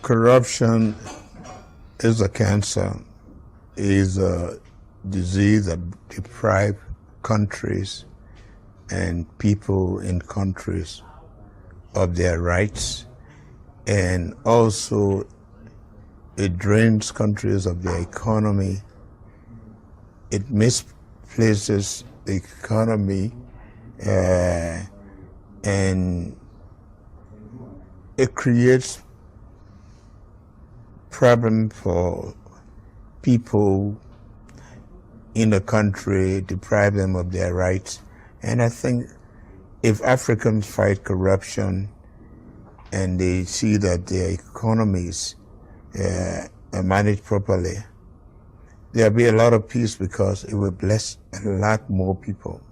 Corruption is a cancer, is a disease that deprives countries and people in countries of their rights, and also it drains countries of their economy. It misplaces the economy, and it creates problem for people in the country, deprive them of their rights. And I think if Africans fight corruption and they see that their economies are managed properly, there'll be a lot of peace because it will bless a lot more people.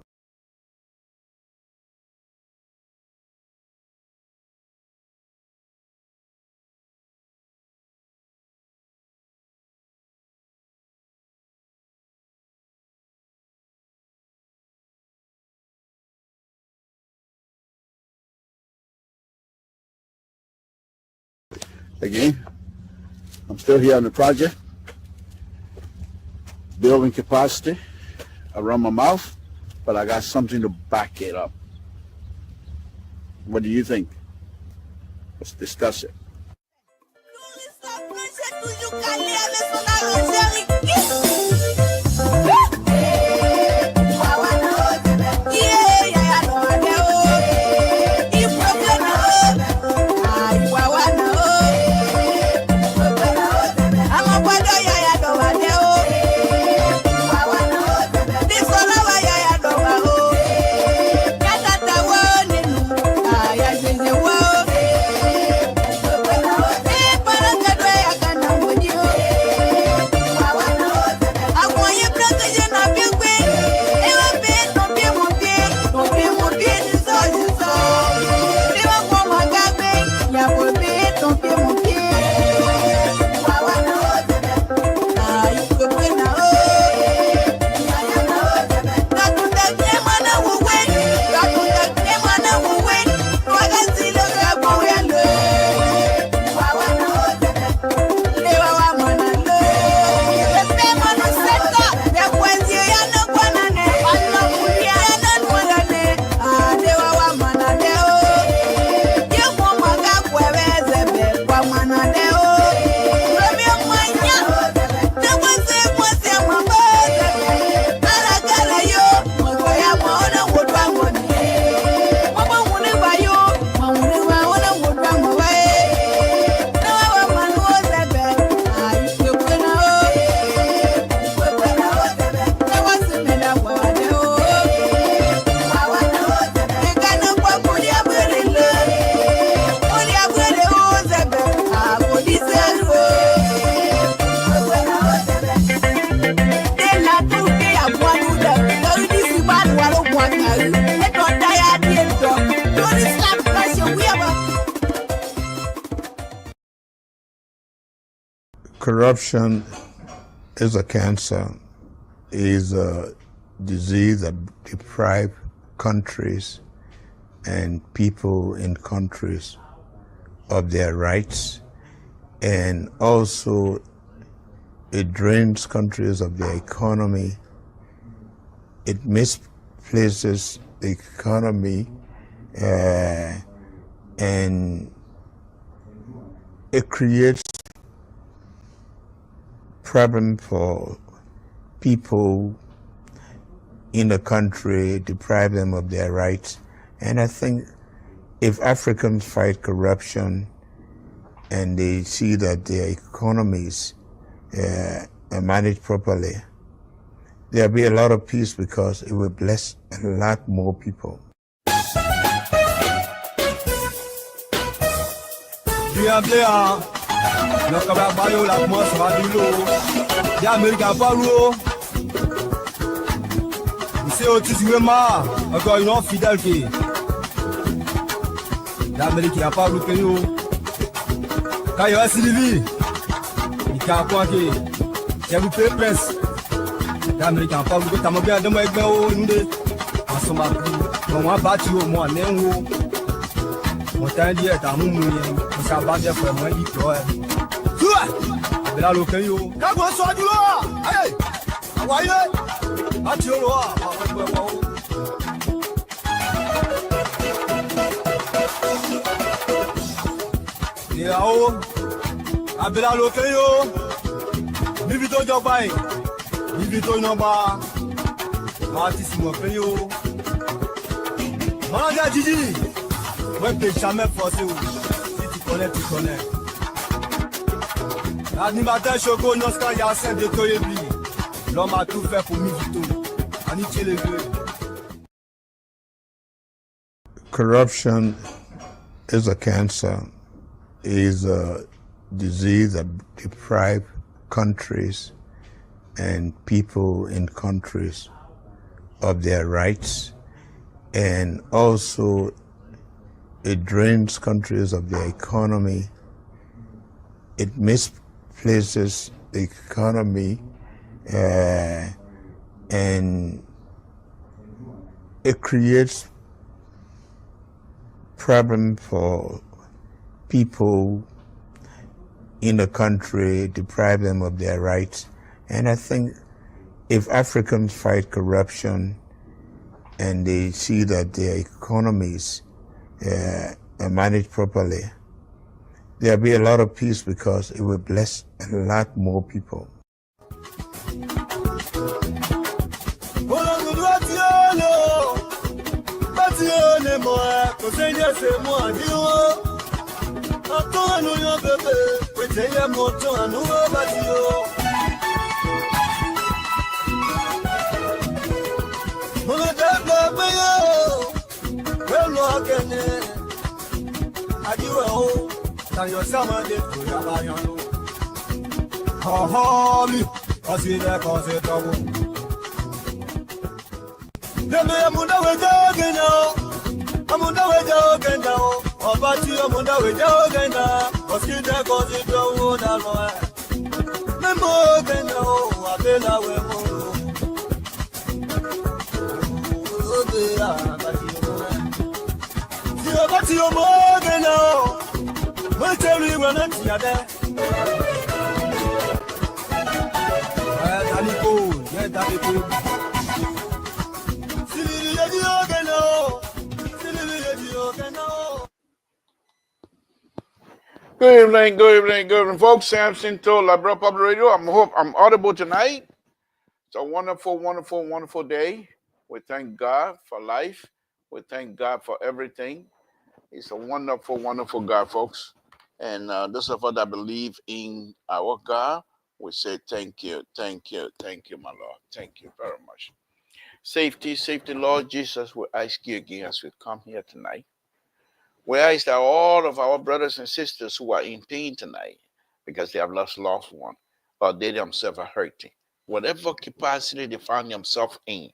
Again, I'm still here on the project, building capacity around my mouth, but I got something to back it up. What do you think? Let's discuss it. Corruption is a cancer, is a disease that deprives countries and people in countries of their rights, and also it drains countries of their economy. It misplaces the economy, and it creates problem for people in the country, deprive them of their rights. And I think if Africans fight corruption and they see that their economies are managed properly, there'll be a lot of peace because it will bless a lot more people. Montagne est à mon ça va bien faire moi dit toi. Toi. Là le caillou. Quand on soit du loi. Allez. Voyez. À tu loi. Yao. Abela le caillou. Nivito jobai. Nivito nomba. Martis mon caillou. Manga Didi. Moi, je ne peux jamais forcer. Si tu connais, tu connais. L'animateur Choco, Noska, Yassin de Toyebi. L'homme a tout fait pour Mivito. Anitié les deux. Corruption is a cancer, is a disease that deprives countries and people in countries of their rights, and also it drains countries of their economy. It misplaces the economy, and it creates problem for people in the country, deprive them of their rights. And I think if Africans fight corruption and they see that their economies are managed properly, there'll be a lot of peace because it will bless a lot more people. Good evening, folks. Samson to Libra Public Radio. I hope I'm audible tonight. It's a wonderful day. We thank God for life. We thank God for everything. He's a wonderful God, folks. And those of us that believe in our God, we say thank you, my Lord. Thank you very much. Safety, Lord Jesus, we ask you again as we come here tonight. We ask that all of our brothers and sisters who are in pain tonight because they have lost loved one or they themselves are hurting, whatever capacity they find themselves in,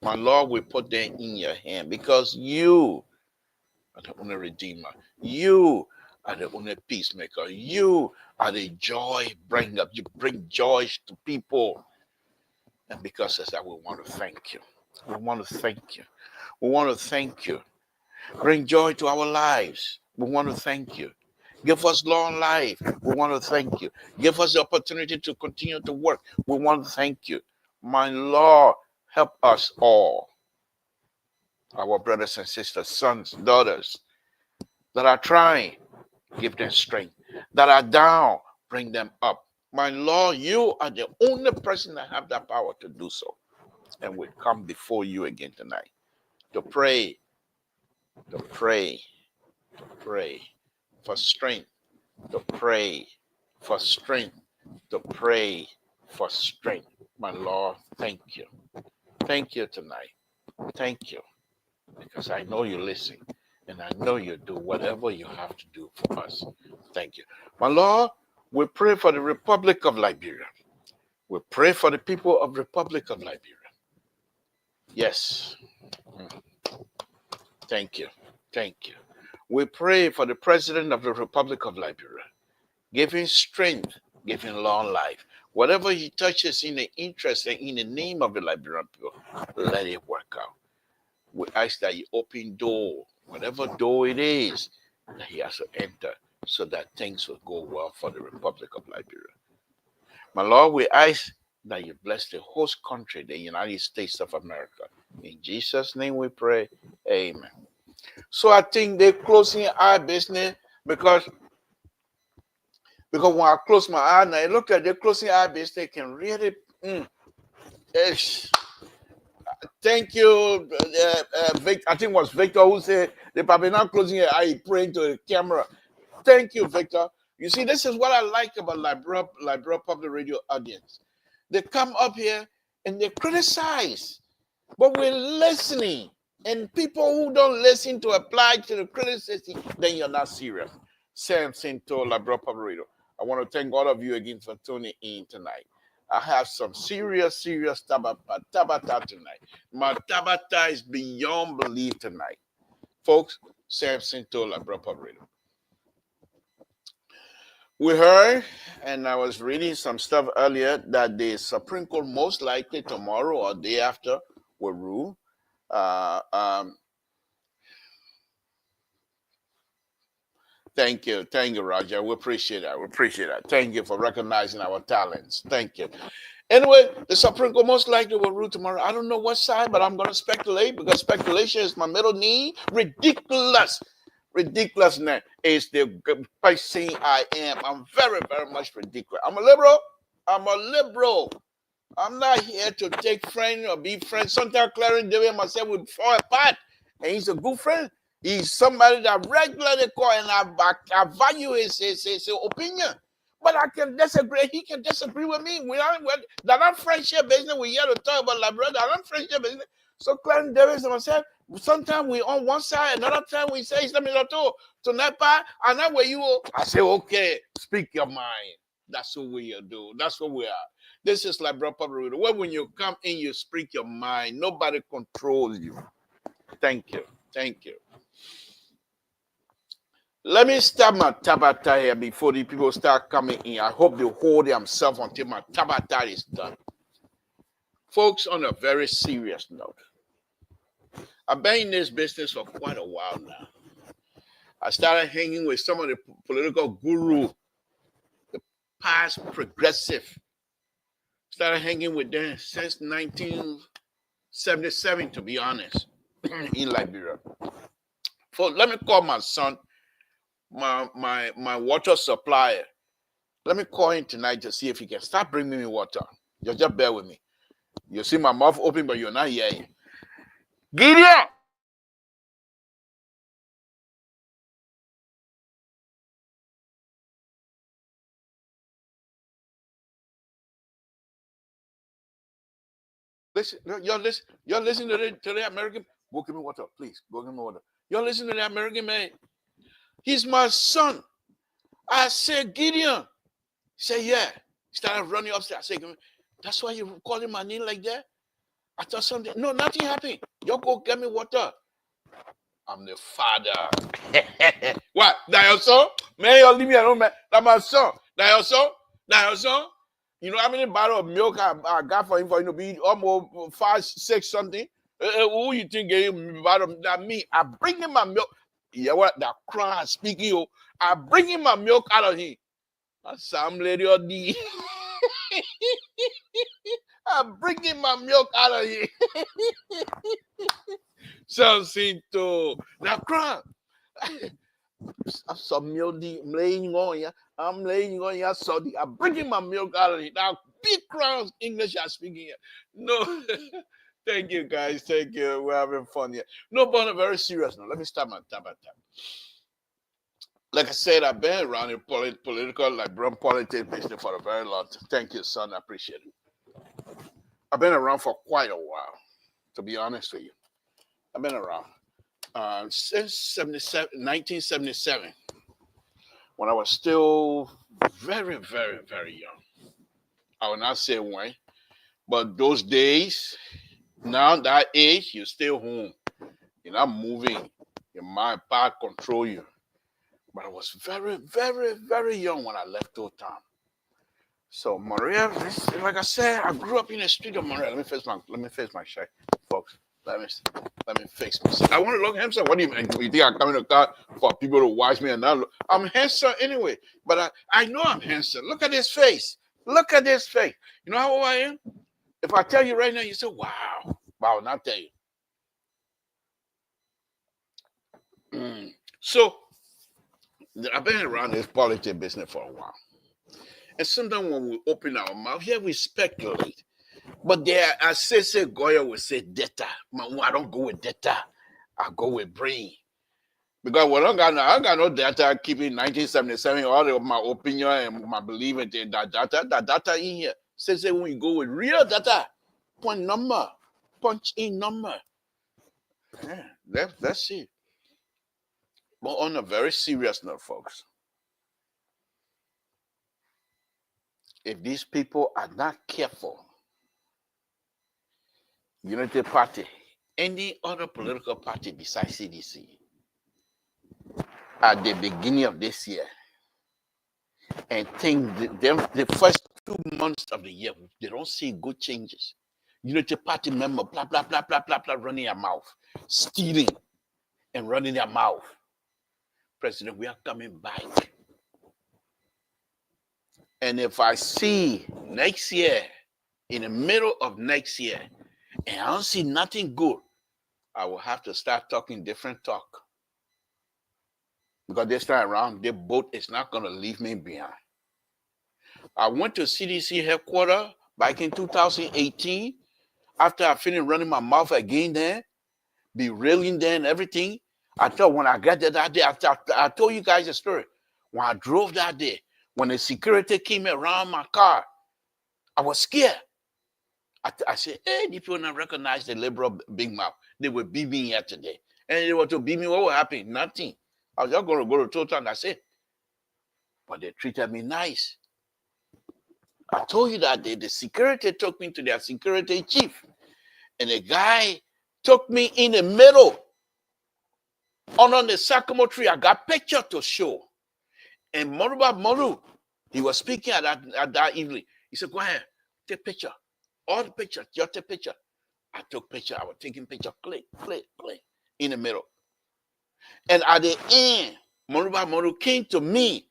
my Lord, we put them in your hand because you are the only Redeemer. You are the only peacemaker. You are the joy bringer. You bring joy to people. And because of that, we want to thank you. We want to thank you. We want to thank you. Bring joy to our lives. We want to thank you. Give us long life. We want to thank you. Give us the opportunity to continue to work. We want to thank you. My Lord, help us all. Our brothers and sisters, sons, daughters that are trying, give them strength. That are down, bring them up. My Lord, you are the only person that have that power to do so. And we come before you again tonight to pray for strength, to pray for strength, to pray for strength. My Lord, thank you. Thank you tonight. Thank you. Because I know you listen and I know you do whatever you have to do for us. Thank you. My Lord, we pray for the Republic of Liberia. We pray for the people of the Republic of Liberia. Yes. Thank you. Thank you. We pray for the President of the Republic of Liberia. Give him strength, give him long life. Whatever he touches in the interest and in the name of the Liberian people, let it work out. We ask that you open door, whatever door it is, that he has to enter so that things will go well for the Republic of Liberia. My Lord, we ask that you bless the host country, the United States of America. In Jesus' name we pray. Amen. So I think they're closing our business because when I close my eye now, it looks like they're closing our business. Can really thank you, Victor. I think it was Victor who said they probably not closing your eye, praying to the camera. Thank you, Victor. You see, this is what I like about Liberia Public Radio audience. They come up here and they criticize, but we're listening. And people who don't listen to apply to the criticism, then you're not serious. Samson to Liberia Public Radio. I want to thank all of you again for tuning in tonight. I have some serious tabata tonight. My tabata is beyond belief tonight. Folks, Samson to Liberia Public Radio. We heard, and I was reading some stuff earlier, that the Supreme Court most likely tomorrow or day after will rule. Thank you, Roger. We appreciate that. Thank you for recognizing our talents. Thank you. Anyway, the Supreme Court most likely will rule tomorrow. I don't know what side, but I'm going to speculate because speculation is my middle knee. Ridiculousness is the person I am. I'm very, very much ridiculous. I'm a liberal. I'm not here to take friends or be friends. Sometimes Clarence David and myself would fall apart, and he's a good friend. He's somebody that regularly call, and I value his opinion. But I can disagree. He can disagree with me. That not friendship business. We're here to talk about Liberia. That not friendship business. So Clarence Davis and myself, sometimes we on one side, another time we say something or two to that part, and that way you will. I say, okay, speak your mind. That's what we do. That's what we are. This is Liberia Public Radio. Well, when you come in, you speak your mind. Nobody controls you. Thank you. Let me start my tabata here before the people start coming in. I hope they hold themselves until my tabata is done. Folks, on a very serious note, I've been in this business for quite a while now. I started hanging with some of the political gurus, the past progressive. Started hanging with them since 1977, to be honest, in Liberia. So let me call my son, my water supplier. Let me call him tonight to see if he can start bringing me water. Just bear with me. You see my mouth open, but you're not hearing. Gideon! Listen, you're listening to the American. Go give me water, please. Go give me water. You're listening to the American man. He's my son. I said, Gideon. He said, yeah. He started running upstairs. I said, that's why you calling my name like that? I thought something. No, nothing happened. You go get me water. I'm the father. What? That your son? Man, you leave me alone, man. That's my son. That your son? You know how many bottles of milk I got for him for him to be almost 5, 6 something? Who you think gave him bottle? That me. I bring him my milk. Yeah, what? That crying speaking you. I bring him my milk out of him. Some lady or the. I'm bringing my milk out of here. Something to now cry. Some milk I'm laying on ya. I'm bringing my milk out of here. Now big crowns English are speaking here. No. Thank you guys. Thank you. We're having fun here. No, but on a very serious note. Let me start my time. Like I said, I've been around in political, like politics business for a very long time. Thank you, son. I appreciate it. I've been around for quite a while, to be honest with you. I've been around since 1977, when I was still very, very, very young. I will not say when, but those days, now that age, you're still home. You're not moving. Your mind, power control you. But I was very, very, very young when I left Old Town. So Maria, like I said, I grew up in the street of Maria. Let me face my shit, folks. Let me fix myself. I want to look handsome. What do you mean? You think I come in the car for people to watch me and not look? I'm handsome anyway. But I know I'm handsome. Look at this face. Look at this face. You know how old I am? If I tell you right now, you say, wow. Wow, not tell you. So I've been around this politics business for a while. And sometimes when we open our mouth, here we speculate. But there, as say Goya will say data. I don't go with data. I go with brain. Because I got no data keeping 1977, all of my opinion and my belief in that data in here. Say when you go with real data, punch in number. Yeah, that's it. But on a very serious note, folks, if these people are not careful, Unity Party, any other political party besides CDC, at the beginning of this year, and think the first 2 months of the year, they don't see good changes. Unity Party member, blah, blah, blah, blah, blah, blah, running their mouth, stealing and running their mouth. President, we are coming back. And if I see next year, in the middle of next year, and I don't see nothing good, I will have to start talking different talk. Because this time around, the boat is not going to leave me behind. I went to CDC headquarters back in 2018. After I finished running my mouth again there, be railing there and everything, I thought when I got there that day, I told you guys a story. When I drove that day, when the security came around my car, I was scared. I said, hey, these people not recognize the liberal big mouth. They will beat me here today. And they were to beat me, what will happen? Nothing. I was just going to go to Total and that's it. But they treated me nice. I told you that day, the security took me to their security chief. And the guy took me in the middle. On the sycamore tree, I got picture to show. And Moru, he was speaking at that evening. He said, go ahead, take picture. All the pictures, just take picture. I took picture. I was taking picture, click, in the middle. And at the end, Moru came to me.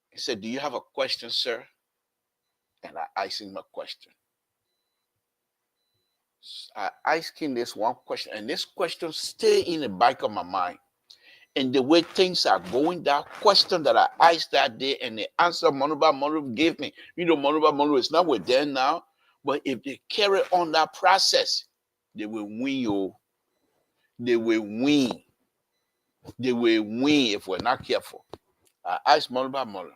He said, do you have a question, sir? And I asked him a question. I asked him this one question, and this question stayed in the back of my mind. And the way things are going, that question that I asked that day, and the answer Moru gave me, Moru is not with them now, but if they carry on that process, they will win you. They will win. They will win if we're not careful. I asked Moru.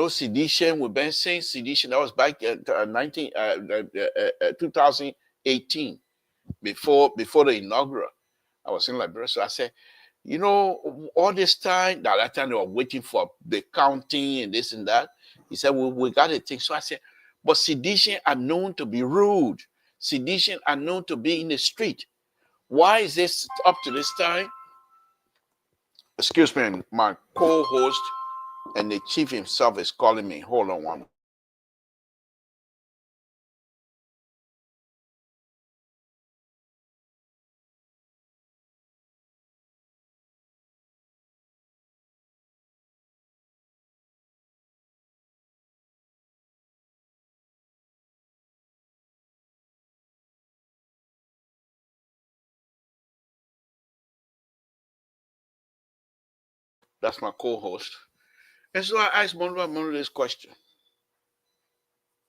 Sedition, we've been saying sedition, that was back in 2018, before the inaugural. I was in Liberia, so I said, all this time, that time they were waiting for the counting and this and that. He said, we got to take. So I said, but sedition are known to be rude. Sedition are known to be in the street. Why is this up to this time? Excuse me, my co-host and the chief himself is calling me. Hold on one. That's my co-host. And so I asked Moru this question.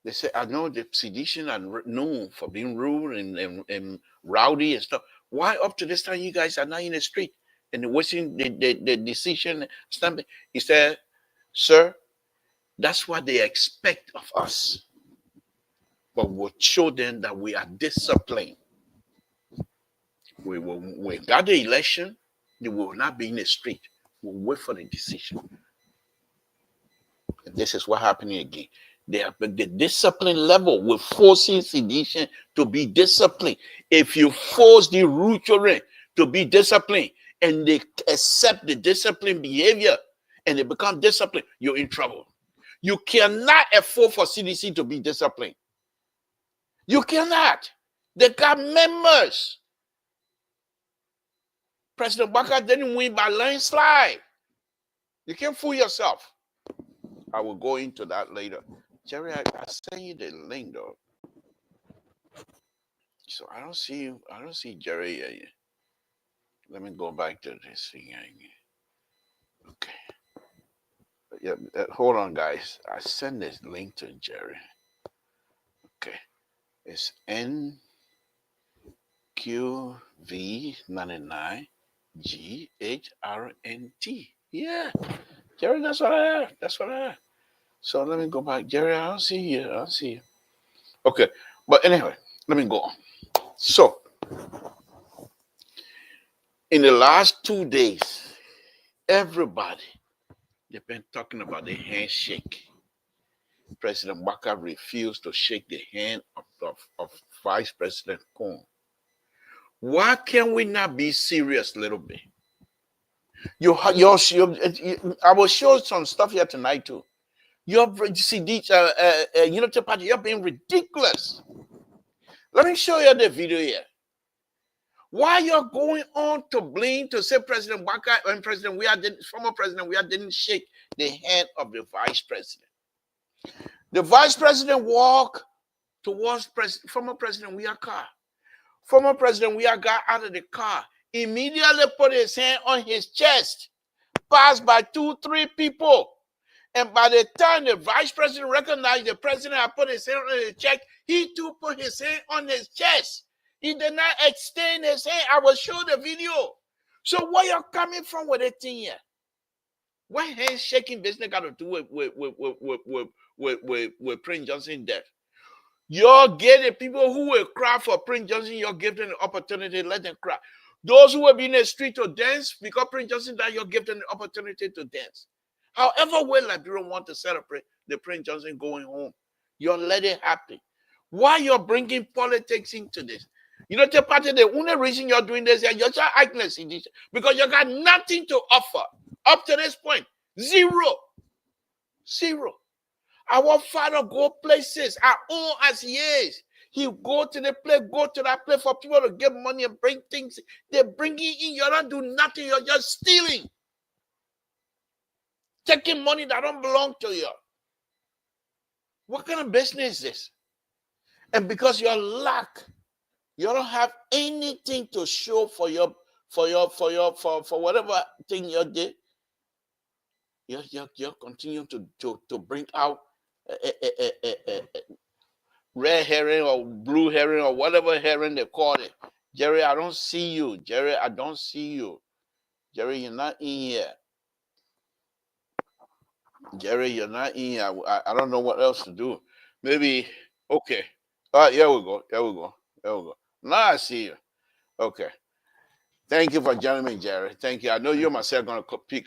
They said, I know the sedition are known for being rude and rowdy and stuff. Why up to this time you guys are not in the street and watching the decision stamping? He said, sir, that's what they expect of us. But we'll show them that we are disciplined. We got the election, they will not be in the street. We'll wait for the decision. And this is what happening again. The discipline level, we're forcing sedition to be disciplined. If you force the root children to be disciplined and they accept the disciplined behavior and they become disciplined, you're in trouble. You cannot afford for CDC to be disciplined. You cannot. They got members. President Baka didn't win by landslide. You can't fool yourself. I will go into that later. Jerry, I sent you the link though. So I don't see Jerry here. Let me go back to this thing again. Okay. Yeah, hold on, guys. I send this link to Jerry. Okay. It's NQV99GHRNT. Yeah. Jerry, that's what I have. That's what I have. So let me go back. Jerry, I don't see you. I don't see you. Okay. But anyway, let me go on. So, in the last 2 days, everybody, they've been talking about the handshake. President Baka refused to shake the hand of Vice President Kong. Why can't we not be serious a little bit? I will show some stuff here tonight too. Unity Party, you're being ridiculous. Let me show you the video here. Why you're going on to blame to say President Baka and former President Weah didn't shake the hand of the Vice President. The Vice President walked towards former President Weah's car. Former President Weah got out of the car, immediately put his hand on his chest, passed by 2-3 people. And by the time the Vice President recognized the President had put his hand on his chest, he too put his hand on his chest. He did not extend his hand. I will show the video. So where you're coming from with that thing here? What handshaking business got to do with Prince Johnson death? You're getting people who will cry for Prince Johnson, you're giving them the opportunity, let them cry. Those who will be in the street to dance because Prince Johnson died, you're giving them the opportunity to dance. However well Liberia want to celebrate the Prince Johnson going home, you're letting it happen. Why you're bringing politics into this? You know, the party, the only reason you're doing this, you're just acting because you got nothing to offer up to this point. Zero. Our father go places, our own as he is. He go to the place, go to that place for people to get money and bring things. They bring it in, you don't do nothing, you're just stealing. Taking money that don't belong to you. What kind of business is this? And because you're lack, you don't have anything to show for whatever thing you did. You're continuing to bring out red herring or blue herring or whatever herring they call it. Jerry, I don't see you. Jerry, I don't see you. Jerry, you're not in here. Jerry, you're not in here. I don't know what else to do. Maybe, okay. All right, here we go. Now I see you. Okay. Thank you for joining me, Jerry. Thank you. I know you myself going to pick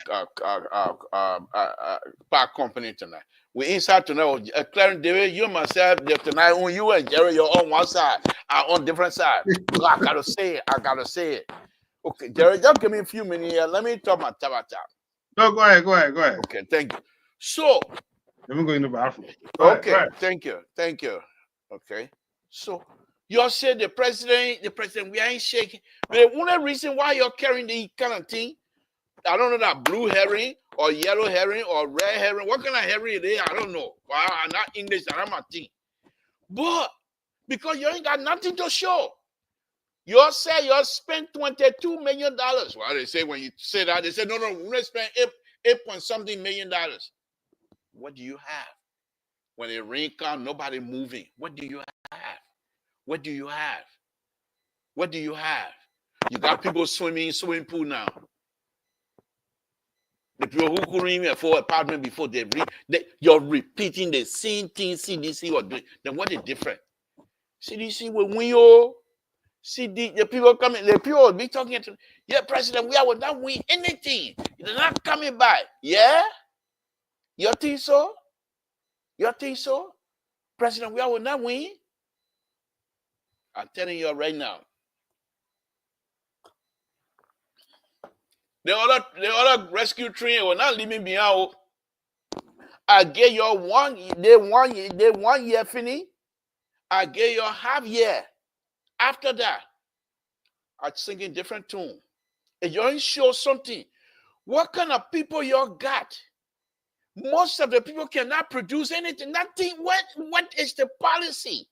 park company tonight. We're inside tonight. Clarence David, you myself tonight. On you and Jerry, you're on one side. I'm on different side. I gotta say it. Okay, Jerry, just give me a few minutes here. Let me talk my tabata. No, go ahead. Okay, thank you. So let me go in the bathroom. Okay, thank you. Okay, so you said the president, we ain't shaking. But the only reason why you're carrying the kind of thing, I don't know, that blue herring or yellow herring or red herring, what kind of herring it is, I don't know. I'm not English, I'm not thing. But because you ain't got nothing to show, you say you spent $22 million. Well, they say when you say that, they say, no, we're going to spend $8.something million. What do you have? When the rain comes, nobody moving. What do you have? You got people swimming in swimming pool now. The people who couldn't even afford apartment before you're repeating the same thing CDC was doing. Then what is different? CDC will win you. The people coming, the people will be talking to, yeah, President, we will not win anything. They're not coming by. Yeah? You think so? President, we will not win? I'm telling you right now. The other rescue train will not leave me behind. I get your 1 year finish. I get your half year. After that, I sing in different tune. And you show something. What kind of people you got? Most of the people cannot produce anything. Nothing. What is the policy?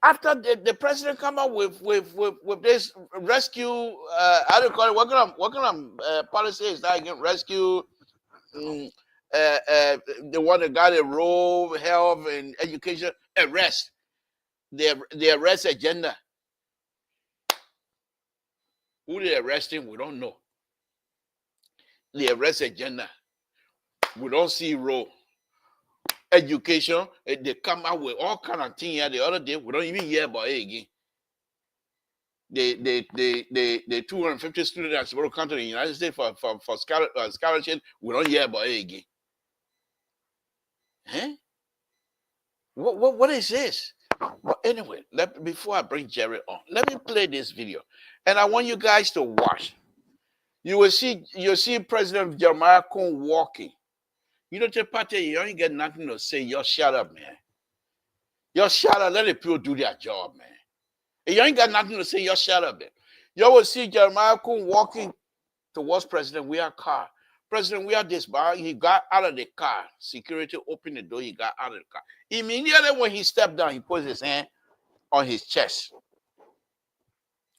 After the president come out with this rescue, how do you call it? What kind of policy is that again? Rescue, the one that got a role, health, and education, arrest. The arrest agenda. Who they arresting? We don't know. The arrest agenda. We don't see role. Education, they come out with all kind of things here the other day. We don't even hear about it again. The 250 students that are supposed to come to the United States for scholarship, we don't hear about it again. Huh? What is this? But anyway, before I bring Jerry on, let me play this video. And I want you guys to watch. You'll see President Jeremiah Cohn walking. You know, the party, you ain't get nothing to say. Y'all shut up, man. Y'all shut up. Let the people do their job, man. And you ain't got nothing to say. Y'all shut up, man. Y'all will see Jeremiah Cohn walking towards President Weah's car. President Weah this bar, he got out of the car. Security opened the door. He got out of the car. Immediately when he stepped down, he put his hand on his chest.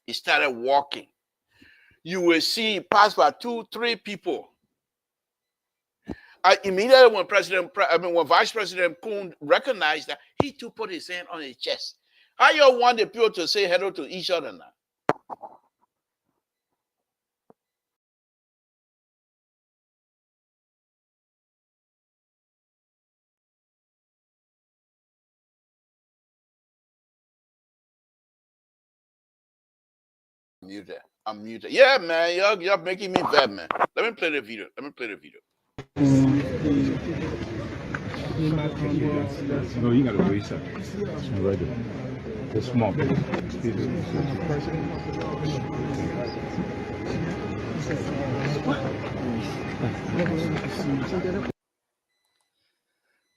He started walking. You will see he passed by 2-3 people. Immediately when Vice President Cohn recognized that, he too put his hand on his chest. How you want the people to say hello to each other now? I'm muted. Yeah, man, you're making me bad, man. Let me play the video. No, you gotta wait, sir. Right there. The small.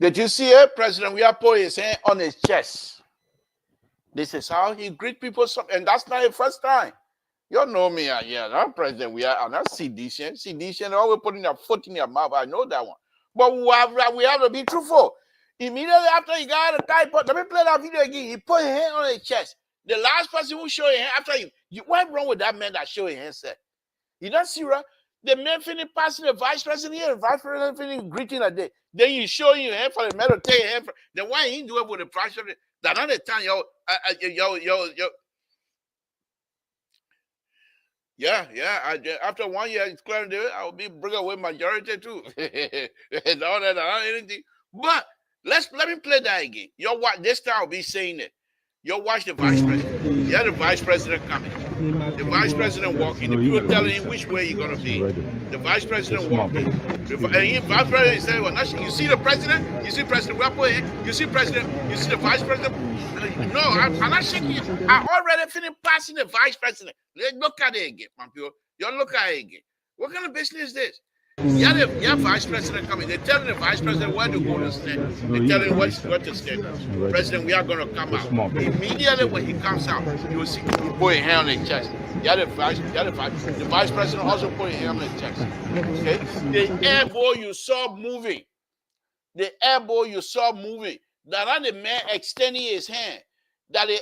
Did you see it? President Weah put his hand on his chest. This is how he greet people, and that's not the first time. You know me, yeah, that President Weah, and that's sedition. Sedition, always putting their foot in their mouth. I know that one. But we have to be truthful. Immediately after he got a type, let me play that video again. He put his hand on his chest. The last person who showed his hand after you went wrong with that man that showed his hand said. You don't see, right? The man finished passing the vice president here, the vice president finished greeting a day. Then you show your hand for the man to take your hand for. Then why he do it with the vice president? That other time, yo. Yeah. After 1 year, it's clear I will be bring away majority too. And all that, anything. But let me play that again. You watch this time. I'll be saying it. You watch the vice president. Yeah, the vice president coming. The vice president walking. The people telling him which way you're gonna be. The vice president walking. And the vice president said, "Well, you see the president. You see President Weah. You see president. You see the vice president." No, I'm not shaking you. I already finished passing the vice president. Let's look at it again, my people. You look at it again. What kind of business is this? Yeah, vice president coming. They're telling the vice president where to go to stand. They're telling him where to stand. President, we are going to come out. Immediately when he comes out, you will see he put his hand on his chest. The vice president also put his hand on his chest. Okay? The air boy you saw moving. That the man extending his hand. That the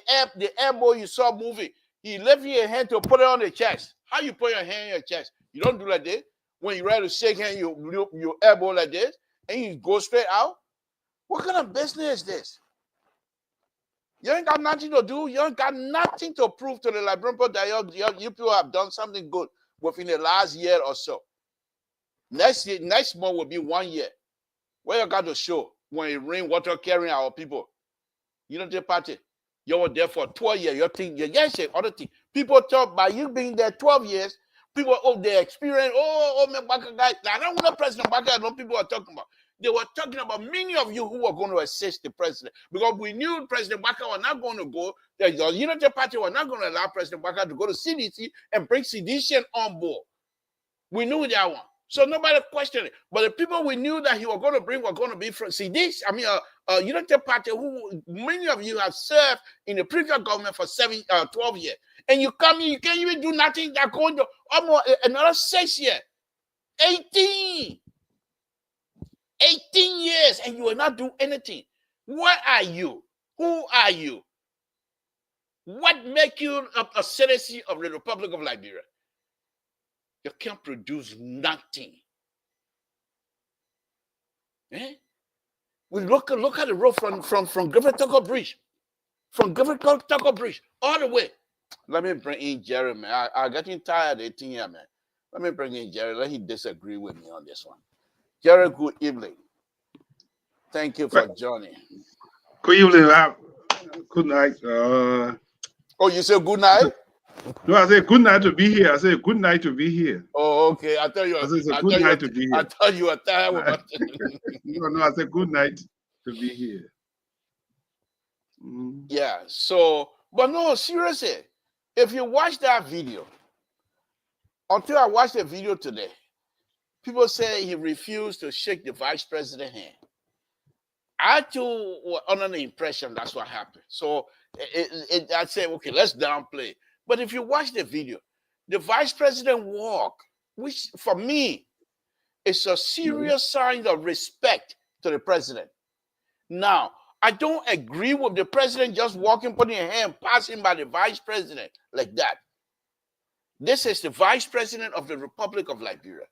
air boy you saw moving. He lifted his hand to put it on the chest. How you put your hand on your chest? You don't do like this. When you're ready to shake hand, you elbow like this, and you go straight out. What kind of business is this? You ain't got nothing to do. You ain't got nothing to prove to the Liberian people that you people have done something good within the last year or so. Next month will be 1 year. Where you got to show when it rain, water carrying our people? You don't take party. You were there for 12 years. You think other thing. People talk by you being there 12 years. People, they experience, man, Baka guys. I don't know President Baka, I know people are talking about. They were talking about many of you who were going to assist the president because we knew President Baka was not going to go. The Unity Party was not going to allow President Baka to go to CDC and bring sedition on board. We knew that one. So nobody questioned it. But the people we knew that he was going to bring were going to be from. See this? I mean, United Party, who many of you have served in the previous government for 12 years, and you come in, you can't even do nothing. They're going to almost another 6 years, 18 years, and you will not do anything. What are you? Who are you? What makes you a citizen of the Republic of Liberia? You can't produce nothing. Eh? We look at the road from Griffith Tucker Bridge, all the way. Let me bring in Jerry, man. I'm getting tired of 18 years, man. Let me bring in Jerry. Let him disagree with me on this one. Jerry, good evening. Thank you for joining. Good evening. Good night. Oh, you say good night? No, I said good night to be here. I said good night to be here. Oh, okay. I thought you were. I said it's a good night to be here. I thought you were tired. No, I said good night to be here. Yeah. So, but no, seriously, if you watch that video, until I watched the video today, people say he refused to shake the vice president's hand. I too was under the impression that's what happened. So I said, okay, let's downplay. But if you watch the video, the vice president walk, which for me is a serious sign of respect to the president. Now, I don't agree with the president just walking, putting a hand, passing by the vice president like that. This is the vice president of the Republic of Liberia.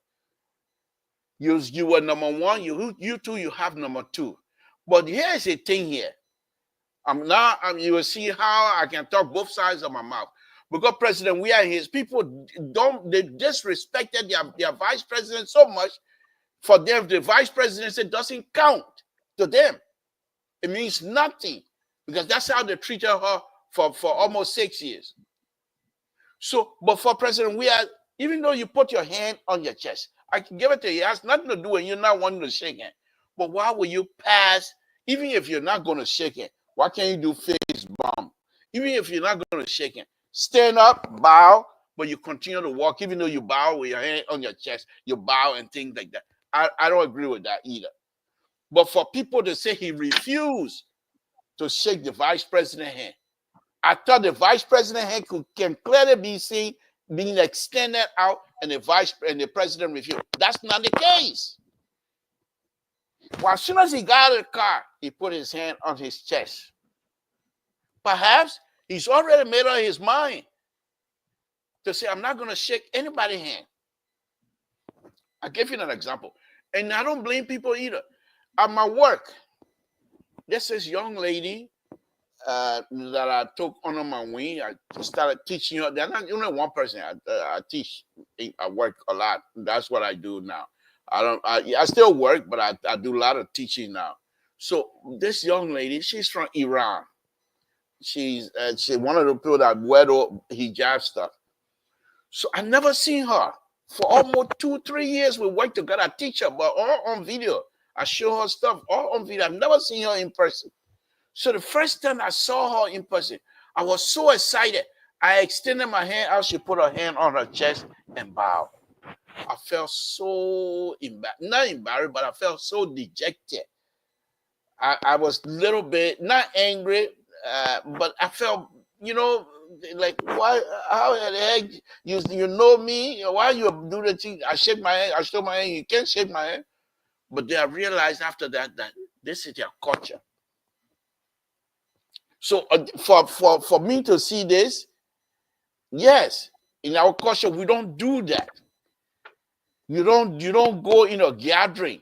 You were number one, you two, you have number two. But here's the thing here. You will see how I can talk both sides of my mouth. Because President, we are his people, they disrespected their vice president so much. For them, the vice presidency doesn't count to them. It means nothing. Because that's how they treated her for almost 6 years. So, but for President, even though you put your hand on your chest, I can give it to you. It has nothing to do with you not wanting to shake hand. But why will you pass, even if you're not going to shake hand, why can't you do face bump? Even if you're not going to shake hand, stand up, bow, but you continue to walk, even though you bow with your hand on your chest, you bow and things like that. I don't agree with that either. But for people to say he refused to shake the vice president's hand, I thought the vice president's hand can clearly be seen being extended out, and the president refused. That's not the case. Well, as soon as he got out of the car, he put his hand on his chest. Perhaps he's already made up his mind to say, I'm not going to shake anybody's hand. I'll give you an example. And I don't blame people either. At my work, there's this young lady that I took under my wing. I started teaching her. There's not only one person. I teach. I work a lot. That's what I do now. I still work, but I do a lot of teaching now. So this young lady, she's from Iran. She's one of the people that wear the hijab stuff. So I never seen her for almost 2-3 years. We worked together. I teach her, but all on video. I show her stuff all on video. I've never seen her in person. So the first time I saw her in person, I was so excited. I extended my hand out. She put her hand on her chest and bowed. I felt so not embarrassed, but I felt so dejected. I was a little bit, not angry, but I felt, like, why, how the heck, you know me? Why you do the thing? I shake my hand, I show my hand, you can't shake my hand. But then I realized after that this is their culture. So for me to see this, yes, in our culture, we don't do that. You don't go in a gathering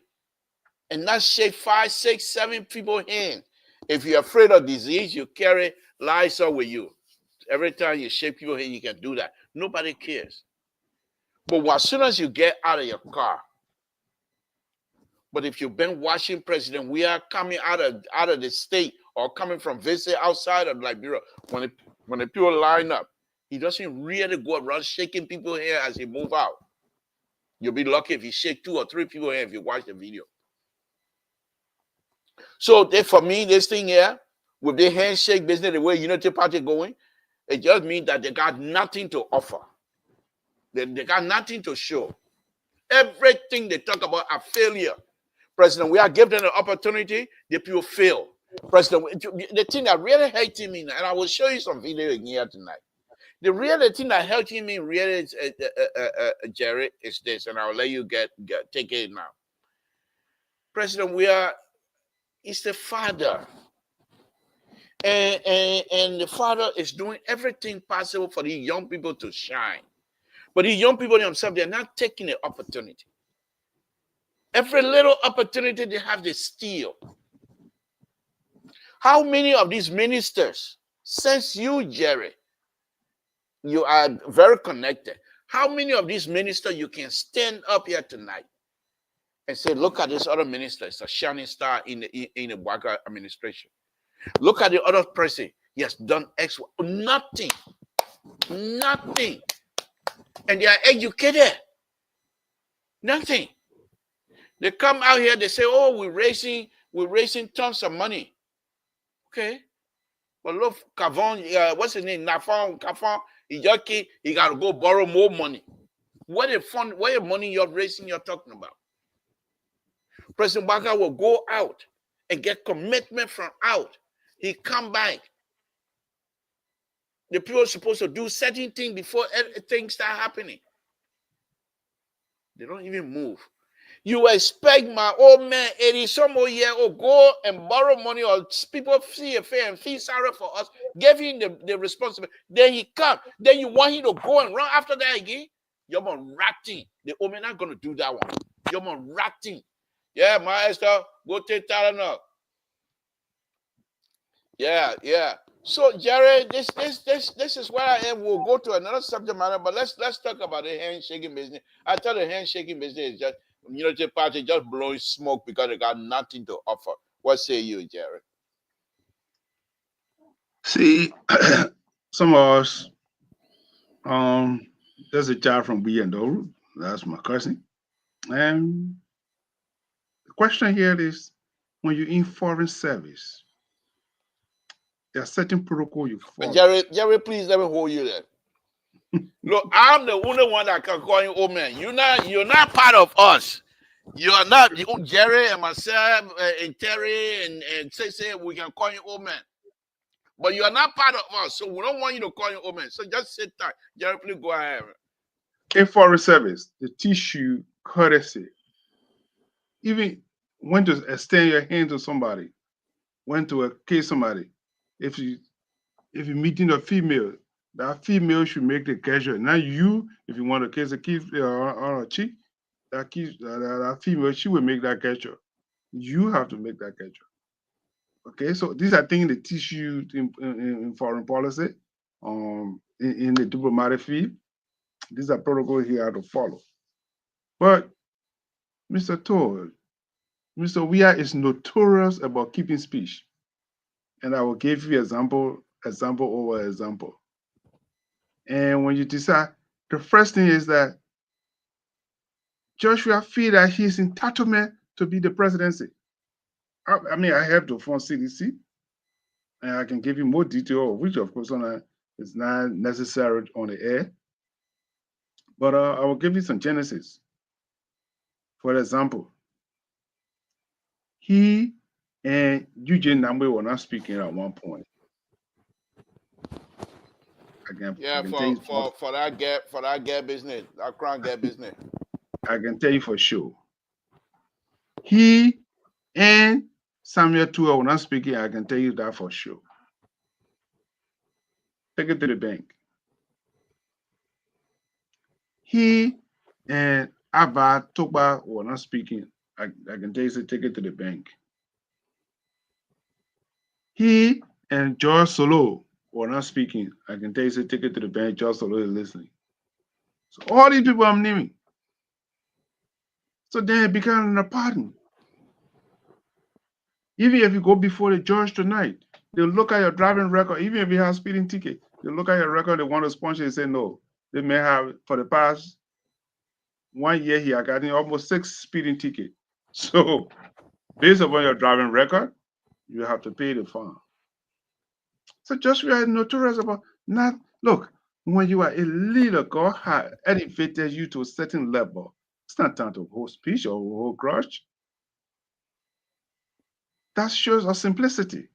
and not shake 5, 6, 7 people's hand. If you're afraid of disease, you carry Lysol with you. Every time you shake people's hand, you can do that. Nobody cares. But as soon as you get out of your car, but if you've been watching President, we are coming out of the state or coming from visit outside of Liberia, when the people line up, he doesn't really go around shaking people's hand as he move out. You'll be lucky if you shake 2 or 3 people's hand if you watch the video. So for me, this thing here, with the handshake business, the way Unity Party going, it just means that they got nothing to offer. They got nothing to show. Everything they talk about are failure. President, we are giving them an opportunity, the people fail. President, the thing that really hurting me, and I will show you some video in here tonight. The real thing that hurting me really is, Jerry, is this, and I'll let you take it now. President, it's the father. And the father is doing everything possible for the young people to shine. But the young people themselves, they're not taking the opportunity. Every little opportunity they have, they steal. How many of these ministers, since you, Jerry, you are very connected, how many of these ministers you can stand up here tonight and say, look at this other minister, it's a shining star in the Waka administration. Look at the other person, he has done X, nothing. Nothing. And they are educated. Nothing. They come out here, they say, oh, we're raising tons of money. Okay. But look, Kavon, what's his name? Kavon, he got to go borrow more money. What the money you're raising you're talking about? President Baka will go out and get commitment from out. He come back. The people are supposed to do certain things before things start happening. They don't even move. You expect my old man, 80-some year old, go and borrow money, or people see a fair and feel sorry for us, give him the responsibility. Then he come. Then you want him to go and run after that again? You're more ratting. The old man not going to do that one. You're more ratting. Yeah, Maestro, go take talent up. Yeah. So, Jerry, this is where I am. We'll go to another subject matter, but let's talk about the handshaking business. I thought the handshaking business is just Unity Party just blowing smoke because they got nothing to offer. What say you, Jerry? See, some of us, there's a child from Buyendo. That's my cousin. And the question here is, when you're in foreign service, there are certain protocol you follow. Jerry, please let me hold you there. Look, I'm the only one that can call you old man. You're not part of us. You're not. Jerry and myself and Terry and say we can call you old man. But you are not part of us, so we don't want you to call you old man. So just sit tight. Jerry, please go ahead. In foreign service, they teach you courtesy. Even when to extend your hand to somebody, when to kiss somebody. If you're meeting a female, that female should make the gesture. Not you, if you want to kiss a kiss on a cheek, that female, she will make that gesture. You have to make that gesture. Okay, so these are things they teach you in foreign policy, in the diplomatic field. These are protocols you have to follow. But Mr. Todd, Mr. Weah is notorious about keeping speech. And I will give you example over example. And when you decide, the first thing is that Joshua feel that he's entitlement to be the presidency. I mean, I have to phone CDC, and I can give you more detail, which of course is not necessary on the air. But I will give you some genesis. For example, he and Eugene Namwe were not speaking at one point. For that gap business, that crown gap business. I can tell you for sure. He and Samuel Tua were not speaking. I can tell you that for sure. Take it to the bank. He and Abba Toba were not speaking. I can tell you, so take it to the bank. He and George Solo were not speaking. I can tell you, so take it to the bank. George Solo is listening. So all these people I'm naming. So then it became a pardon. Even if you go before the judge tonight, they'll look at your driving record. Even if you have a speeding ticket, they'll look at your record. They want to sponsor and say no. They may have, for the past 1 year, he has gotten almost 6 speeding tickets. So based upon your driving record, you have to pay the fine. So Joshua is notorious about not, look, when you are a leader, God has elevated you to a certain level, It's not time to hold speech or hold grudge. That shows us simplicity.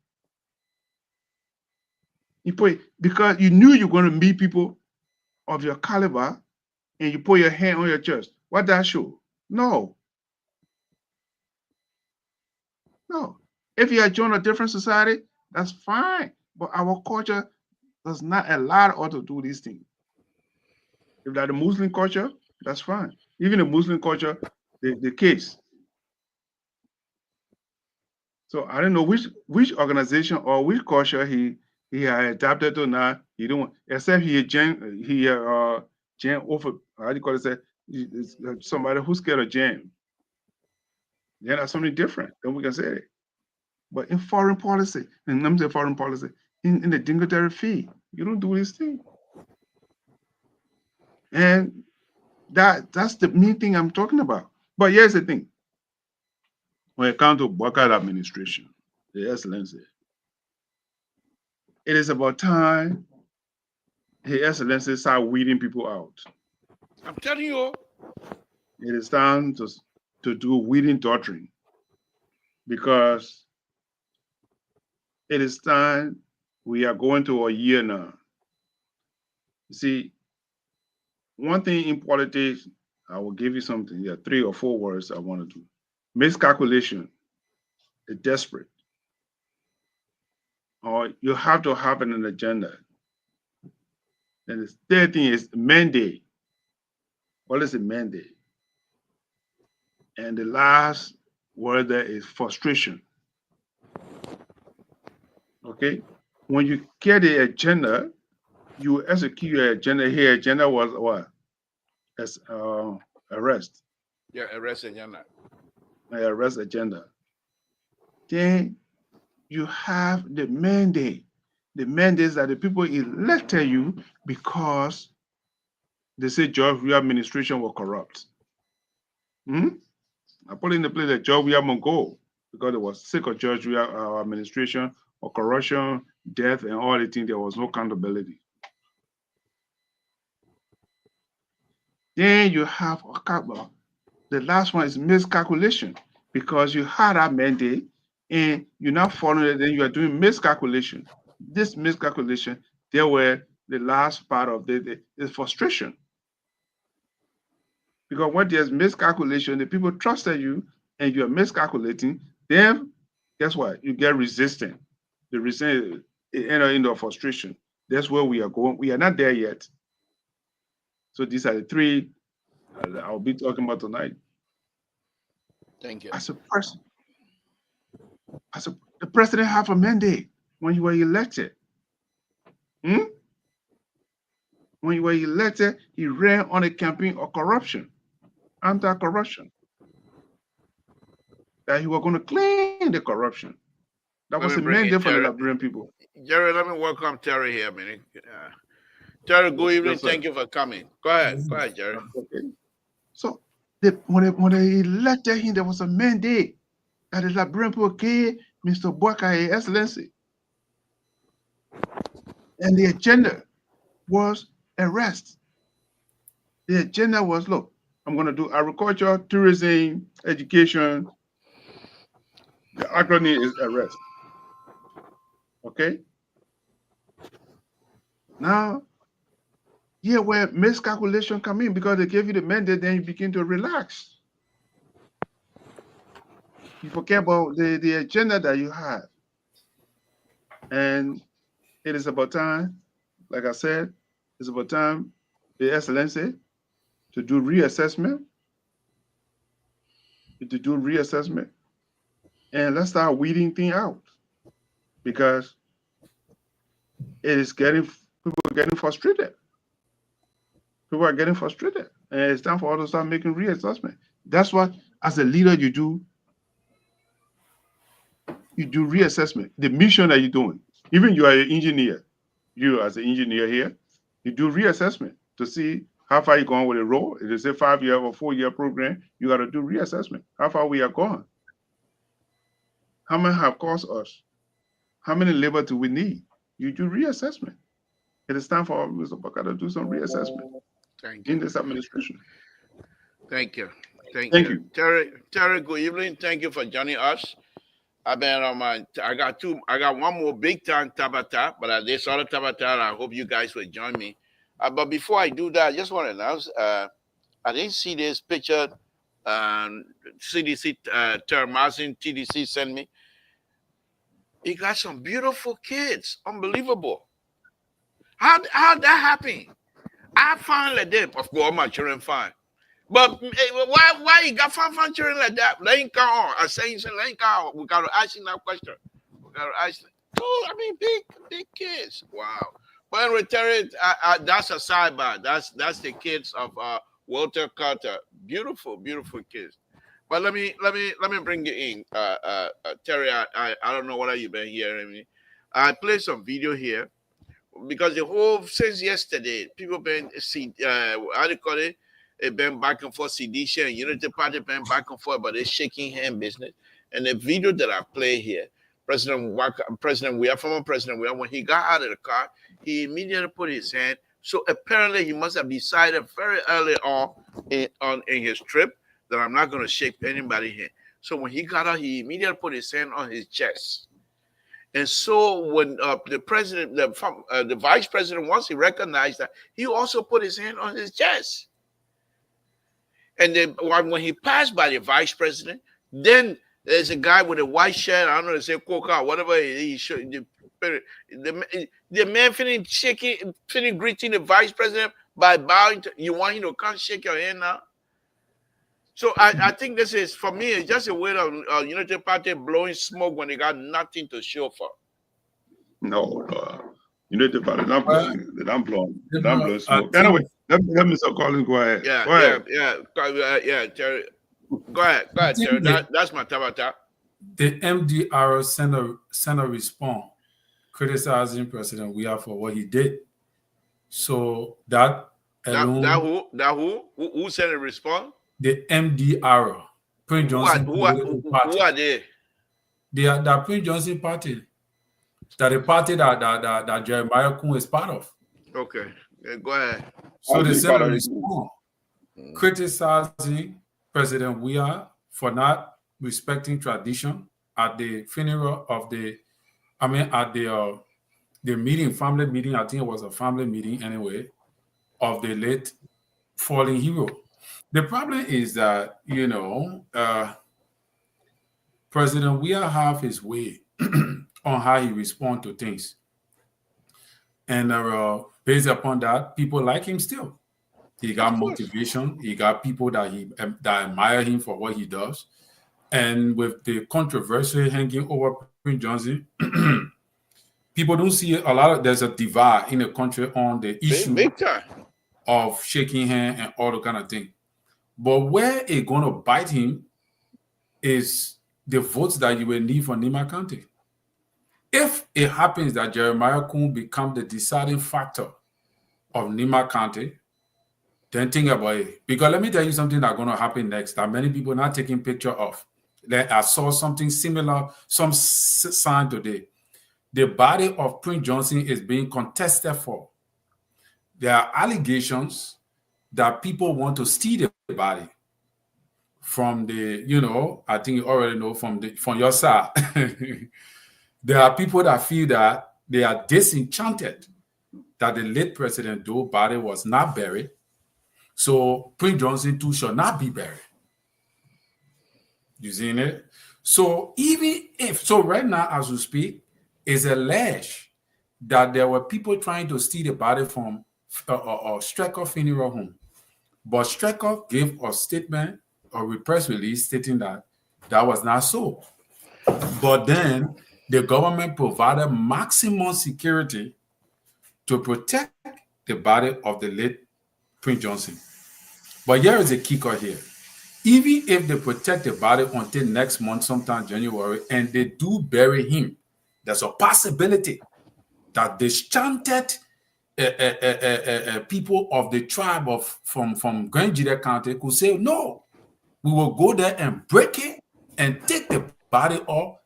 You put because you knew you're going to meet people of your caliber, and you put your hand on your chest. What that show? No. No. If you had joined a different society, that's fine. But our culture does not allow us to do these things. If that's the Muslim culture, that's fine. Even the Muslim culture, the case. So I don't know which organization or which culture he had adapted to now. He don't except he over how do you call it? Somebody who's scared of jam. Yeah, that's something different. Then we can say it. But in foreign policy, in terms of foreign policy, in the dignitary fee, you don't do this thing. And that's the main thing I'm talking about. But here's the thing. When it comes to Bokar administration, the Excellency, it is about time His Excellency start weeding people out. I'm telling you. It is time to do weeding doctrine because it is time. We are going to a year now. You see, one thing in politics, I will give you something. Yeah, 3 or 4 words I want to do. Miscalculation, the desperate. Or you have to have an agenda. And the third thing is mandate. What is a mandate? And the last word there is frustration. Okay? When you get the agenda, you execute your agenda. Here, agenda was what? As arrest. Yeah, arrest agenda. Arrest agenda. Then you have the mandate. The mandate is that the people elected you because they say George Weah administration was corrupt. I put in the place that George Weah must go because it was sick of George Weah administration or corruption, death, and all the things. There was no accountability. Then you have a couple. The last one is miscalculation because you had a mandate and you're not following it, then you are doing miscalculation. This miscalculation, there were the last part of the frustration. Because when there's miscalculation, the people trusted you and you're miscalculating, then guess what? You get resistant. The resistance enter into frustration. That's where we are going. We are not there yet. So these are the 3 I'll be talking about tonight. Thank you. As a person, the president have a mandate when you were elected. When you were elected, he ran on a campaign of corruption, anti-corruption. That he was going to clean the corruption. That was a mandate for the Liberian people. Jerry, let me welcome Terry here a minute. Terry, good evening. Yes, thank you for coming. Go ahead, Jerry. Okay. So when they elected him, there was a mandate that the Liberian people gave Mr. Bokar His Excellency. And the agenda was arrest. The agenda was, look, I'm going to do agriculture, tourism, education. The acronym is arrest. Okay? Now, here where miscalculation come in because they gave you the mandate, then you begin to relax. You forget about the agenda that you have. And it is about time, like I said, it's about time, the Excellency, to do reassessment. And let's start weeding things out. Because it is people are getting frustrated. People are getting frustrated. And it's time for us to start making reassessment. That's what, as a leader, you do reassessment. The mission that you're doing. Even you are an engineer. You as an engineer here, you do reassessment to see how far you're going with the role. If it's a 5-year or 4-year program, you got to do reassessment. How far we are going. How many have cost us? How many labor do we need? You do reassessment. It is time for Mr. Bokar to do some reassessment in this administration. Thank you. Thank Thank you. you. Terry, good evening. Thank you for joining us. I've been on my, I got one more big time Tabata, but this other Tabata, I hope you guys will join me. But before I do that, I just want to announce, I didn't see this picture, CDC, Termazin TDC sent me. He got some beautiful kids. Unbelievable. How that happen? I find like them. Of course, my children fine. But why you got fun children like that? They ain't on. I say they ain't on. We gotta ask him that question. We gotta ask him. Oh, I mean big kids. Wow. But anyway, Terry, that's a sidebar. That's the kids of Walter Carter. Beautiful kids. But let me bring you in, Terry. I don't know whether you've been hearing me. I played some video here because the whole since yesterday, people been see how do you call it? It been back and forth sedition and Unity Party been back and forth, but it's shaking hand business. And the video that I play here, former President Weah, when he got out of the car, he immediately put his hand. So apparently he must have decided very early on in his trip that I'm not going to shake anybody's hand. So when he got out, he immediately put his hand on his chest. And so when the vice president, once he recognized that, he also put his hand on his chest. And then when he passed by the vice president, then there's a guy with a white shirt, I don't know, they say coca, whatever he should. The man finished greeting the vice president by bowing. You want him to come shake your hand now? So I think this is, for me, it's just a way of Unity Party blowing smoke when they got nothing to show for. No. Unity Party, I'm blowing smoke. Anyway, let Mr. Collins go ahead. Yeah, Terry. Go ahead, Terry. That's my tabata. The MDR sent a response criticizing President Weah for what he did. So that alone, who sent a response? The MDR, Prince Johnson. Who are they? They are the Prince Johnson party. That the party that Jeremiah Kun is part of. Okay, go ahead. So they sent a response criticizing President Weah for not respecting tradition at the funeral of the meeting, family meeting. I think it was a family meeting anyway, of the late fallen hero. The problem is that, President Weah have his way on how he responds to things. And based upon that, people like him still. He got motivation. He got people that admire him for what he does. And with the controversy hanging over Prince Johnson, people don't see there's a divide in the country on the issue of shaking hands and all the kind of thing. But where it's going to bite him is the votes that you will need for Nima County. If it happens that Jeremiah Kun become the deciding factor of Nima County, then think about it. Because let me tell you something that's going to happen next that many people are not taking picture of. I saw something similar, some sign today. The body of Prince Johnson is being contested for. There are allegations that people want to steal the body from the, I think you already know from your side. There are people that feel that they are disenchanted that the late President Doe's body was not buried. So Prince Johnson too shall not be buried. You seen it? So right now as we speak, it's alleged that there were people trying to steal the body from Strecker Funeral Home. But Strecker gave a statement or a press release stating that was not so. But then the government provided maximum security to protect the body of the late Prince Johnson. But here is a kicker here. Even if they protect the body until next month, sometime January, and they do bury him, there's a possibility that the chanted people of the tribe from Grand Jide County could say, no, we will go there and break it and take the body off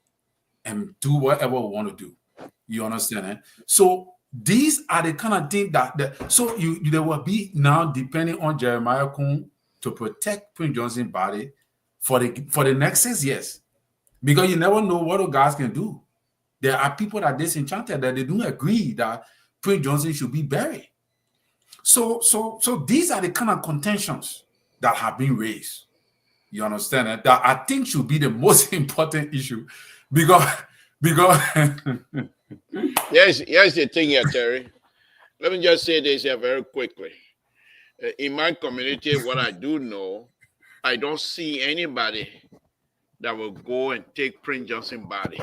and do whatever we want to do. You understand? Eh? So these are the kind of things that there will be now, depending on Jeremiah Kun to protect Prince Johnson's body for the next 6 years, because you never know what guys can do. There are people that disenchanted that they don't agree that Prince Johnson should be buried. So these are the kind of contentions that have been raised. You understand that I think should be the most important issue, because Here's the thing here, Terry. Let me just say this here very quickly. In my community, what I do know, I don't see anybody that will go and take Prince Johnson's body.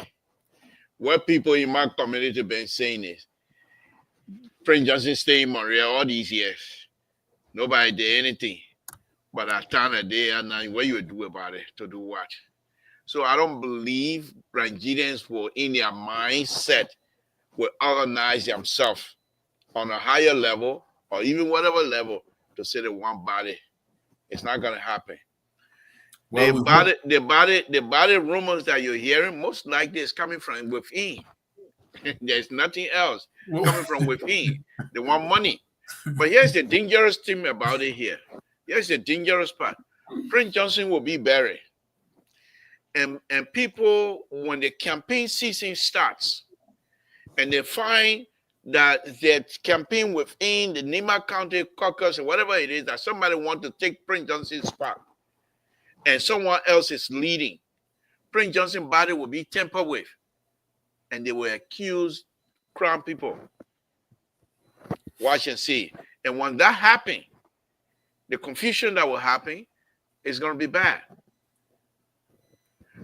What people in my community been saying is, Prince Johnson stay in Montreal all these years. Nobody did anything. But at time of day and night, what you do about it? To do what? So I don't believe Nigerians will, in their mindset, will organize themselves on a higher level or even whatever level to say they want body. It's not going to happen. Well, the body rumors that you're hearing most likely is coming from within. There's nothing else coming from within. They want money. But here's the dangerous thing about it here. Here's the dangerous part. Prince Johnson will be buried. And people, when the campaign season starts, and they find that the campaign within the Nima County caucus or whatever it is, that somebody wants to take Prince Johnson's spot, and someone else is leading, Prince Johnson's body will be tampered with, and they will accuse Crown people. Watch and see. And when that happens, the confusion that will happen is going to be bad.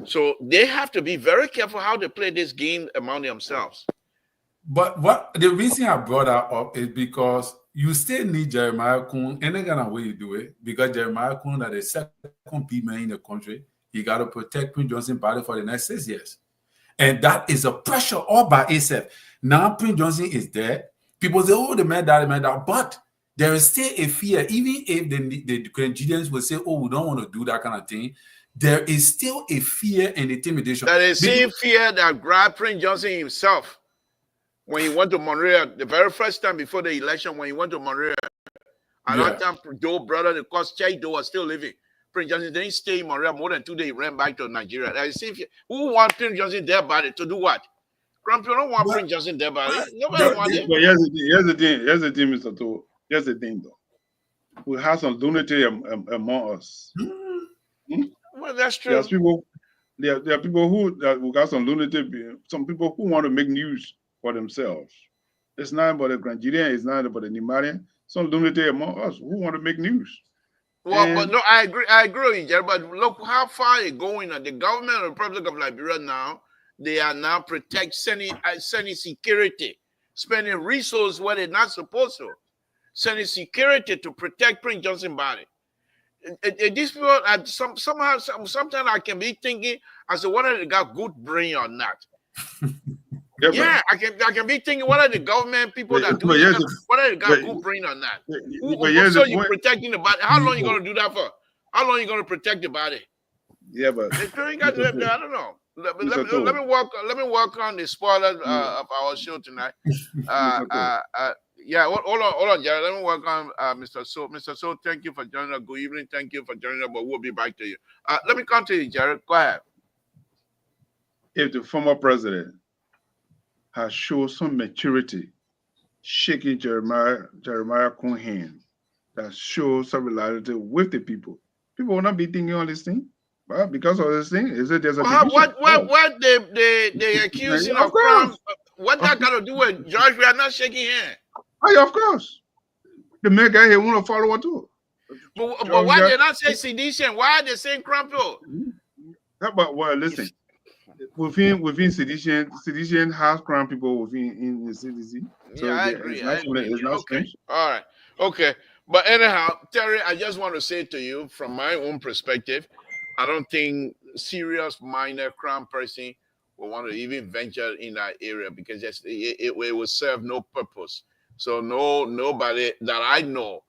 So they have to be very careful how they play this game among themselves. But what the reason I brought that up is because you still need Jeremiah Kuhn any kind of way you do it, because Jeremiah Kuhn is the second big man in the country. He got to protect Prince Johnson's body for the next 6 years. And that is a pressure all by itself. Now Prince Johnson is dead. People say, oh, the man died. But there is still a fear, even if the Nigerians will say, oh, we don't want to do that kind of thing. There is still a fear and intimidation. That is the same fear that grabbed Prince Johnson himself when he went to Montreal, the very first time before the election, when he went to Montreal. At that time, Joe brother, the cost Chai Joe was still living. Prince Johnson didn't stay in Montreal more than 2 days. He ran back to Nigeria. That is the same fear. Who wants Prince Johnson dead body to do what? People don't want Prince Johnson dead body. Nobody wants it. But here's the thing, Mr. Toh. Here's the thing, though. We have some lunatic among us. Well, that's true. There are people who got some lunatic. Some people who want to make news for themselves. It's not about the Nigerian. It's not about the Nimarian. Some lunatic among us who want to make news. Well, but no, I agree with you, Jerry. But look how far it's going. The government of the Republic of Liberia now, they are now sending security, spending resources where they're not supposed to, sending security to protect Prince Johnson's body. These people, sometimes I can be thinking as to whether they got good brain or not. Yeah, I can be thinking whether the government people that do it, whether they got good brain or not. So you're protecting the body. How long are you going to do that for? How long are you going to protect the body? Yeah, but I don't know. Let me work on the spoilers of our show tonight. Yeah, hold on, Jared. Let me work on Mr. So. Mr. So, thank you for joining us. Good evening. Thank you for joining us, but we'll be back to you. Let me come to you, Jared. Go ahead. If the former president has shown some maturity, shaking Jeremiah Kuhn's hand, that shows some reliability with the people will not be thinking all this thing. Well, because of this thing, is it there's a what they accusing of crime? What that got to do with George? We are not shaking hands. Oh, yeah, of course. The main guy here want to follow it too. But why they not say sedition? Why are they saying crumple? Well, listen. Within sedition has crown people in the CDC. So yeah, I agree. It's not strange. All right. Okay. But anyhow, Terry, I just want to say to you, from my own perspective, I don't think serious minor crown person will want to even venture in that area because it will serve no purpose. So nobody that I know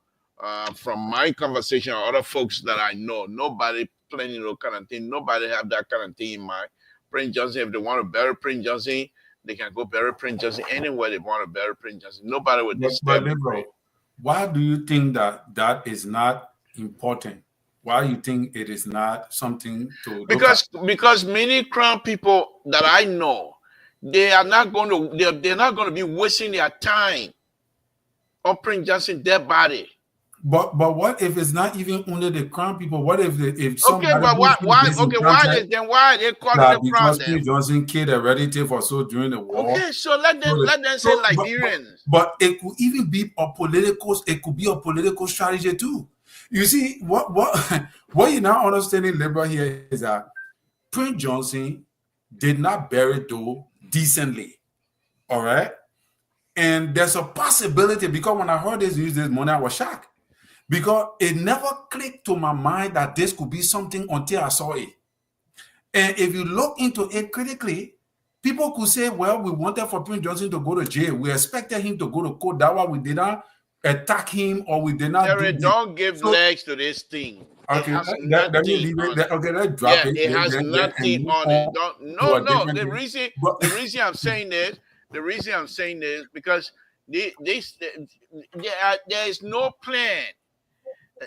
from my conversation or other folks that I know, nobody planning no kind of thing. Nobody have that kind of thing in mind. Prince Johnson, if they want to bury Prince Johnson, they can go bury Prince Johnson anywhere they want to bury Prince Johnson. Nobody would disturb. Why do you think that is not important Why you think it is not something to look Because at? because many Crown people that I know, they are not going to they're not going to be wasting their time on Prince Johnson dead body. But what if it's not even only the Crown people? What if if Okay, somebody but who's okay, why are they calling that the Crown because then? Prince Johnson killed a relative or so during the war? Okay, so let them say Liberians. But it could even be a political. It could be a political strategy too. You see, what what you're not understanding, liberal here is that Prince Johnson did not bury Doe decently. All right, and there's a possibility because when I heard this news this morning, I was shocked because it never clicked to my mind that this could be something until I saw it. And if you look into it critically, people could say, well, we wanted for Prince Johnson to go to jail. We expected him to go to court. That's why we did not attack him or we did not Terry, do this. don't give legs to this thing. Okay, It has let me nothing leave on it. it. Okay, let's drop it. It has and nothing move on it. to a No. different The thing. reason I'm saying this, because there is no plan.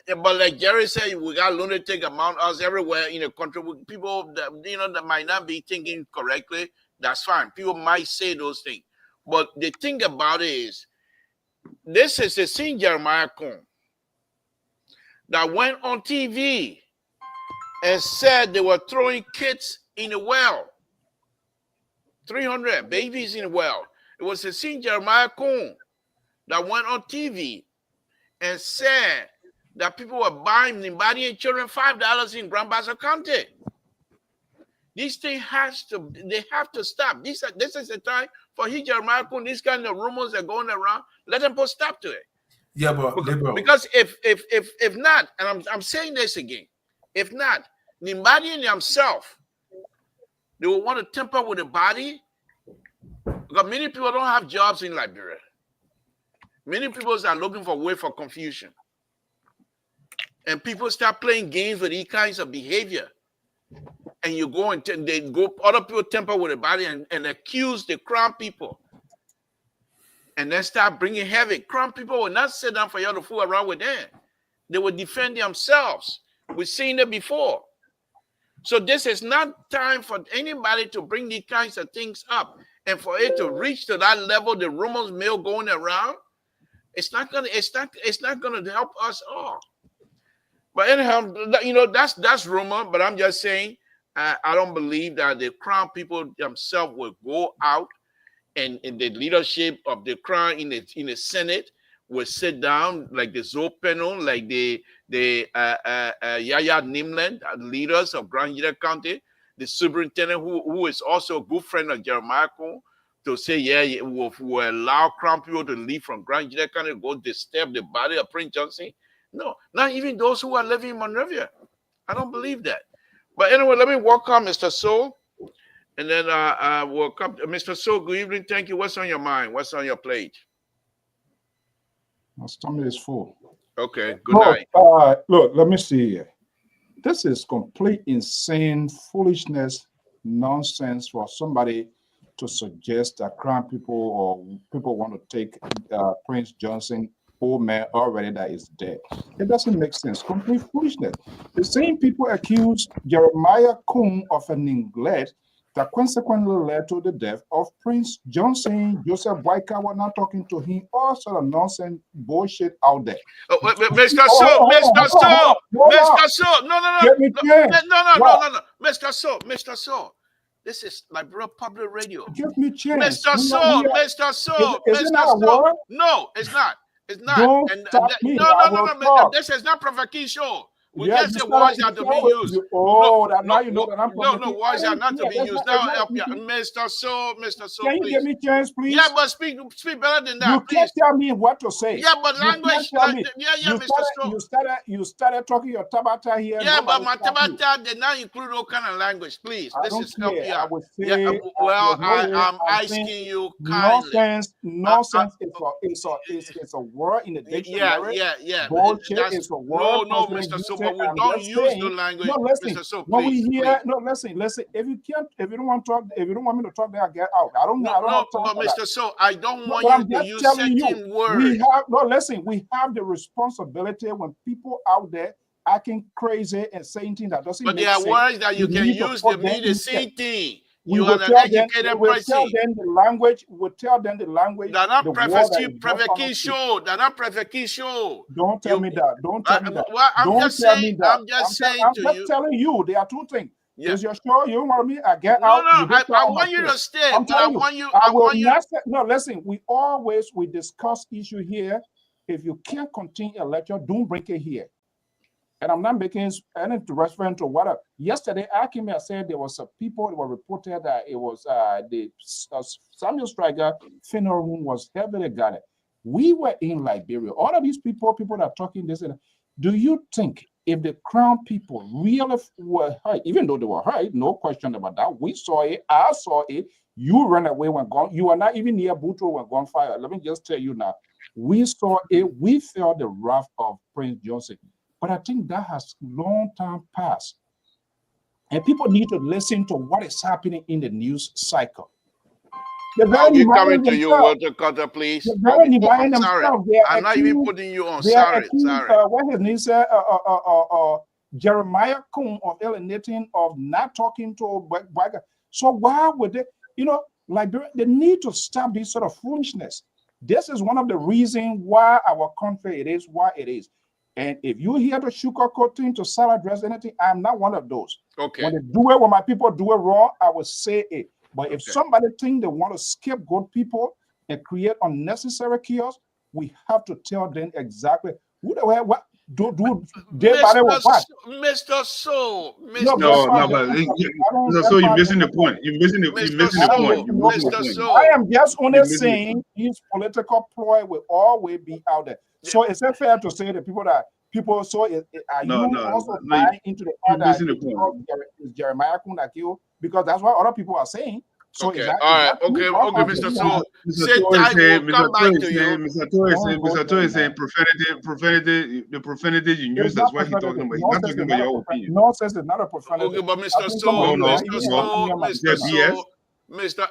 But like Jerry said, we got lunatic among us everywhere in the country. People that might not be thinking correctly. That's fine. People might say those things, but the thing about it is, this is the same Jeremiah Cohn that went on TV and said they were throwing kids in the well, 300 babies in the well. It was the same Jeremiah Cohn that went on TV and said that people were buying Nimbadian children $5 in Grand Bassa County. These things have to stop. This is the time for Jeremiah Cohn. These kind of rumors are going around. Let them put stop to it. Yeah, but because if not, and I'm saying this again, if not, Nimbadian himself, they will want to tamper with the body, because many people don't have jobs in Liberia. Many people are looking for a way for confusion. And people start playing games with these kinds of behavior. And you go and other people tamper with the body and accuse the Crown people. And then start bringing havoc. Crown people will not sit down for you to fool around with them. They will defend themselves. We've seen it before. So this is not time for anybody to bring these kinds of things up. And for it to reach to that level, the rumors mill going around, it's not gonna help us all. But anyhow, that's rumor. But I'm just saying, I don't believe that the Crown people themselves will go out and in the leadership of the Crown in the Senate will sit down like the Zoe panel, like the Yaya Nimland, leaders of Grand Union County, the superintendent who is also a good friend of Jeremiah Cohn, to say, we'll allow Crown people to leave from Grand Union County, go disturb the body of Prince Johnson. No, not even those who are living in Monrovia. I don't believe that. But anyway, let me welcome Mr. Soul. And then welcome Mr. Soul. Good evening. Thank you. What's on your mind? What's on your plate? My stomach is full. Okay, good night. Look, let me see here. This is complete insane foolishness, nonsense for somebody to suggest that Crown people or people want to take Prince Johnson, old man already that is dead. It doesn't make sense. Complete foolishness. The same people accuse Jeremiah Cohn of a neglect that consequently led to the death of Prince Johnson. Joseph Boyka were not talking to him, all sort of nonsense bullshit out there. Mr. So, Mr. So, this is Liberia Public Radio. Give me a chance. Mr. So. No, it's not. It's not. Don't stop me. No. This is not provocation. We just say words are to be used. Now you know that I'm no, words are not to be used. Now, Mr. So, can you give me a chance, please? Yeah, but speak better than that. You can't tell me what to say. Yeah, but language. Mr. So. You started talking your tabata here. Yeah, but my tabata did not include all kind of language. Please, this is help you out. I'm asking you kindly. Nonsense is a word in the dictionary. Yeah. Bullshit is a word. No, Mr. So. But we don't use the language. No, listen. Mr. So, When please, we hear, no, listen. If you don't want to talk, if you don't want me to talk, then I get out. I don't but Mr. So, I don't want you to use certain words. We have the responsibility when people out there acting crazy and saying things that doesn't But make there are sense. words that you can need to use put to them mean the in same check. thing. We You will are an tell them. educated We will tell person. them the language. We will tell them the language. They're not The word that is not common provoking to. show. They're not provoking show. Don't tell me that. Don't tell me that. Well, I'm Don't just tell saying. me that. I'm just saying I'm to just you. telling you. There are two things. Yeah. Is your show? You want me? I get No, out. no. You don't I tell want my you shit. to stay. I'm But I telling want you. I I will want you. not say, no, listen. We discuss issue here. If you can't continue a lecture, don't bring it here. And I'm not making any reference to what. Yesterday, I came here and said there was some people that were reported that it was the Samuel Striker funeral room was heavily guarded. We were in Liberia. All of these people that are talking this. Do you think if the Crown people really were hurt, even though they were hurt, no question about that. We saw it. I saw it. You ran away when gone. You are not even near Butro when gunfire. Let me just tell you now. We saw it. We felt the wrath of Prince Joseph. But I think that has long time passed. And people need to listen to what is happening in the news cycle. I'll be coming to you, Walter Carter, please. I'm sorry. I'm not even putting you on. Sorry. What his name said, Jeremiah Kuhn of alienating, of not talking to Baga. So why would they, Liberia, they need to stop this sort of foolishness. This is one of the reasons why our country it is what it is. And if you hear the sugarcoat thing to salad dress anything, I'm not one of those. Okay. When they do it, when my people do it wrong, I will say it. But if somebody think they want to scapegoat people and create unnecessary chaos, we have to tell them exactly who the hell what do they Mr. So, No, but so you're missing the point. You're missing the point. Mr. So, I am just only saying these political ploy will always be out there. So is it fair to say that people so are you also buying into the fact that it's Jeremiah Kun that killed? Because that's what other people are saying. So okay, Mr. So, Mr. Toy is saying profanity, the profanity you use, that's why he's talking about. He's not talking about your opinion. Nonsense is not a profanity. Okay, but Mr. Listen,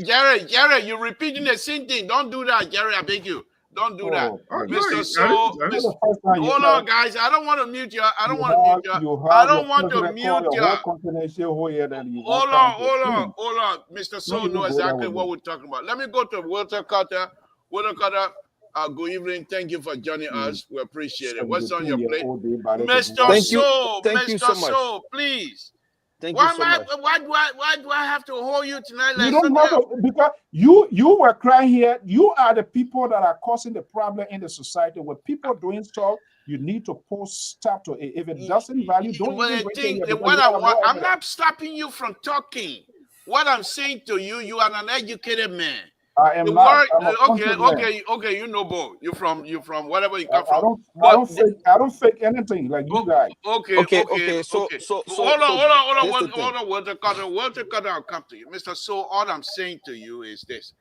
Jerry, you're repeating the same thing. Don't do that, Jerry, I beg you. Don't do that. Mr. So, hold on, guys. I don't want to mute you. I don't want to mute you. I don't want to mute you. Hold on. Mr. So knows exactly what we're talking about. Let me go to Walter Carter. Walter Carter, good evening. Thank you for joining us. We appreciate it. What's on your plate? Mr. So, Mr. So, please. Why do I have to hold you tonight? You don't have to, because you were crying here. You are the people that are causing the problem in the society. With people doing stuff, you need to post stop to it. If it doesn't value, don't even bring it here. I'm not stopping you from talking. What I'm saying to you, you are an educated man. I am not. Okay. You know, Bo. You from whatever you come from. I don't fake anything like you guys. Okay. So hold on. Walter Carter, I'll come to you, Mr. So. All I'm saying to you is this: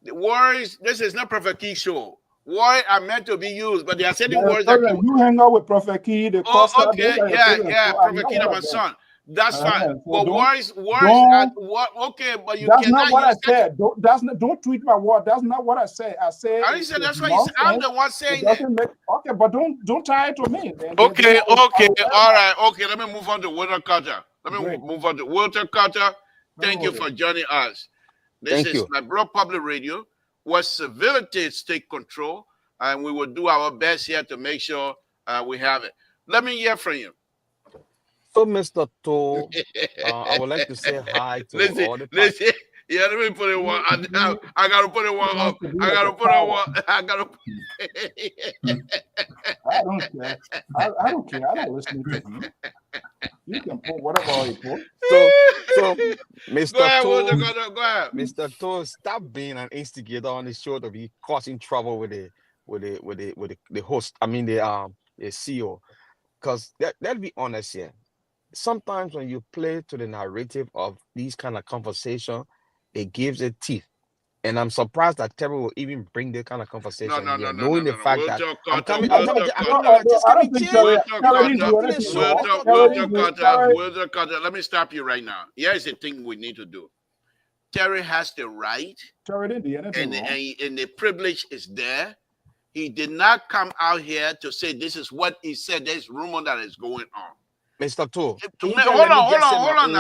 the words. This is not Prophet Key show. Words are meant to be used, but there are certain words that you hang out with Prophet Key. Prophet Key, my son. That's fine. But words but you that's cannot not what I said. Don't tweet my word. That's not what I said. I said that's what you said. I'm the one saying that. But don't tie it to me. Okay. All right. Okay, let me move on to Walter Carter. Walter Carter. Thank you for joining us. This is my Broad Public Radio, where civility take control, and we will do our best here to make sure we have it. Let me hear from you. So, Mr. To, I would like to say hi to all the people. Yeah, let me put it one. I gotta put it one up. I gotta put it one. I don't care. I don't care. I don't listen to you. You can put whatever you put. So Mr. Go ahead. Mr. To, stop being an instigator on the show to be causing trouble with the host. I mean the CEO. Because let's be honest here. Sometimes when you play to the narrative of these kind of conversation, it gives it teeth. And I'm surprised that Terry will even bring that kind of conversation knowing the fact that I'm coming. Walter Carter, let me stop you right now. Here's the thing we need to do. Terry has the right, and the privilege is there He did not come out here to say this is what he said. There's rumor that is going on. Mr. Tour, Hold on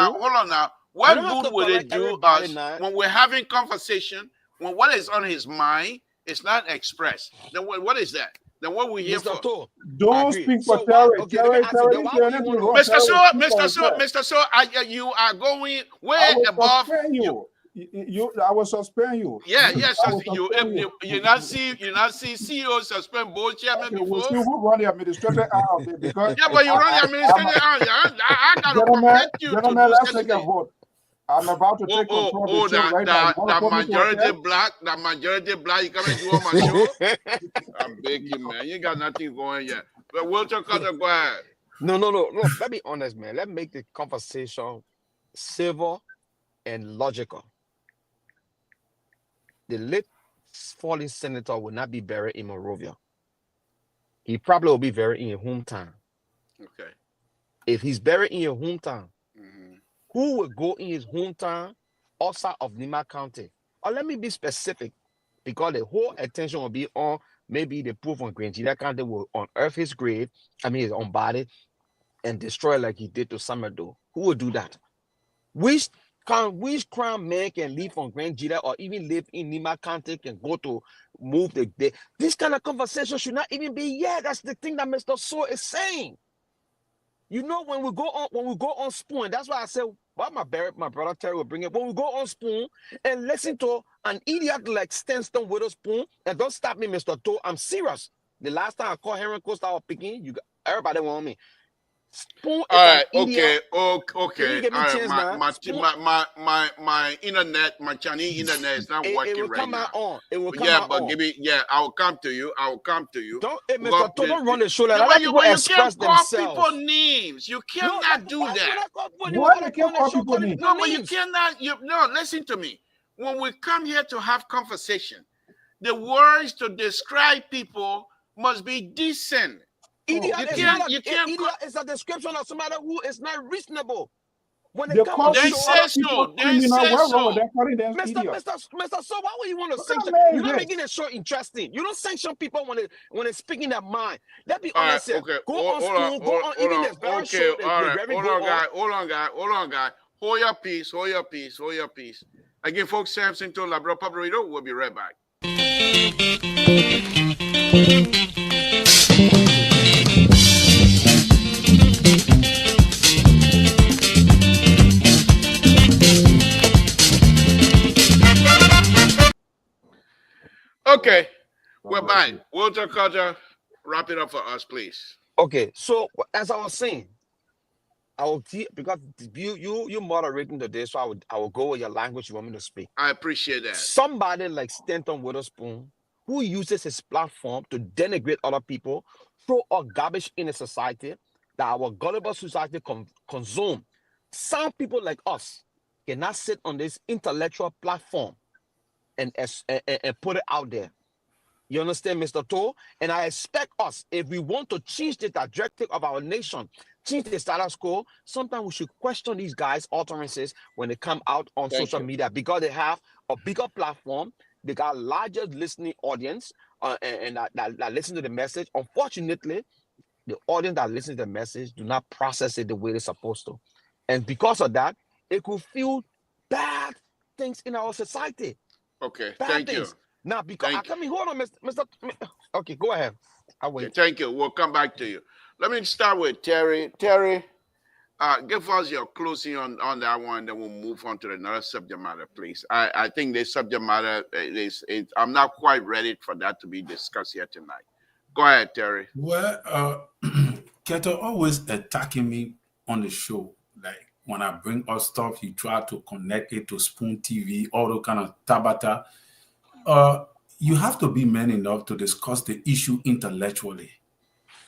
now. What good would it do us when we're having conversation, when what is on his mind is not expressed? Then what is that? Then what we here Mr. for? Tour, Don't speak for Terry. Mr. So, you are going way above you. I will suspend you. Yeah, yes. You not see CEO suspend board chairman before. We'll see who run the administrator out because yeah, but you run the administrator out. I gotta permit you gentlemen, to let's take a vote. I'm about to take control of the show right now. The majority black. You come and do on my show. I'm begging, man. You got nothing going yet. But Walter Carter, go ahead. No. Let me honest, man. Let's make the conversation civil and logical. The late fallen senator will not be buried in Monrovia. He probably will be buried in your hometown. Okay. If he's buried in your hometown, who will go in his hometown outside of Nima County? Or let me be specific, because the whole attention will be on maybe the proof on Grand Gila County will unearth his grave, his own body, and destroy like he did to Samardo. Who will do that? Which crown man can live on Grand Gila or even live in Nima County can go to move this kind of conversation should not even be here. That's the thing that Mr. So is saying. You know, when we go on Spoon, that's why I said, well, my brother Terry will bring it. When we go on Spoon and listen to an idiot like Stenston with a spoon, and don't stop me, Mr. To, I'm serious. The last time I called Henry Costa or picking, everybody want me. Spoon is all right, okay. My internet, my Chinese internet is not working it will right come now. out on. It will come out on. I will come to you. Don't, Mr. To, don't run the show like that. Let people express themselves. You can't call people names. You cannot do that. Why you can't call people names? No, but you cannot. No, listen to me. When we come here to have conversation, the words to describe people must be decent. Idiot is a description of somebody who is not reasonable. When they come they say so. They say so. Mr. So, why would you want to sanction? You're not making the show interesting. You don't sanction people when they're speaking their mind. Let's be honest here. Go on school, go on even this very show. Hold on, guy. Hold your peace. Again, folks, Samson told Labro Pablito. We'll be right back. Okay, we're back. Walter Carter, wrap it up for us, please. Okay, so as I was saying, because you moderating today, so I will go with your language you want me to speak. I appreciate that. Somebody like Stanton Witherspoon, who uses his platform to denigrate other people, throw all garbage in a society that our gullible society consume. Some people like us cannot sit on this intellectual platform and put it out there. You understand, Mr. To? And I expect us, if we want to change the trajectory of our nation, change the status quo, sometimes we should question these guys' utterances when they come out on social media, because they have a bigger platform, they got a larger listening audience, and that listen to the message. Unfortunately, the audience that listens to the message do not process it the way they're supposed to. And because of that, it could fuel bad things in our society. Okay, thank you. Now, because hold on, Mr. Okay, go ahead. I'll wait. Okay, thank you. We'll come back to you. Let me start with Terry. Terry, give us your closing on that one, then we'll move on to another subject matter, please. I think this subject matter I'm not quite ready for that to be discussed here tonight. Go ahead, Terry. Well, Keto always attacking me on the show. Like when I bring up stuff, he try to connect it to Spoon TV, all the kind of tabata. You have to be man enough to discuss the issue intellectually.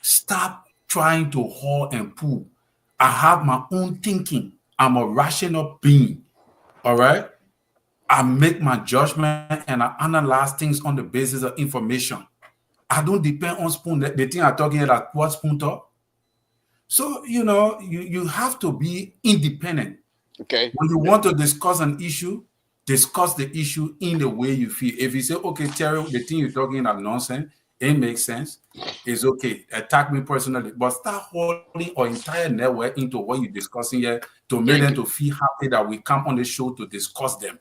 Stop trying to haul and pull. I have my own thinking. I'm a rational being. All right? I make my judgment and I analyze things on the basis of information. I don't depend on Spoon. The thing I'm talking about, what Spoon talk. So, you have to be independent. Okay. When you want to discuss an issue, discuss the issue in the way you feel. If you say, okay, Terry, the thing you're talking about nonsense, It makes sense. It's okay. Attack me personally, but start holding our entire network into what you're discussing here to make Thank them you. to feel happy that we come on the show to discuss them.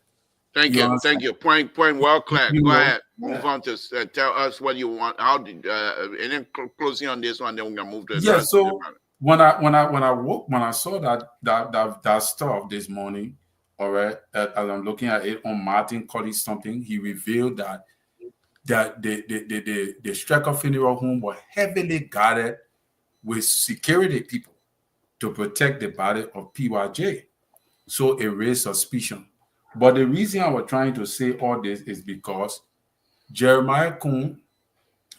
Thank You you. understand? Thank you. Point well clear. You Go know, ahead. Move on to tell us what you want. How did and then closing on this one, then we're gonna move to the yeah. last subject So matter. when I saw that stuff this morning, all right, as I'm looking at it on Martin Collins something, he revealed that the Strecker Funeral Home was heavily guarded with security people to protect the body of PYJ. So it raised suspicion. But the reason I was trying to say all this is because Jeremiah Kuhn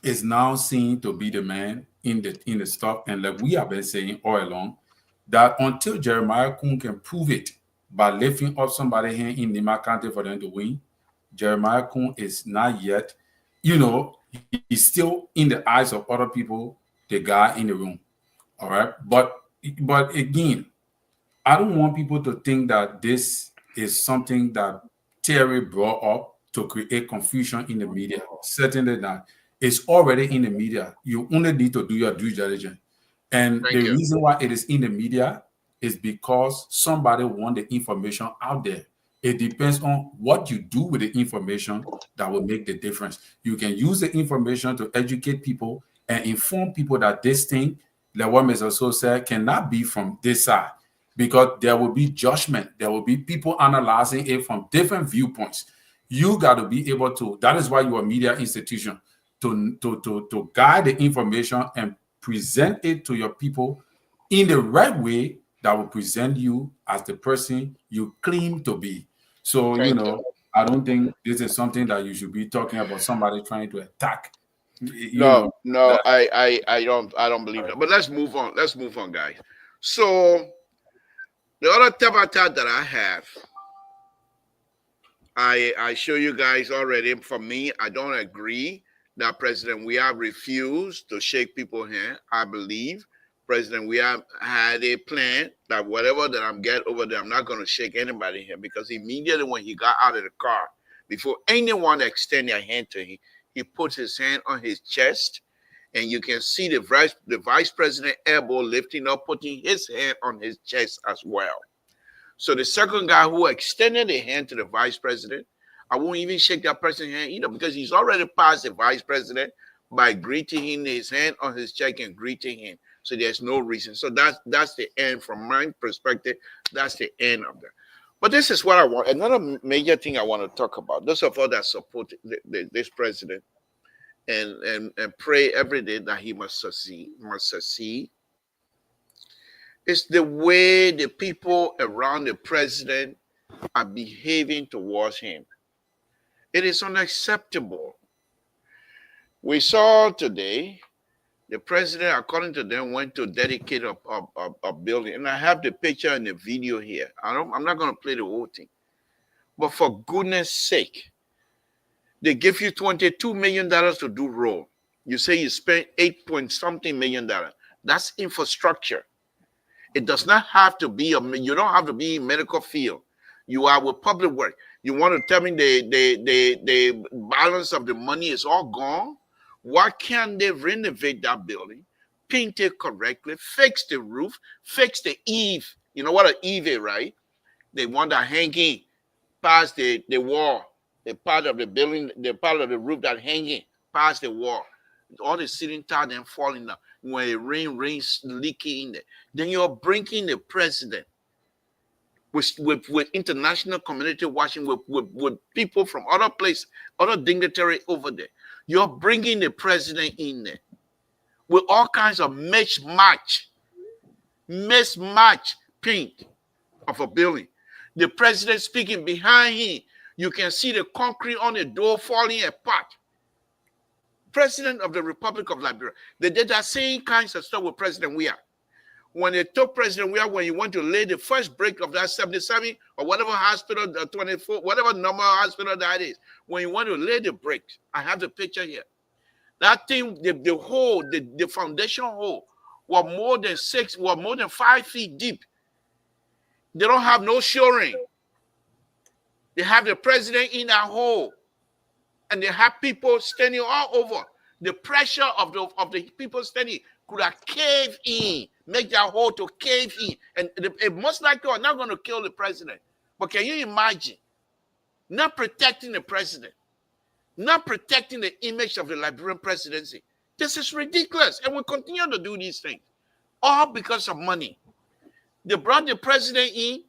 is now seen to be the man in the stuff, and like we have been saying all along, that until Jeremiah Kuhn can prove it by lifting up somebody here in Nima County for them to win, Jeremiah Kuhn is not yet, he's still in the eyes of other people, the guy in the room. All right. But again, I don't want people to think that this is something that Terry brought up to create confusion in the media. Certainly not. It's already in the media. You only need to do your due diligence. And Thank the you. reason why it is in the media is because somebody want the information out there. It depends on what you do with the information that will make the difference. You can use the information to educate people and inform people that this thing, like what Mr. So said, cannot be from this side because there will be judgment. There will be people analyzing it from different viewpoints. You got to be able to, that is why you're a media institution, to guide the information and present it to your people in the right way that will present you as the person you claim to be. So, Thank you. I don't think this is something that you should be talking about somebody trying to attack. No, no, That, I don't believe that. But let's move on. Let's move on, guys. So the other tabata that I have, I show you guys already. For me, I don't agree that President we have refused to shake people's hand. I believe President we have had a plan that whatever that I'm get over there, I'm not going to shake anybody here because immediately when he got out of the car, before anyone extend their hand to him, he puts his hand on his chest, and you can see the vice president elbow lifting up, putting his hand on his chest as well. So the second guy who extended a hand to the vice president, I won't even shake that person's hand either because he's already passed the vice president by greeting him, his hand on his check and greeting him. So there's no reason. So that's the end from my perspective. That's the end of that. But this is what I want. Another major thing I want to talk about. Those of us that support this president and pray every day that he must succeed. It's the way the people around the president are behaving towards him. It is unacceptable. We saw today the president, according to them, went to dedicate a building. And I have the picture and the video here. I'm not going to play the whole thing. But for goodness sake, they give you $22 million to do road. You say you spent 8 point something million dollars. That's infrastructure. It does not have to be you don't have to be in medical field. You are with public work. You want to tell me the balance of the money is all gone? Why can't they renovate that building, paint it correctly, fix the roof, fix the eave? You know what an eave is, right? They want that hanging past the wall, the part of the building, the part of the roof that hanging past the wall. All the ceiling tile then falling down. When it rains leaking in there. Then you're bringing the president with international community watching, with people from other places, other dignitary over there. You're bringing the president in there with all kinds of mismatch paint of a building. The president speaking behind him. You can see the concrete on the door falling apart. President of the Republic of Liberia. They did that same kinds of stuff with President Weah. When they took President Weah, when he went to lay the first brick of that 77 or whatever hospital, 24, whatever number hospital that is, when he went to lay the bricks, I have the picture here. That thing, the hole, the foundation hole, was more than 5 feet deep. They don't have no shoring. They have the president in that hole. And they have people standing all over. the pressure of the people standing could have caved in, make their hole to cave in, and most likely are not going to kill the president. But can you imagine not protecting the president, not protecting the image of the Liberian presidency? This is ridiculous, and we continue to do these things, all because of money. They brought the president in,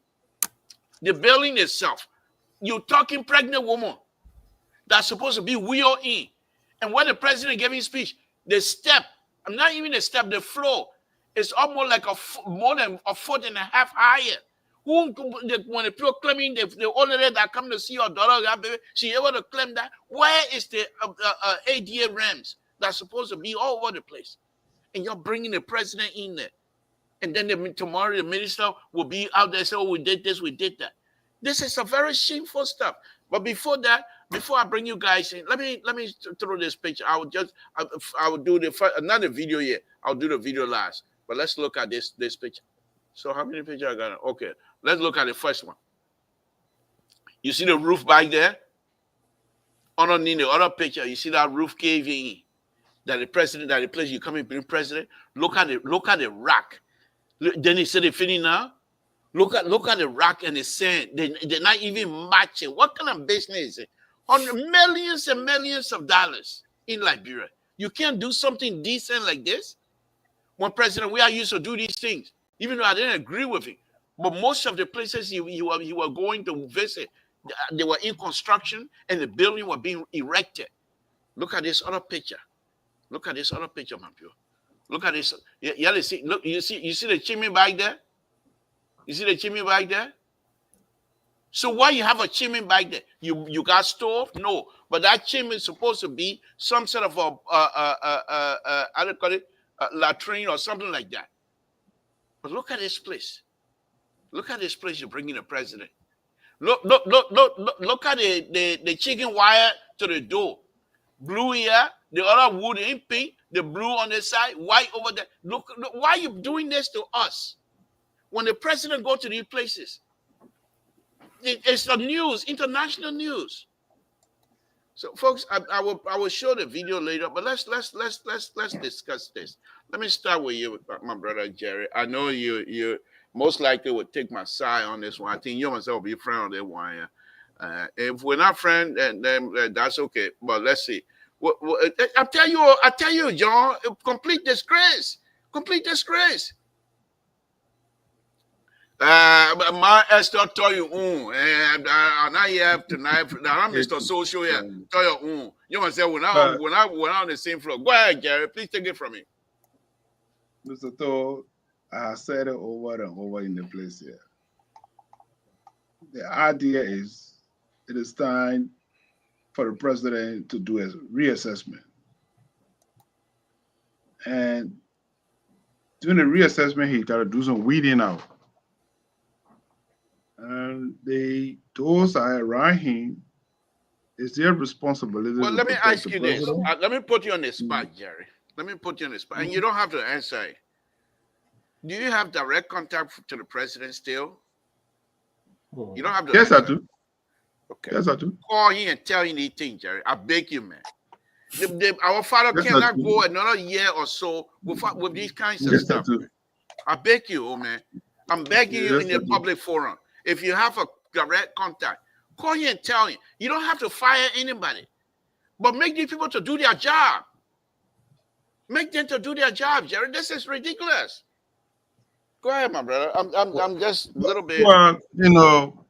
the building itself. You're talking pregnant woman that's supposed to be wheeled in. And when the president gave his speech, the step, not even the step, the floor is almost like more than a foot and a half higher. When the people claiming the older lady that come to see your daughter, she able to claim that. Where is the ADA ramps that's supposed to be all over the place? And you're bringing the president in there. And then tomorrow the minister will be out there saying, oh, we did this, we did that. This is a very shameful stuff. But before that, before I bring you guys in, let me throw this picture. I will do another video here. I'll do the video last. But let's look at this picture. So how many pictures I got? Okay, let's look at the first one. You see the roof back there? Underneath the other picture, you see that roof caving in. That the president, that the place you come in being president. Look at the rock. Then he said the feeling now. Look at the rock and the sand. They're not even matching. What kind of business is it? On millions and millions of dollars in Liberia. You can't do something decent like this? When president, we are used to do these things, even though I didn't agree with it. But most of the places you were going to visit, they were in construction and the building were being erected. Look at this other picture. Look at this other picture, my people. Look at this. You see, look, you see the chimney back there? You see the chimney back there? So why you have a chimney back there? You got stove? No. But that chimney is supposed to be some sort of how do you call it? Latrine or something like that. But look at this place. Look at this place you're bringing the president. Look at the chicken wire to the door. Blue here, the other wood in pink, the blue on the side, white over there. Look, why are you doing this to us? When the president go to these places, it's the news, international news. So, folks, I will show the video later, but let's discuss this. Let me start with you, my brother Jerry. I know you most likely would take my side on this one. I think you myself will be a friend on that one. If we're not friends, then that's okay. But let's see. I tell you, John, complete disgrace. Complete disgrace. My Esther tell you, and I have tonight. I'm Mr. Social here. Tell you, you must say we're not on the same floor. Go ahead, Jerry. Please take it from me. Mr. Thor, I said it over and over in the place here. The idea is it is time for the president to do a reassessment. And doing the reassessment, he got to do some weeding out. And those that are around him, it's their responsibility. Well, let me ask you this. Let me put you on the spot, Jerry. Let me put you on the spot. And you don't have to answer it. Do you have direct contact to the president still? You don't have to. Yes, I do. Okay. Yes, I do. Call him and tell him anything, Jerry. I beg you, man. Our father cannot go another year or so with these kinds of stuff. I beg you, oh man. I'm begging you in the public forum. If you have a direct contact, call him and tell him. You don't have to fire anybody, but make these people to do their job. Make them to do their job, Jerry. This is ridiculous. Go ahead, my brother. I'm just a little bit. Well, you know,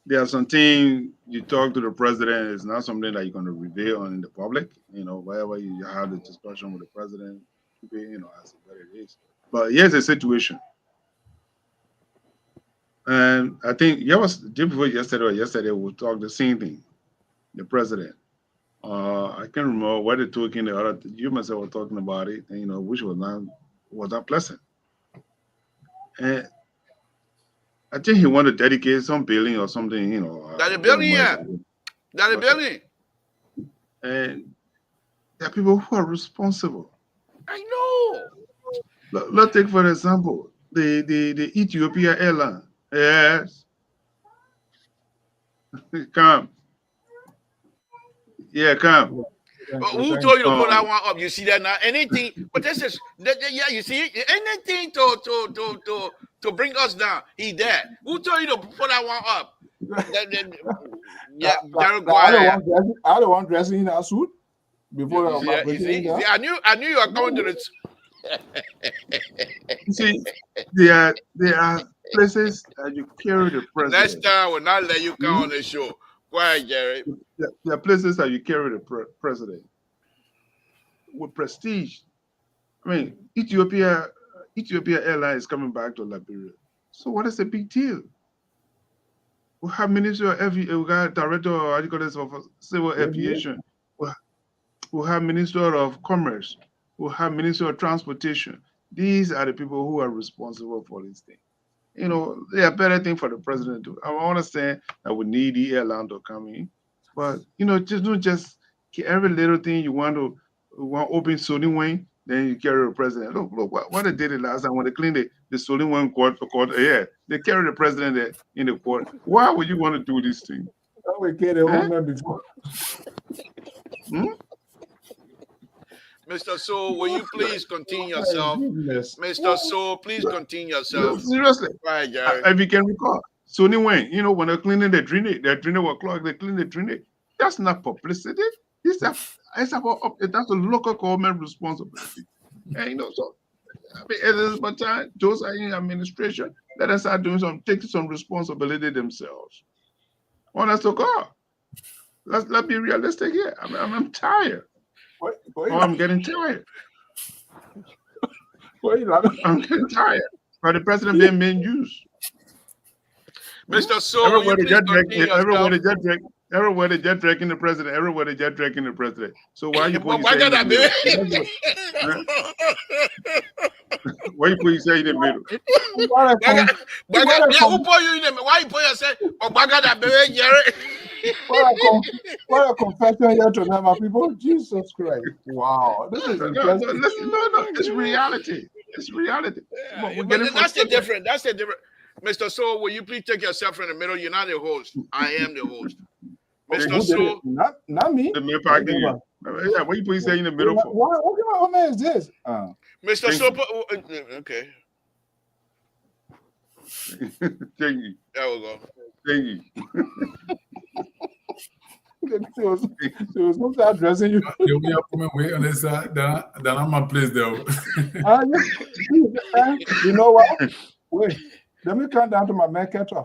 there are some things you talk to the president. It's not something that you're going to reveal in the public. You know, wherever you have the discussion with the president, you know, as what it is. But here's the situation. And I think yesterday we talked the same thing. The president. I can't remember what they took in the other. You myself were talking about it, and, you know, which was not pleasant. And I think he wanted to dedicate some building or something, you know. That a building, yeah. That a building. And there are people who are responsible. I know. Let's take for example the Ethiopia airline. Yes. Come. Yeah, come. Who told you to put that one up? You see that now? Anything, but this is yeah. You see anything to bring us down. He there. Who told you to put that one up? Yeah, Jared, go ahead. I don't want dressing in a suit before You see, I knew you were coming to the. You see, there are places that you carry the president. Next time, I will not let you come on the show. Go ahead, Jerry. There are places that you carry the president with prestige. I mean, Ethiopia Airlines is coming back to Liberia. So what is the big deal? We have Minister of we got Director of Civil Aviation. We have Minister of Commerce. We have Minister of Transportation. These are the people who are responsible for this thing. You know, they are better thing for the president to. I understand that we need the airline to come in, but you know, just every little thing you want open Sony wing, then you carry the president. Look what they did last time when they cleaned the Sony wing court. Yeah, they carried the president there in the court. Why would you want to do this thing? We carried a woman before. Mr. So, will you please continue yourself? Mr. So, please continue yourself. Seriously. Right, Jerry. If you can recall, Sony Wayne, you know, when they're cleaning the drainage was clogged, they clean the drainage. That's not publicity. That's a local government responsibility. And you know, so I mean, it is my time, those are in administration, let us start taking some responsibility themselves. Honest to God. Let's be realistic here. I'm tired. I'm getting tired. I'm getting tired. But the president being main use. Mr. So, everybody just drinking the president. Everybody just drinking the president. So why you put why that why you put yourself in the middle? Why you put yourself? Jerry. What a confession here tonight, my people. Jesus Christ. Wow. This is no, it's reality. It's reality. Yeah, but that's the difference. That's the difference. Mr. So, will you please take yourself in the middle? You're not the host. I am the host. Mr. So, not me. The mere fact that yeah, what you put yourself in the middle for? What kind of man is this? Mr. So, okay. Thank you. There we go. Thank you. She was not addressing you. You'll be up on my way on this side. Then I'm my place though. You know what? Wait, let me come down to my man catcher.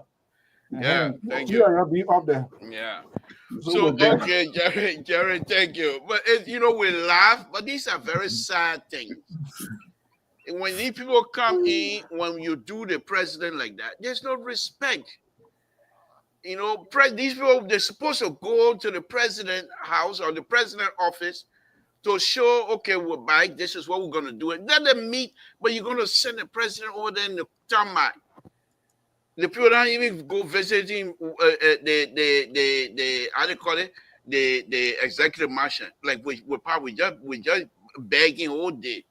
Yeah, thank you. You'll be up there. Yeah. So okay, Jerry, thank you. But you know, we laugh, but these are very sad things. When these people come in, when you do the president like that, there's no respect. You know, these people, they're supposed to go to the president house or the president office to show, okay, we're back, this is what we're going to do. And then they meet, but you're going to send the president over there in the tarmac. The people don't even go visiting the how do you call it? The executive mansion. Like we just begging all day.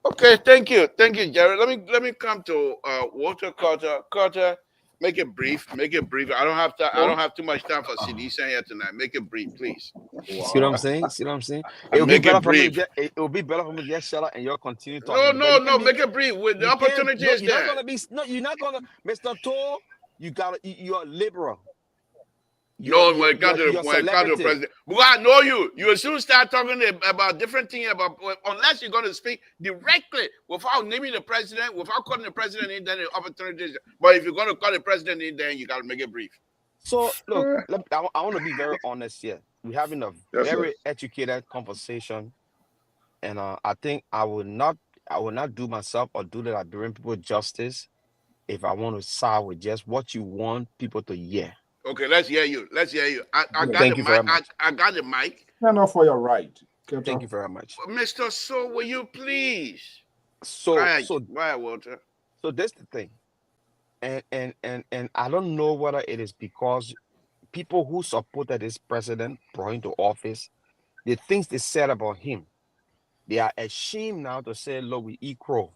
Okay, thank you, Jared. Let me come to Walter Carter. Carter, make it brief. I don't have too much time for CDC here tonight. Make it brief, please. Wow. See what I'm saying? It will be better for me to just shut up and you'll continue talking. No. Make it brief. With the opportunity is there. You're not gonna, Mr. Toll. You're liberal. When it comes to the president, but I know you. You will soon start talking about different things unless you're going to speak directly without naming the president, without calling the president in, then the opportunities. But if you're going to call the president in, then you got to make it brief. So look, I want to be very honest here. We're having a very educated conversation, and I think I will not do myself or do the Liberian people justice if I want to side with just what you want people to hear. Okay, let's hear you. I got Thank the you very mic. much. I got the mic. Stand up for your right. Thank you very much. Mr. So, will you please? So, why, Walter? So that's the thing. And I don't know whether it is because people who supported this president brought into office, the things they said about him, they are ashamed now to say, look, we equal.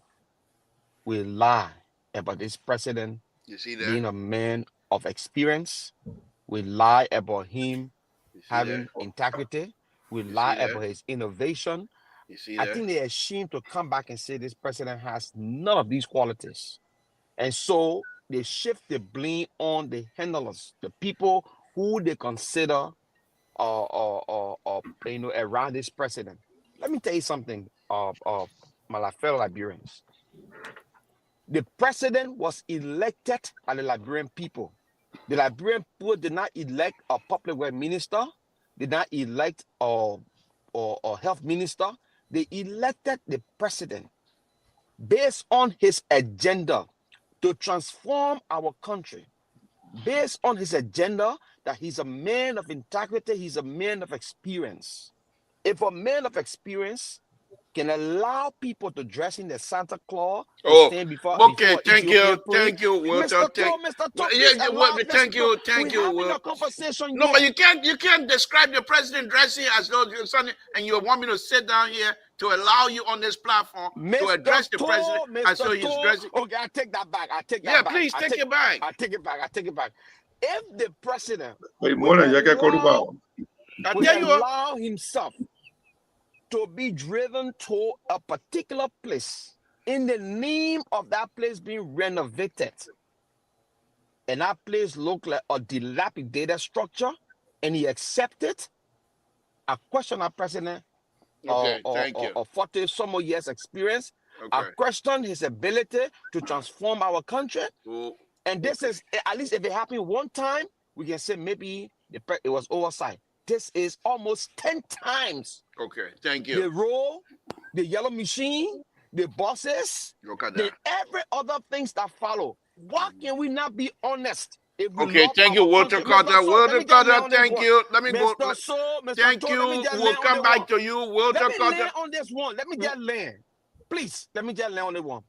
We lie about this president being a man of experience. We lie about him having integrity. We You lie see that? about his innovation. You see I that? think they're ashamed to come back and say this president has none of these qualities. And so they shift the blame on the handlers, the people who they consider around this president. Let me tell you something, my fellow Liberians. The president was elected by the Liberian people. The Liberian people did not elect a public works minister, did not elect a health minister. They elected the president based on his agenda to transform our country, based on his agenda that he's a man of integrity, he's a man of experience. If a man of experience can allow people to dress in the Santa Claus to stand before Ethiopia parade, thank you, Walter. Mr. Toll, please allow this. Thank you, We're having Walter. a conversation No, here. but you can't describe the president dressing as though you're something, and you want me to sit down here to allow you on this platform to address the president as though he's dressing. Okay, I take that back. Yeah, please take it back. I take it back. If the president Wait, would more allow himself to be driven to a particular place in the name of that place being renovated, and that place look like a dilapidated structure, and he accept it, I question our president Thank you. 40 some more years experience. Okay. I question his ability to transform our country. And this is, at least if it happened one time, we can say maybe it was oversight. This is almost 10 times. Okay, thank you. The road, the yellow machine, the buses, every other things that follow. Why can we not be honest? Okay, thank you, Walter Carter. Walter Carter, thank you. Let me go. Thank you. We'll come back to you, Walter Carter. Let me land on this one. Let me just land. Please, let me just land on this one.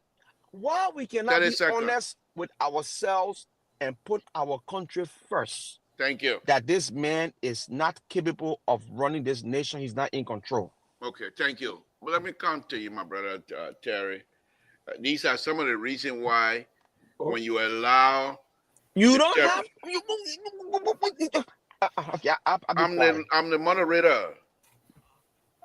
Why we cannot be honest with ourselves and put our country first? Thank you. That this man is not capable of running this nation. He's not in control. Okay, thank you. Well, let me come to you, my brother Terry. These are some of the reasons why when you allow... You don't have... Okay, I'm the moderator.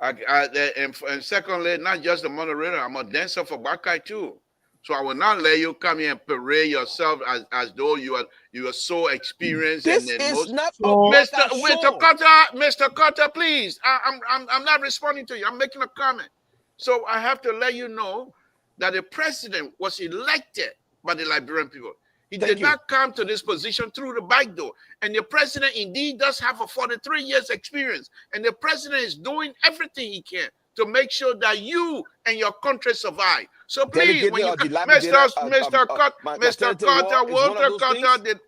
And secondly, not just the moderator, I'm a dancer for Bakai too. So I will not let you come here and parade yourself as though you are so experienced. This is not Mr. Carter, please. I'm not responding to you. I'm making a comment. So I have to let you know that the president was elected by the Liberian people. He did not come to this position through the back door. And the president indeed does have a 43 years experience. And the president is doing everything he can to make sure that you and your country survive. So please, when you Mr. Carter, Walter Carter,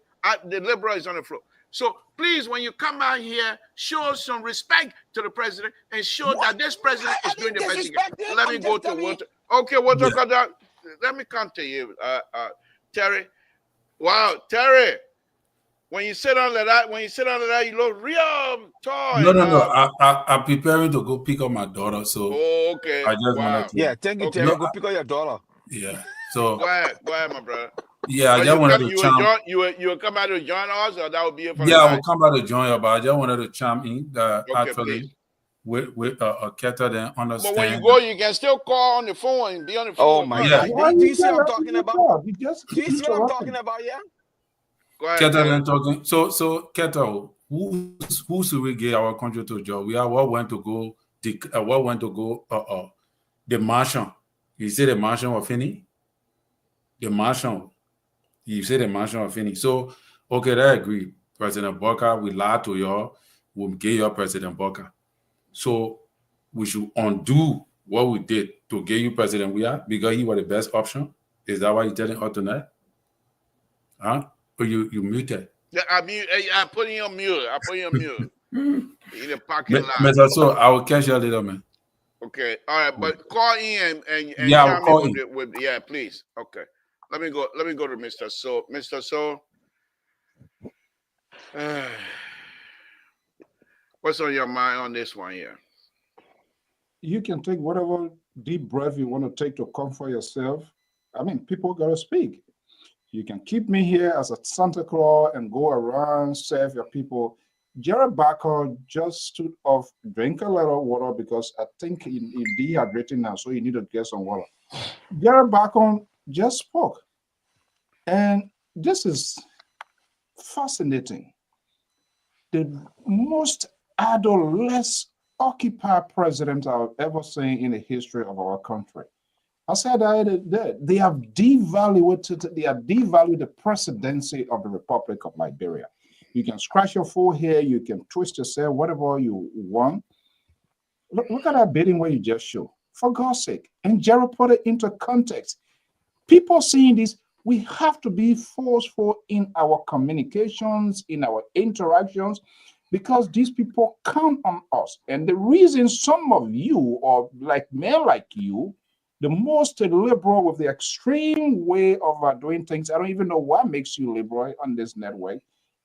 the liberal is on the floor. So please, when you come out here, show some respect to the president and show that this president is doing the best he can. Let me go to Walter. Okay, Walter Carter, let me come to you, Terry. Wow, Terry. When you sit under that, you look real tall. No. I'm preparing to go pick up my daughter. So okay. I just wanted to. Yeah, thank you, Terry. Go pick up your daughter. Yeah. So go ahead, my brother. Yeah, I just wanted to chime. You will come out to join us, or that will be it for I will come back to join you, but I just wanted to chime in actually please. with Keta then understand. But when you go, you can still call on the phone and be on the phone. Oh my God! Do you see what I'm talking about? Do you see what I'm talking about? Yeah. Go ahead, Keta then talking. So Keta, who should we give our country to, Joe? We are what went to go the Martian. You say the Martian or Finney? The Martian. You say the Martian or Finney. So okay, I agree. President Booker, we lied to y'all. We'll give you President Booker. So we should undo what we did to give you President we are because he was the best option. Is that why you're telling us tonight? Huh? Or you muted? Yeah, I put you on mute. In the parking lot. Mr. So I will catch you later, man. Okay, all right, but call in and yeah, I'll call in. Yeah, please. Okay, let me go to Mr. So. Mr. So, what's on your mind on this one here? You can take whatever deep breath you want to take to comfort yourself. I mean, people got to speak. You can keep me here as a Santa Claus and go around, serve your people. Jerry Barker just stood off, drink a little water because I think he's dehydrating now, so you need to get some water. Jerry Barker just spoke. And this is fascinating. The most idoless occupied president I've ever seen in the history of our country. I said that they have devalued the presidency of the Republic of Liberia. You can scratch your forehead, you can twist yourself, whatever you want. Look at that bidding where you just showed. For God's sake. And Jerry put it into context. People seeing this, we have to be forceful in our communications, in our interactions, because these people count on us. And the reason some of you, or like men like you, the most liberal with the extreme way of doing things, I don't even know what makes you liberal on this network.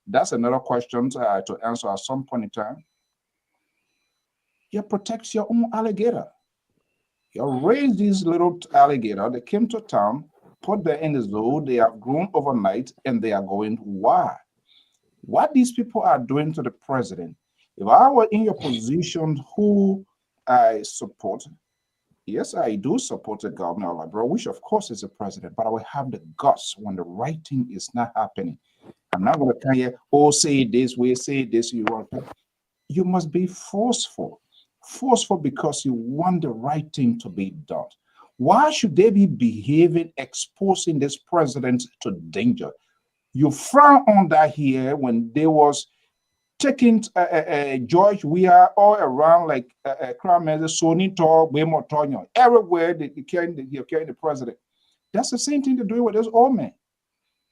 That's another question to answer at some point in time. You protect your own alligator. You raise these little alligator. They came to town, put them in the zoo. They have grown overnight, and they are going wild. What these people are doing to the president, if I were in your position, who I support, yes, I do support the governor of Liberia, which of course is the president, but I will have the guts when the right thing is not happening. I'm not going to come here, oh, say it this way, say it this, you want to. You must be forceful. Forceful because you want the right thing to be done. Why should they be behaving, exposing this president to danger? You frown on that here when they was taking George Weah all around like crime measures, Sony Tor, Wemo Tonyo, everywhere you're carrying the president. That's the same thing they're doing with this old man.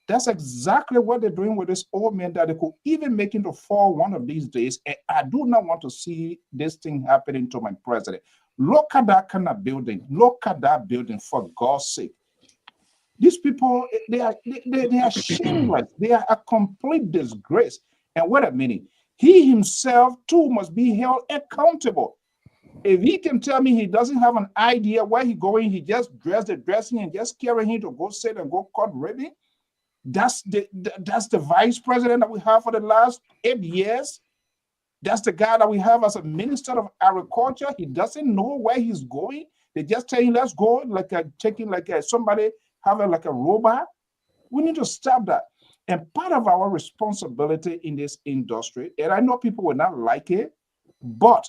That's exactly what they're doing with this old man, that they could even make him to fall one of these days. And I do not want to see this thing happening to my president. Look at that kind of building. Look at that building, for God's sake. These people, they are shameless. They are a complete disgrace. And wait a minute, he himself too must be held accountable. If he can tell me he doesn't have an idea where he's going, he just dressed the dressing and just carrying him to go sit and go cut ribbon. That's the vice president that we have for the last 8 years. That's the guy that we have as a minister of agriculture. He doesn't know where he's going. They just tell him, let's go, like taking like somebody having like a robot. We need to stop that. And part of our responsibility in this industry, and I know people will not like it, but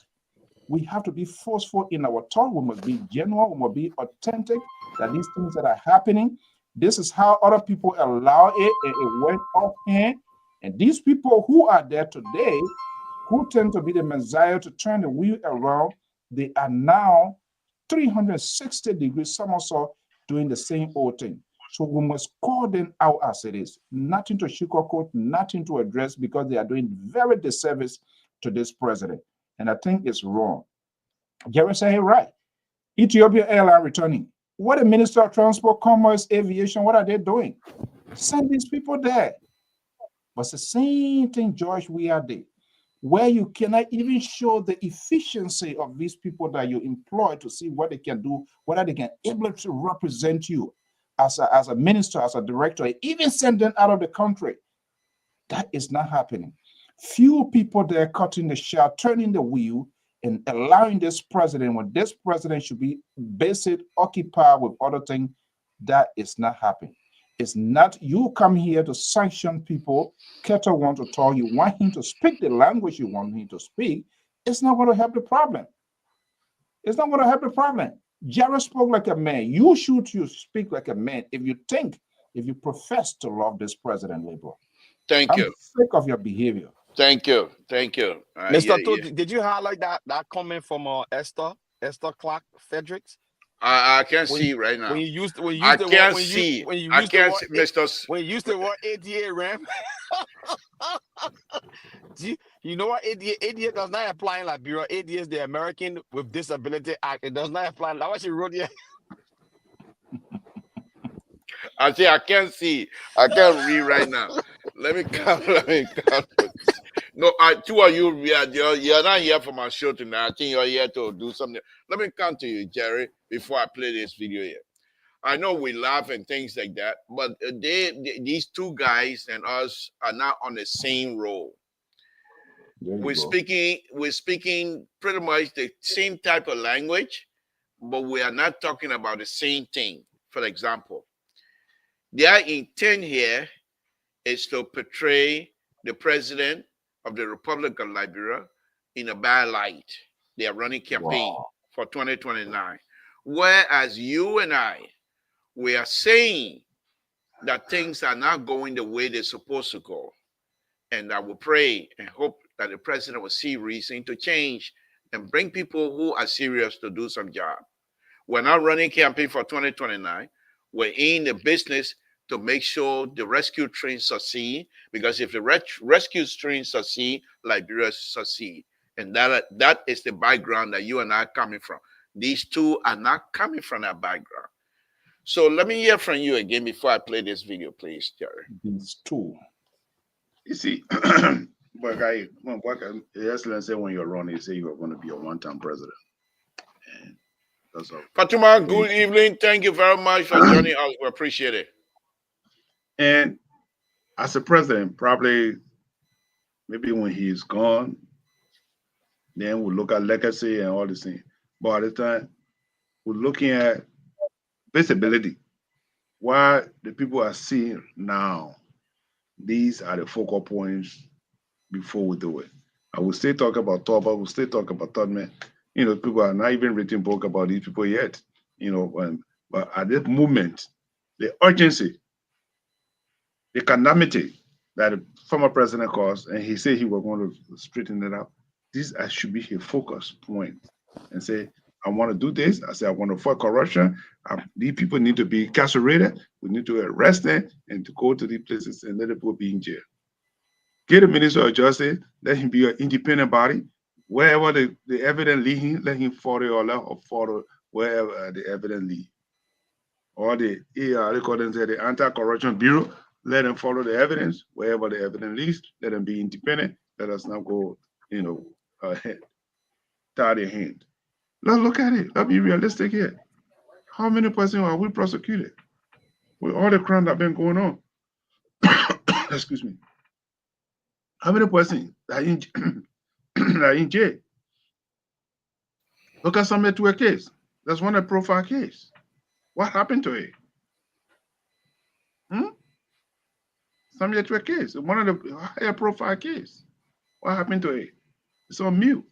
we have to be forceful in our talk. We must be genuine. We must be authentic that these things that are happening, this is how other people allow it, and it went offhand. And these people who are there today, who tend to be the Messiah to turn the wheel around, they are now 360 degrees somersault doing the same old thing. So we must call them out as it is. Nothing to sugarcoat, nothing to address, because they are doing very disservice to this president. And I think it's wrong. Jerry said, hey, right. Ethiopia Airline returning. What the Minister of Transport, Commerce, Aviation, what are they doing? Send these people there. But it's the same thing George Weah did, where you cannot even show the efficiency of these people that you employ to see what they can do, whether they can able to represent you as a minister, as a director, even send them out of the country. That is not happening. Few people there cutting the shot, turning the wheel, and allowing this president, when this president should be basically occupied with other things, that is not happening. It's not, you come here to sanction people. Keter want to talk, you want him to speak the language you want him to speak. It's not going to help the problem. It's not going to help the problem. Jared spoke like a man. You should speak like a man if you profess to love this president, liberal. Thank you. I'm sick of your behavior. Thank you. Thank you. Mr. Todd, did you highlight that comment from Esther Clark Fredericks? I can't see right now. When you use the word ADA RAM, you know what ADA does not apply in Liberia. ADA is the American with Disability Act. It does not apply. That's what she wrote here. I say I can't see. I can't read right now. Let me count. No, two of you, you're not here for my show tonight. I think you're here to do something. Let me come to you, Jerry, before I play this video here. I know we laugh and things like that, but these two guys and us are not on the same role. There you go. we're speaking pretty much the same type of language, but we are not talking about the same thing. For example, their intent here is to portray the president of the Republic of Liberia in a bad light. They are running campaign Wow. for 2029. Whereas you and I, we are saying that things are not going the way they're supposed to go. And I will pray and hope that the president will see reason to change and bring people who are serious to do some job. We're not running campaign for 2029. We're in the business to make sure the rescue train succeed, because if the rescue train succeed, Liberia succeed. And that is the background that you and I are coming from. These two are not coming from that background. So let me hear from you again before I play this video, please, Jerry. These two. You see, but Your Excellency, when you're running, you say you are going to be a one-time president. And that's all. Fatuma, good evening. Thank you very much for joining us. We appreciate it. And as a president, probably maybe when he's gone, then we'll look at legacy and all these things. But at the time, we're looking at visibility. What the people are seeing now, these are the focal points before we do it. I will still talk about Toba, we'll still talk about Todman. You know, people are not even written book about these people yet. You know, but at this moment, the urgency, the calamity that the former president caused, and he said he was going to straighten it out. This should be his focus point, and say, I want to do this. I say, I want to fight corruption. These people need to be incarcerated. We need to arrest them and to go to these places and let the people be in jail. Get a minister of justice, let him be an independent body. Wherever the evidence lead him, let him follow or follow wherever the evidence lead. Or the the Anti-Corruption Bureau, let them follow the evidence. Wherever the evidence leads, let them be independent. Let us not go, ahead, tie their hand. Let's look at it. Let's be realistic here. How many persons are we prosecuted with all the crime that been going on? Excuse me. How many persons are in jail? Look at some to a case. That's one a profile case. What happened to it? Some to a case. One of the higher profile case. What happened to it? It's on mute.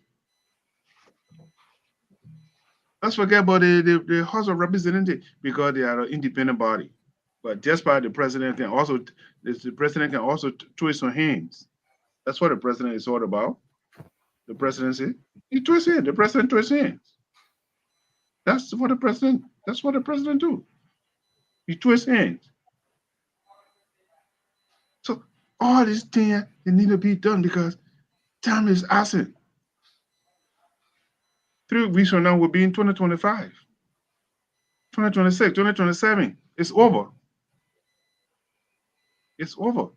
Let's forget about the House of Representatives because they are an independent body. But just by the president can also twist her hands. That's what the president is all about. The presidency, he twists hands. The president twists hands. That's what the president do. He twists hands. So all these things they need to be done because time is asking. 3 weeks from now, we'll be in 2025, 2026, 2027. It's over. It's over.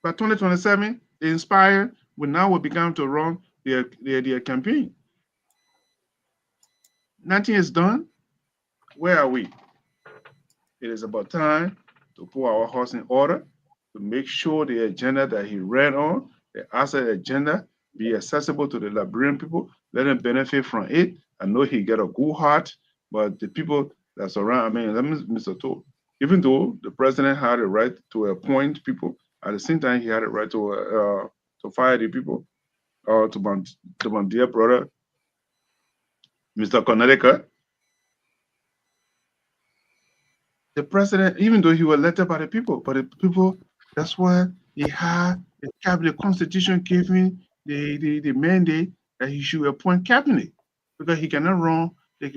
By 2027, the Inspire will begin to run their campaign. Nothing is done. Where are we? It is about time to put our house in order, to make sure the agenda that he ran on, the asset agenda, be accessible to the Liberian people. Let them benefit from it. I know he got a good heart, but the people that's around, let me, Mr. Toll, even though the president had a right to appoint people, at the same time, he had a right to fire the people, to my dear brother, Mr. Connecticut. The president, even though he was elected by the people, but the people, that's why he had the Constitution gave him the mandate that he should appoint cabinet, because he cannot run the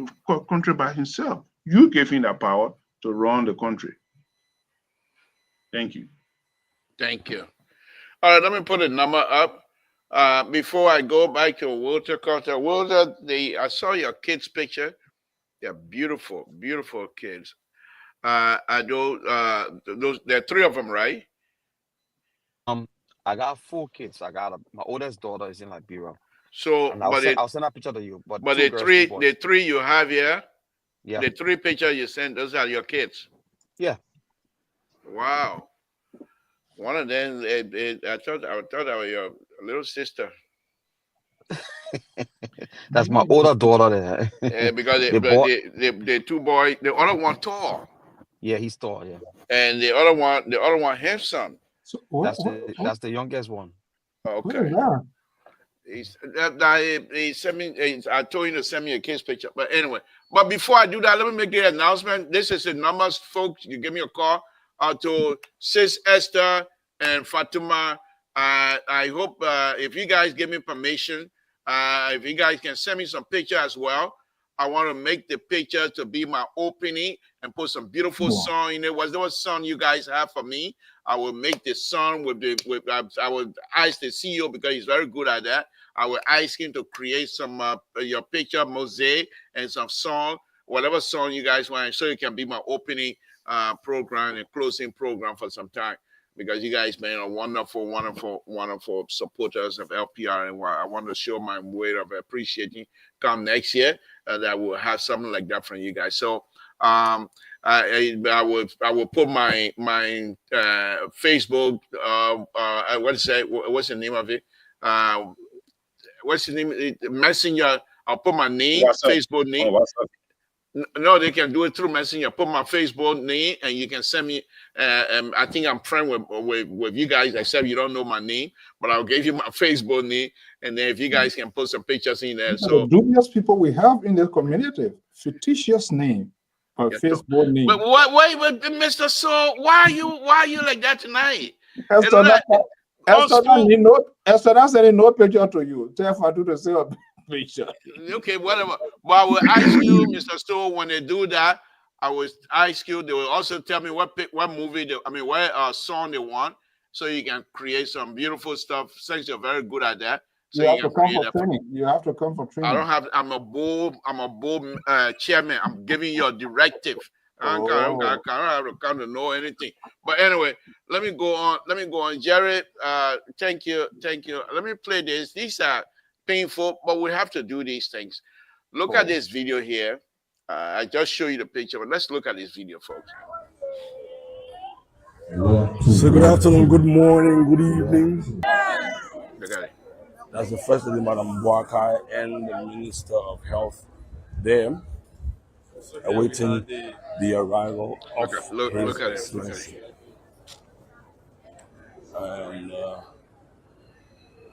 country by himself. You gave him that power to run the country. Thank you. Thank you. All right, let me put a number up. Before I go back to Walter Carter. Walter, I saw your kids' picture. They're beautiful, beautiful kids. There are 3 of them, right? I got 4 kids. My oldest daughter is in Liberia. So, and I'll send that picture to you. But the 3 you have here, yeah, the 3 pictures you sent, those are your kids. Yeah. Wow. One of them, I thought I was little sister. That's my older daughter there. Yeah, because the two boys, the other one tall, Yeah, he's tall. Yeah, and the other one handsome. So that's the youngest one. what Okay. is that? He sent me. I told him to send me a case picture. But anyway, but before I do that, let me make the announcement. This is the numbers, folks. You give me a call to Sis Esther and Fatima. I hope if you guys give me permission, if you guys can send me some picture as well. I want to make the picture to be my opening and put some beautiful song in it. Whatever song you guys have for me, I will make the song I will ask the CEO because he's very good at that. I will ask him to create some your picture mosaic and some song, whatever song you guys want, so it can be my opening program and closing program for some time. Because you guys been a wonderful supporters of LPR, and I want to show my way of appreciating. Come next year, that we'll have something like that from you guys. So I will put my Facebook. What's the name of it? What's the name? Messenger. I'll put my name, Facebook name. No, they can do it through Messenger. Put my Facebook name, and you can send me. I think I'm friend with you guys, except you don't know my name. But I'll give you my Facebook name, and then if you guys can put some pictures in there. So the dubious people we have in the community, fictitious name or Facebook name. But wait, Mr. So why are you like that tonight? Esther sending no picture to you. Therefore, do the same picture. Okay, whatever. But I will ask you, Mr. Stowe, when they do that, I will ask you. They will also tell me what movie what song they want, so you can create some beautiful stuff. Since you're very good at that, so you have to come for training. You have to come for training. I don't have. I'm a board chairman. I'm giving you a directive. I don't have to come to know anything. But anyway, let me go on. Jared, thank you. Let me play this. These are painful, but we have to do these things. Look at this video here. I just show you the picture, but let's look at this video, folks. So good afternoon, good morning, good evening. Look at it. That's the First Lady, Madam Boakai, and the Minister of Health there, awaiting the arrival of look at His Excellency.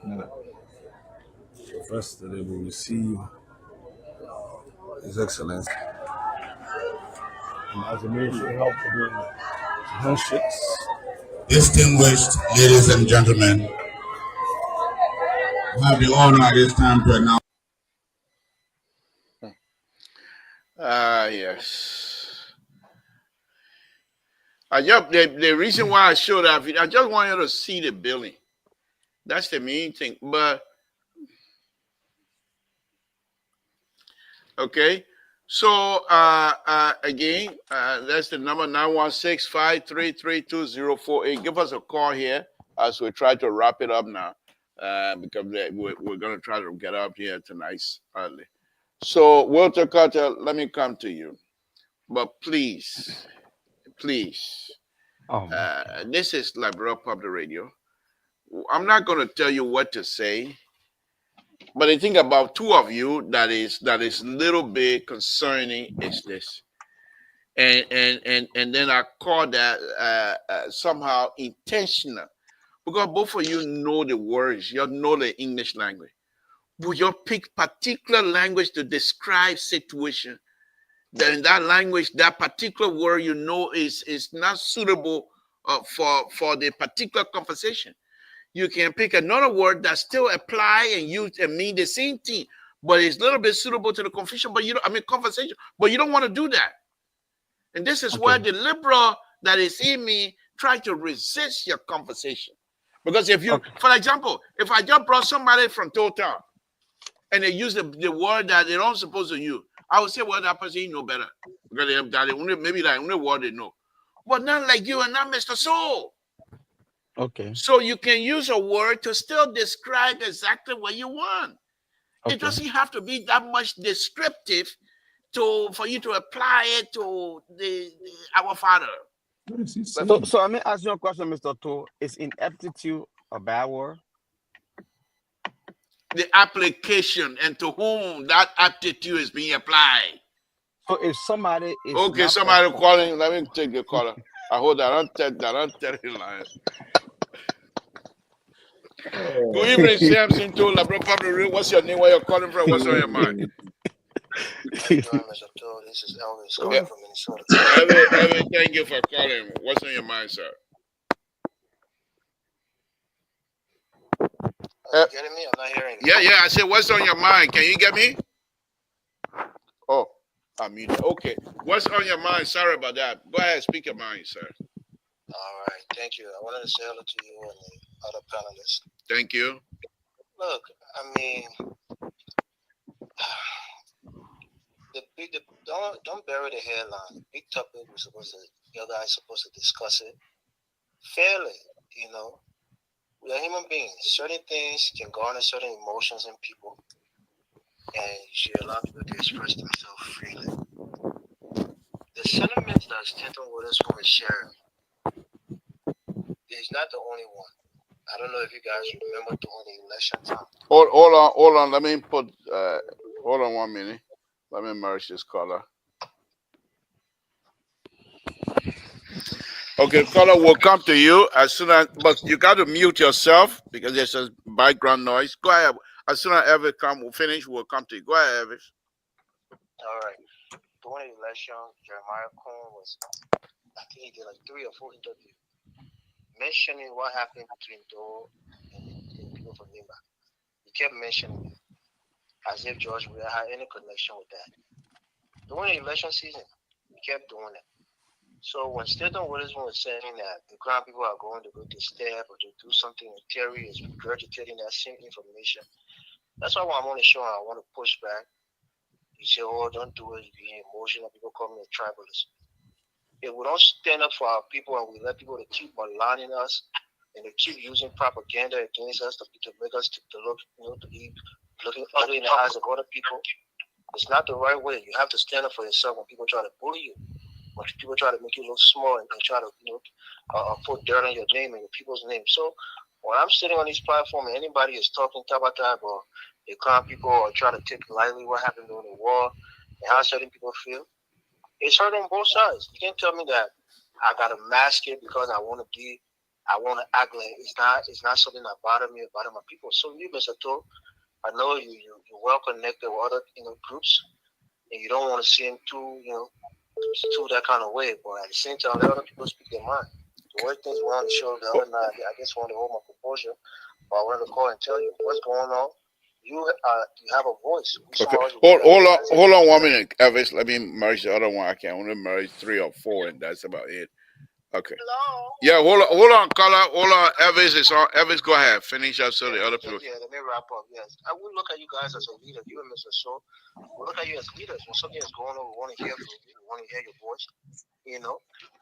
And the First Lady will receive His Excellency. And as the Minister of Health will do handshakes. Distinguished ladies and gentlemen, I have the honor at this time to announce. Yes. The reason why I showed that video, I just want you to see the building. That's the main thing. But okay. So again, that's the number 916-533-2048. Give us a call here as we try to wrap it up now, because we're going to try to get up here tonight early. So Walter Carter, let me come to you, but please, this is Liberal Public Radio. I'm not going to tell you what to say. But I think about two of you that is a little bit concerning is this, and then I call that somehow intentional, because both of you know the words, you know the English language, but you pick particular language to describe situation. Then that language, that particular word, you know, is not suitable for the particular conversation. You can pick another word that still apply and use and mean the same thing, but it's a little bit suitable to the conversation. But conversation. But you don't want to do that. And this is where the liberal that is in me try to resist your conversation. Because if you, for example, if I just brought somebody from Total and they use the word that they're not supposed to use, I would say, well, that person know better because maybe that only word they know. But not like you and not Mr. Soul. Okay. So you can use a word to still describe exactly what you want. Okay. It doesn't have to be that much descriptive for you to apply it to our Father. So I may ask you a question, Mr. To. Is ineptitude a bad word? the application and to whom that aptitude is being applied. So if somebody is Okay, not somebody calling. Let me take the caller. I hold that. Don't tell you lying. Good evening, Samson. To LeBron Public. What's your name? Where you're calling from? What's on your mind? How you doing, Mr. Tool? This is Elvis calling from Minnesota. Evan, thank you for calling. What's on your mind, sir? Are you getting me? I'm not hearing you. Yeah. I said, what's on your mind? Can you get me? Oh, I mean, okay. What's on your mind? Sorry about that. Go ahead, speak your mind, sir. All right, thank you. I wanted to say hello to you and the other panelists. Thank you. Look, I mean, don't bury the headline. The big topic you guys supposed to discuss it fairly. You know, we are human beings. Certain things can garner certain emotions in people, and you should allow people to express themselves freely. The sentiments that Stanton Witherspoon is sharing is not the only one. I don't know if you guys remember during the election time. Hold on. Let me put. Hold on 1 minute. Let me merge this caller. Okay, caller will come to you as soon as, but you got to mute yourself because there's a background noise. Go ahead. As soon as Elvis we'll finish, we'll come to you. Go ahead, Elvis. All right. During the election, Jeremiah Cohn was, I think he did like 3 or 4 interviews mentioning what happened between Doe and people from Lima. He kept mentioning it as if George Weah had any connection with that. During the election season, he kept doing it. So when Stanton Witherspoon was saying that the Crown people are going to go to step or to do something, and Terry is regurgitating that same information, that's why I want to show I want to push back. You say, oh, don't do it, be emotional, people call me a tribalist. If we don't stand up for our people and we let people to keep maligning us and they keep using propaganda against us to make us to look, to be looking ugly in the eyes of other people, it's not the right way. You have to stand up for yourself when people try to bully you, when people try to make you look small and try to, put dirt on your name and your people's name. So when I'm sitting on this platform and anybody is talking about the Crown people or trying to take lightly what happened during the war and how certain people feel, it's hurt on both sides. You can't tell me that I gotta mask it because I want to act like it's not something that bothers me or bother my people. So you, Mr. Toll, I know you're well connected with other groups, and you don't want to see them too that kind of way. But at the same time, let other people speak their mind. The way things were on the show the other night, I just wanted to hold my composure. But I wanted to call and tell you what's going on. You have a voice. Okay. Hold on 1 minute, Elvis. Let me merge the other one. I can only merge 3 or 4, and that's about it. Okay. Hello. Yeah, hold on, caller. Hold on, Elvis is on. Elvis, go ahead. Finish up so the other people. Yeah, let me wrap up. Yes, I will look at you guys as a leader. You and Mr. Shaw, we look at you as leaders. When something is going on, we want to hear from you. We want to hear your voice.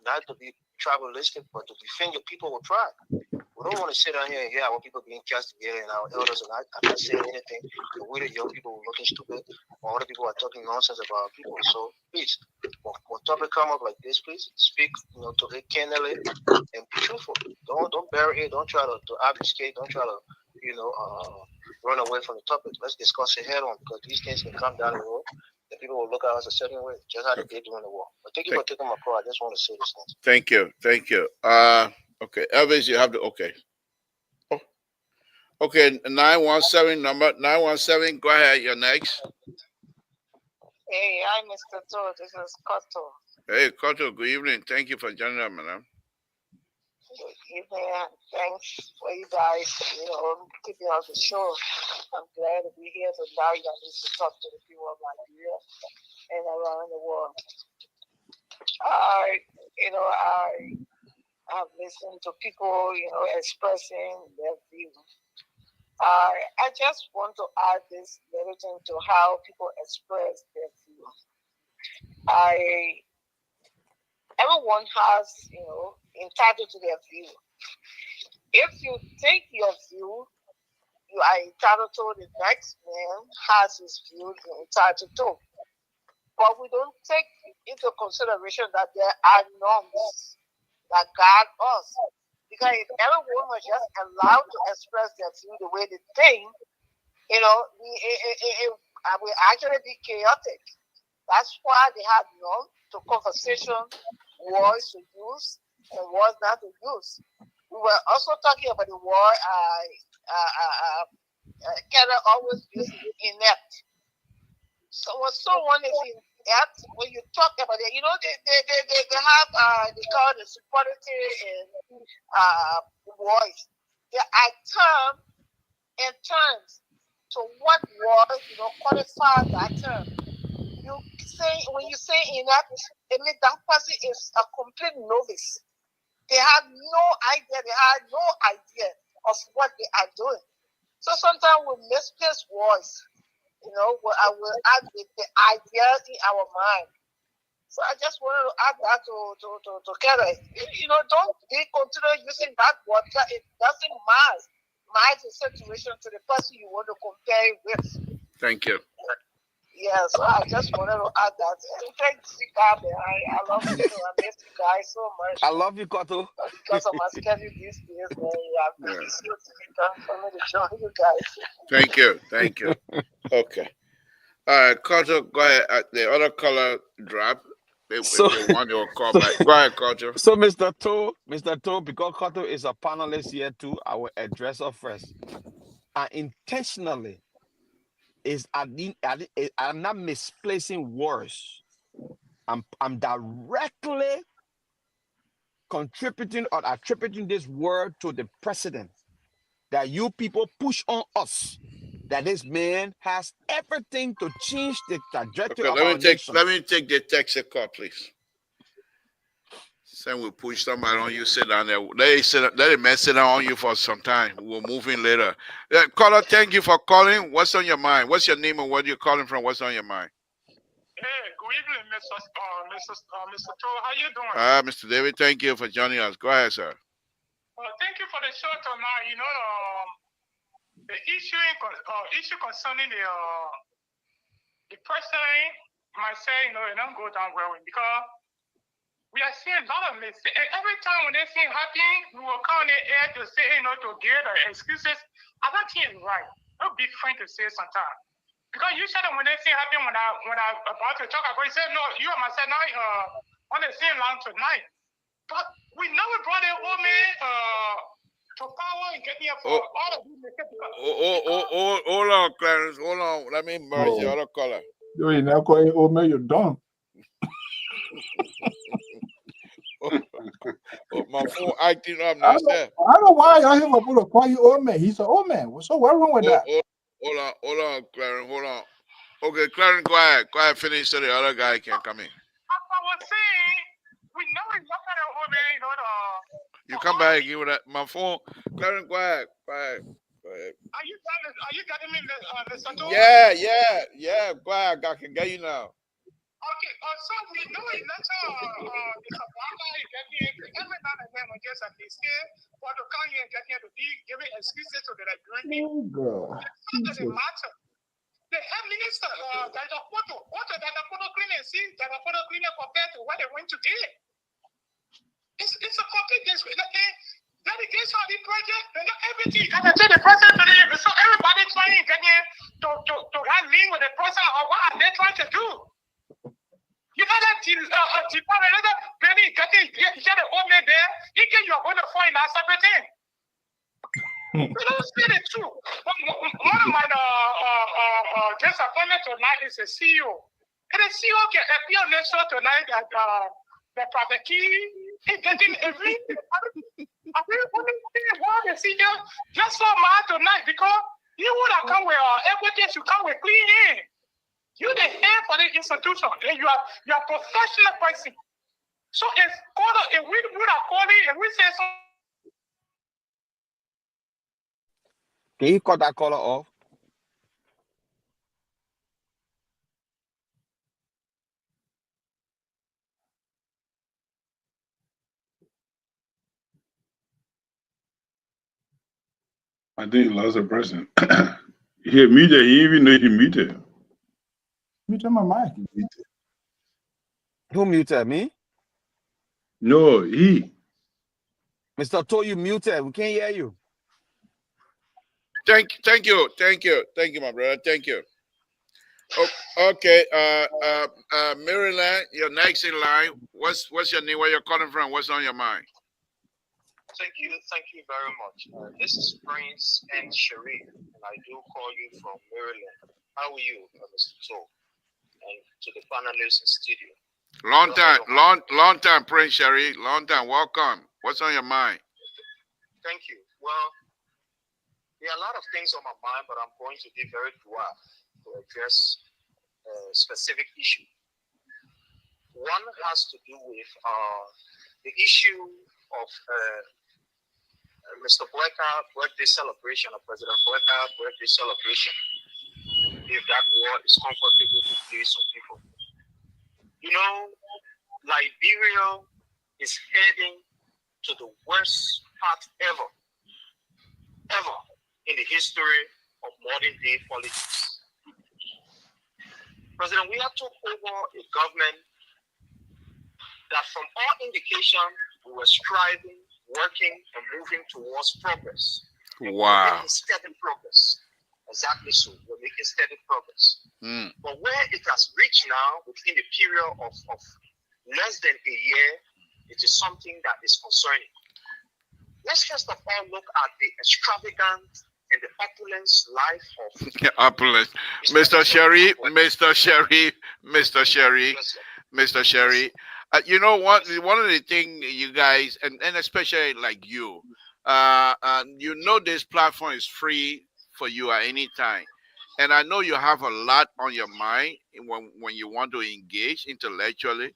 Not to be tribalistic, but to defend your people with pride. We don't want to sit down here and hear our people being cast together and our elders and I'm not saying anything. We the young people are looking stupid, or other people are talking nonsense about our people. So please, when topic come up like this, please speak, to it candidly and be truthful. Don't bury it. Don't try to obfuscate. Don't try to, run away from the topic. Let's discuss it head on because these things can come down the road. And people will look at us a certain way, just how they did during the war. But thank you for taking my call. I just want to say this thing. Thank you. Okay, Elvis, you have to. Okay. Oh, okay. 917 number 917. Go ahead. You're next. Hey, hi, Mr. Todd. This is Koto. Hey, Koto. Good evening. Thank you for joining us, madam. Good evening. Thanks for you guys, keeping us the show. I'm glad to be here tonight. I need to talk to the people of Nigeria and around the world. I have listened to people, expressing their view. I just want to add this little thing to how people express their view. Everyone has, entitled to their view. If you take your view, you are entitled to the next man has his view you're entitled to. But we don't take into consideration that there are norms that guide us. Because if everyone was just allowed to express their view the way they think, You know, it will actually be chaotic. That's why they have to conversation, words to use and words not to use. We were also talking about the word Canada always uses inept. So when someone is inept, when you talk about it, they have they call it superlative and voice. There are terms and terms. So what word qualify that term? When you say inept, it means that person is a complete novice. They have no idea. They have no idea of what they are doing. So sometimes we misplace words. I will add with the ideas in our mind. So I just wanted to add that to Kenneth. Don't continue using that word. It doesn't match the situation to the person you want to compare it with. Thank you. Yeah, so I just wanted to add that. And thanks, God, I love you. I miss you guys so much. I love you, Koto. Because of my schedule these days, man. I've been busy for me to join you guys. Thank you. Okay. All right, Culture, go ahead. The other color drop. They want your call back. Go ahead, Culture. So, Mr. To, because Koto is a panelist here too, I will address her first. I intentionally I'm not misplacing words. I'm directly contributing or attributing this word to the president that you people push on us. That this man has everything to change the trajectory of our nation. Let me take the text call, please. Then we push somebody on you, sit down there. Let it mess it on you for some time. We'll move in later. Caller, thank you for calling. What's on your mind? What's your name and where you're calling from? What's on your mind? Hey, good evening, Mr. To. How you doing? Mr. David, thank you for joining us. Go ahead, sir. Thank you for the show tonight. The issue concerning the president might say, it don't go down well because we are seeing a lot of mistakes. Every time when this thing happens, we will come in the air to say, to get excuses. I don't think it's right. Don't be frank to say sometimes. Because you said that when this thing happened, when I about to talk about it, you said, no, you and myself now on the same line tonight. But we know we brought an old man to power and get here for all of these mistakes. Hold on, Clarence. Hold on. Let me merge the other color. You ain't not calling old man, you're dumb. My phone acting up now. I don't know why y'all him up to call you old man. He's an old man. So what's wrong with that? Hold on, Clarence. Hold on. Okay, Clarence, go ahead. Go ahead, finish so the other guy can come in. I was saying, we know it's not an old man, You come back, give it my phone. Clarence, go ahead. Go ahead. Are you getting me, Mr. To? Yeah. Go ahead. I can get you now. Okay, so we know it's not the Sabana is getting every now and then when there's a mistake, but to come here and get here to be giving excuses to the Nigerian people. It doesn't matter. The head minister, there's a photo cleaning, see, there's a photo cleaning compared to what they went to do. It's a complete dedication of the project, everything. And I tell the president today, so everybody trying to get here to have link with the president, or what are they trying to do? You know that Benny getting the old man there, you are going to find out everything. You don't say the truth. One of my disappointments tonight is the CEO. And the CEO can appear on the show tonight that the private key is getting everything. I really want to see why the CEO just so mad tonight because you would have come with everything you come with clean in. You the head for the institution. You are professional person. So if we would have called it, if we say so. Can you cut that caller off? I think he lost a person. He muted. He even know he muted. Muted my mic. Who muted me? No, he. Mr. To, you muted. We can't hear you. Thank you, my brother. Thank you. Okay, Maryland, you're next in line. What's your name? Where you're calling from? What's on your mind? Thank you very much. This is Prince and Sharif, and I do call you from Maryland. How are you, Mr. Toe? And to the panelists in studio. Long time, Prince Sharif. Long time. Welcome. What's on your mind? Thank you. Well, there are a lot of things on my mind, but I'm going to be very dry to address a specific issue. One has to do with the issue of Mr. Boyka birthday celebration, or President Boyka birthday celebration, if that word is comfortable to please some people. You know, Liberia is heading to the worst part ever in the history of modern day politics. President Weah took over a government that from all indication we were striving, working, and moving towards progress. Wow. We're making steady progress. Exactly so. We're making steady progress. But where it has reached now, within the period of less than a year, it is something that is concerning. Let's first of all look at the extravagant and the opulence life of opulence. Mr. Sherry. You know what? One of the things you guys, and especially like you, you know this platform is free for you at any time. And I know you have a lot on your mind when you want to engage intellectually.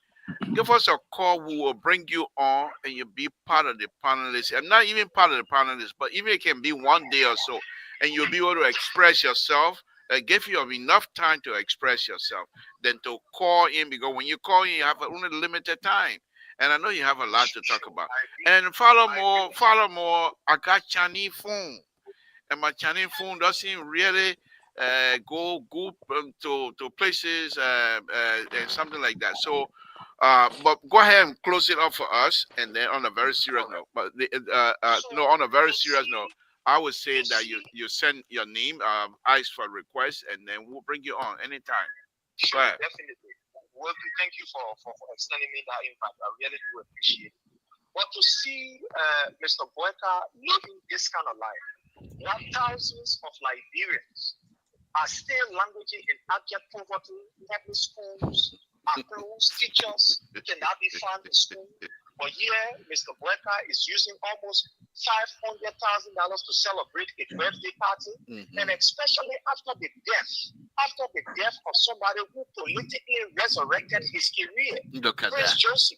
Give us a call. We will bring you on and you'll be part of the panelists. And not even part of the panelists, but even it can be one day or so. And you'll be able to express yourself. Give you enough time to express yourself than to call in, because when you call in, you have only limited time. And I know you have a lot to talk about. And follow more. I got Chinese phone. And my Chinese phone doesn't really go to places and something like that. So, but go ahead and close it up for us. And then on a very serious note, on a very serious note, I would say that you send your name, ask for request, and then we'll bring you on anytime. Sure, definitely. Well, thank you for extending me that invite. I really do appreciate it. But to see Mr. Boyka living this kind of life, while thousands of Liberians are still languishing in abject poverty, public schools are closed, teachers cannot be found in school. But here, Mr. Boyka is using almost $500,000 to celebrate a birthday party, and especially after the death of somebody who politically resurrected his career. Look at Praise that. Joseph.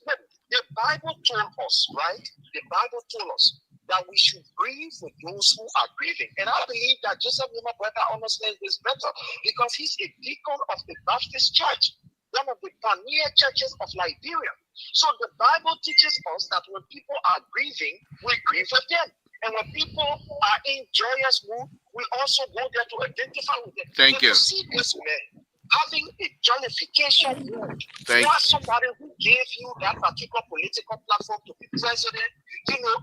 The Bible told us, right? The Bible told us that we should grieve with those who are grieving. And I believe that Joseph Nima Boyka understands this better because he's a deacon of the Baptist Church, one of the pioneer churches of Liberia. So the Bible teaches us that when people are grieving, we grieve with them. And when people are in joyous mood, we also go there to identify with them. Thank you. To see this man having a jollification mood, Thank where somebody who gave you that particular political platform to be president,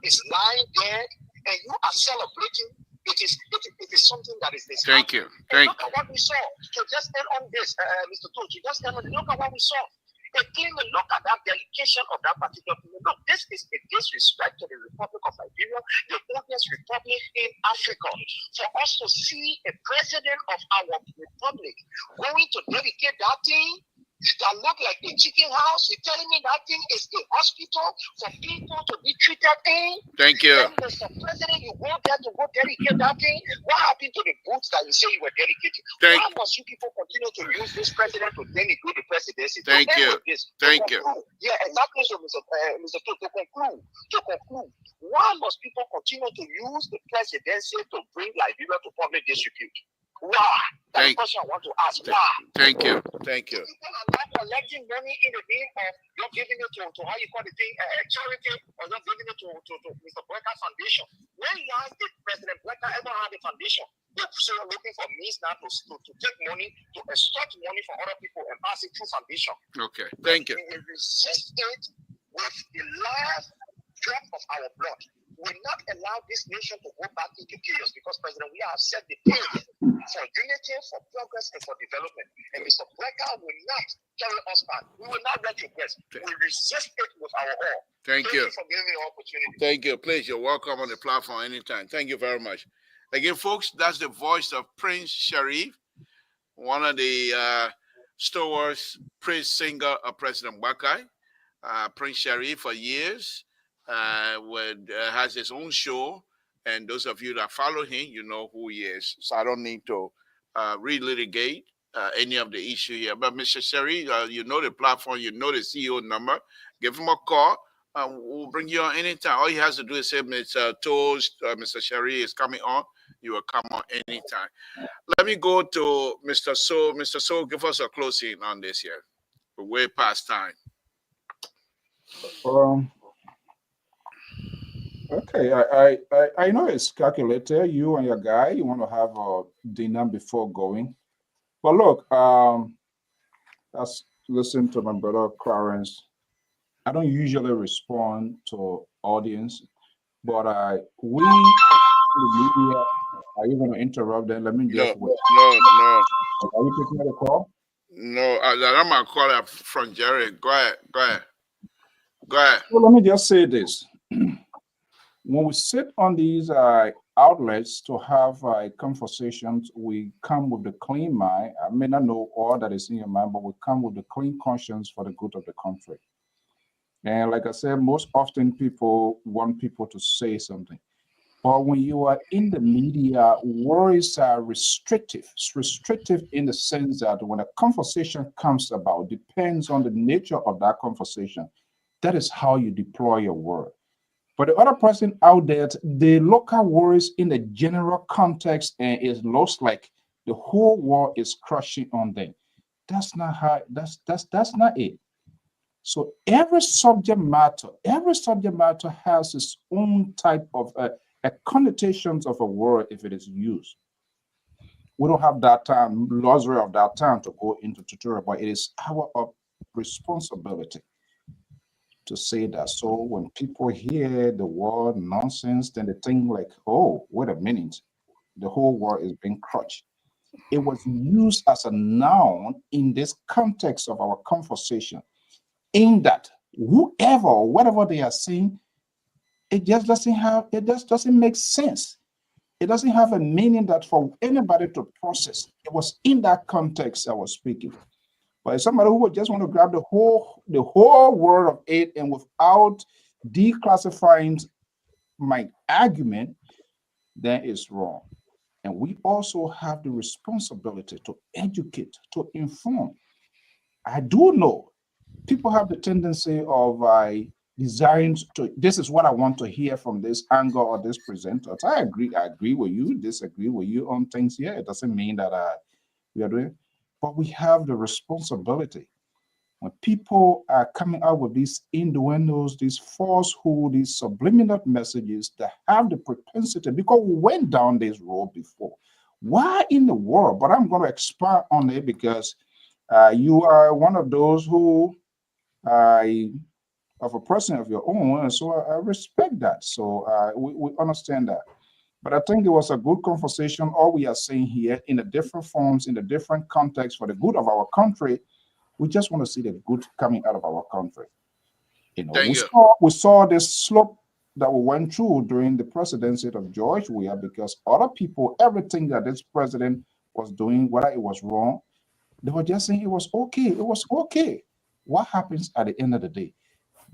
is lying dead, and you are celebrating. It is something that is this. Thank you. Look at what we saw. To just end on this, Mr. Toji, just end on. Look at what we saw. They clearly look at that dedication of that particular people. Look, this is a disrespect to the Republic of Liberia, the oldest republic in Africa. For us to see a president of our republic going to dedicate that thing that look like a chicken house, you're telling me that thing is a hospital for people to be treated in? Thank you. Then, Mr. President, you go there to go dedicate that thing. What happened to the boots that you say you were dedicating? Why must you people continue to use this president to denigrate the presidency? Thank you. Thank you. Yeah, exactly. So, Mr. To conclude, why must people continue to use the presidency to bring Liberia to public disrepute? Why? That's the question I want to ask. Why? Thank you. People are not collecting money in the name of you're giving it to how you call the thing, charity, or you're giving it to Mr. Boyka Foundation. When last did President Boyka ever have a foundation? So you're looking for means now to take money, to extort money from other people and pass it through foundation. Okay. Thank you. We resist it with the last drop of our blood. will not allow this nation to go back into chaos because, President, we have set the pace for unity, for progress, and for development. And Mr. Brecker will not carry us back. We will not retrogress. We will resist it with our all. Thank you for giving me the opportunity. Thank you. Please, you're welcome on the platform anytime. Thank you very much. Again, folks, that's the voice of Prince Sharif, one of the stalwarts, praise singer of President Bakai. Prince Sharif for years has his own show, and those of you that follow him, you know who he is. So I don't need to relitigate any of the issue here. But Mr. Sharif, you know the platform, you know the CEO number. Give him a call. We'll bring you on anytime. All he has to do is say, Mr. Toast, Mr. Sharif is coming on. You will come on anytime. Let me go to Mr. So. Mr. So, give us a closing on this here. We're way past time. Okay, I know it's calculated. You and your guy, you want to have a dinner before going. But look, let's listen to my brother Clarence. I don't usually respond to audience, but we in the media, are you going to interrupt them? Let me just wait. No. Are you taking the call? No, I'm going to call up from Jerry. Go ahead. Well, let me just say this. When we sit on these outlets to have conversations, we come with the clean mind. I may not know all that is in your mind, but we come with the clean conscience for the good of the country. And like I said, most often people want people to say something. But when you are in the media, words are restrictive. It's restrictive in the sense that when a conversation comes about, depends on the nature of that conversation. That is how you deploy your word. For the other person out there, the local words in the general context, and it looks like the whole world is crushing on them. That's not how. That's not it. So every subject matter has its own type of connotations of a word if it is used. We don't have that time, luxury of that time to go into tutorial, but it is our responsibility to say that. So when people hear the word nonsense, then they think like, oh, wait a minute, the whole word is being crushed. It was used as a noun in this context of our conversation, in that whoever or whatever they are saying, it just doesn't make sense. It doesn't have a meaning that for anybody to process. It was in that context I was speaking. But somebody who would just want to grab the whole word of it and without declassifying my argument, then it's wrong. And we also have the responsibility to educate, to inform. I do know people have the tendency of desiring to, this is what I want to hear from this angle or this presenter. So I agree with you, disagree with you on things here. It doesn't mean that we are doing, but we have the responsibility. When people are coming out with these innuendos, these falsehood, these subliminal messages that have the propensity, because we went down this road before. Why in the world? But I'm going to expand on it because you are one of those who of a person of your own, and so I respect that. So we understand that. But I think it was a good conversation. All we are saying here in the different forms, in the different contexts for the good of our country, we just want to see the good coming out of our country. You know, we saw this slope that we went through during the presidency of George Weah because other people, everything that this president was doing, whether it was wrong, they were just saying it was okay. It was okay. What happens at the end of the day?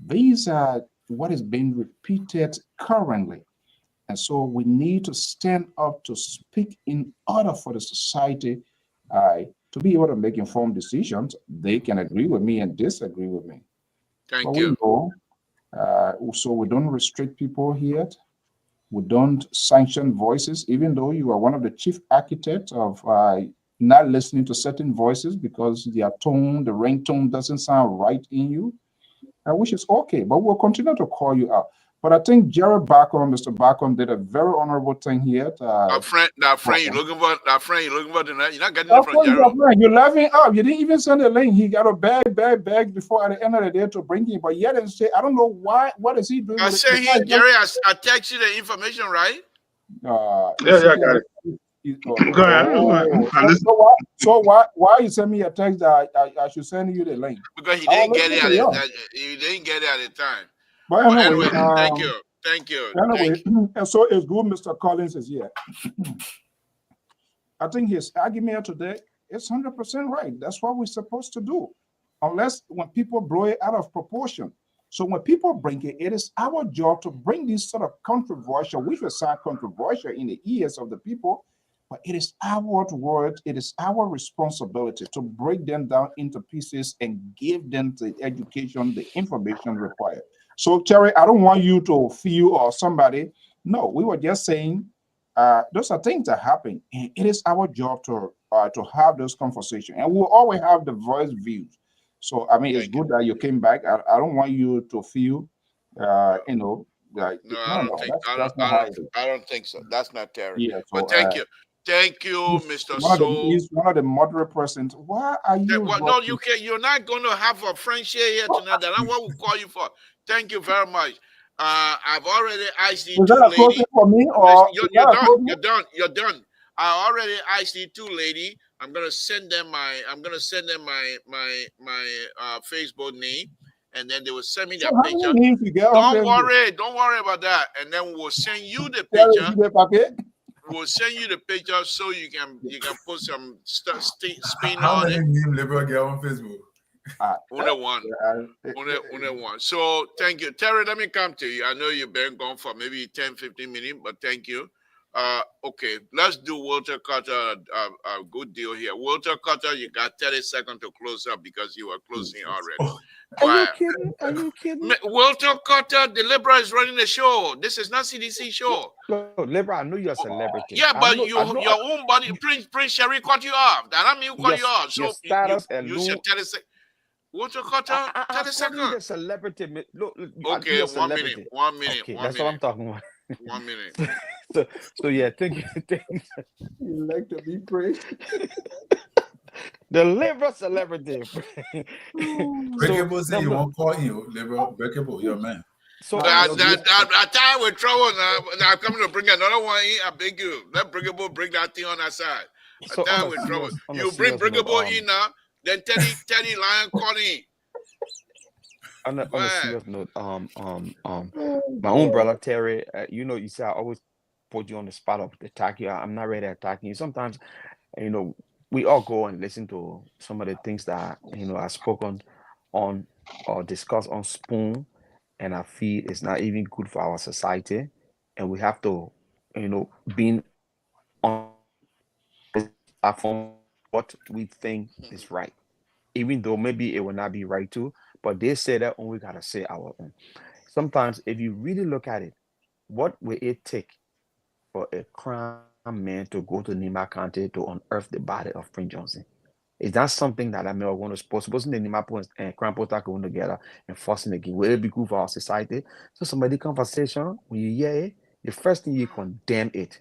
These are what is being repeated currently. And so we need to stand up to speak in order for the society to be able to make informed decisions. They can agree with me and disagree with me. Thank you. So we don't restrict people here. We don't sanction voices, even though you are one of the chief architects of not listening to certain voices because their tone, the ringtone doesn't sound right in you, which is okay, but we'll continue to call you out. But I think Jerry Bacon, Mr. Bacon, did a very honorable thing here. That friend you looking for tonight. You're not getting Of it from course, Jerry. you're laughing up. You didn't even send a link. He got a bag before at the end of the day to bring him. But yet and say, I don't know why. What is he doing? I said Jerry, I text you the information, right? Yeah, I got it. Go ahead. So why you send me a text that I should send you the link? Because he didn't get it at the time. But anyway, thank you. Anyway, and so it's good Mr. Collins is here. I think his argument today is 100% right. That's what we're supposed to do. Unless when people blow it out of proportion. So when people bring it, it is our job to bring this sort of controversial, which will sound controversial in the ears of the people, but it is our word, it is our responsibility to break them down into pieces and give them the education, the information required. So Terry, I don't want you to feel or somebody. No, we were just saying those are things that happen, and it is our job to have those conversations, and we'll always have the voice views. So I mean, it's good that you came back. I don't want you to feel, you know, like no, I don't think so. That's not Terry. Yeah, so, but thank you, Mr. He's one of the moderate persons. Why are you? No, you can't. You're not going to have a friend share here tonight. That's not what we call you for. Thank you very much. I've already asked you two ladies. For me, or you're done. I already asked you two ladies. I'm gonna send them my Facebook name, and then they will send me that picture. Don't worry about that. And then we'll send you the picture. We'll send you the picture so you can put some spin on it. How many names liberal get on Facebook? Only one. So thank you, Terry. Let me come to you. I know you've been gone for maybe 10-15 minutes, but thank you. Okay, let's do Walter Carter a good deal here. Walter Carter, you got 30 seconds to close up because you were closing already. Are you kidding? Walter Carter, the Liberal is running the show. This is not CDC show. No, Liberal, I know you're a celebrity. Yeah, but your own body, Prince Sherry cut you off. That I mean, cut you off. So you said 30 seconds. Walter Carter, 30 seconds. The celebrity. Look, okay, 1 minute. Okay, that's what I'm talking about. 1 minute. So yeah, thank you. You like to be praised. The liberal celebrity. Breakable say you won't call him liberal. Breakable, your man. So that time with trouble now. I'm coming to bring another one in. I beg you. Let Breakable bring that thing on that side. So time with trouble. You bring Breakable in now. Then Teddy Lion calling. On a serious note, my own brother Terry, you say I always put you on the spot of attack you. I'm not ready to attack you. Sometimes, we all go and listen to some of the things that I've spoken on or discussed on Spoon, and I feel it's not even good for our society, and we have to, being on this platform, what we think is right, even though maybe it will not be right too. But they say that we gotta say our own. Sometimes, if you really look at it, what will it take for a crime man to go to Nima County to unearth the body of Prince Johnson? Is that something that I may want to suppose? Supposing the Nima and crime poster going together and forcing again, will it be good for our society? So somebody conversation, when you hear it, the first thing you condemn it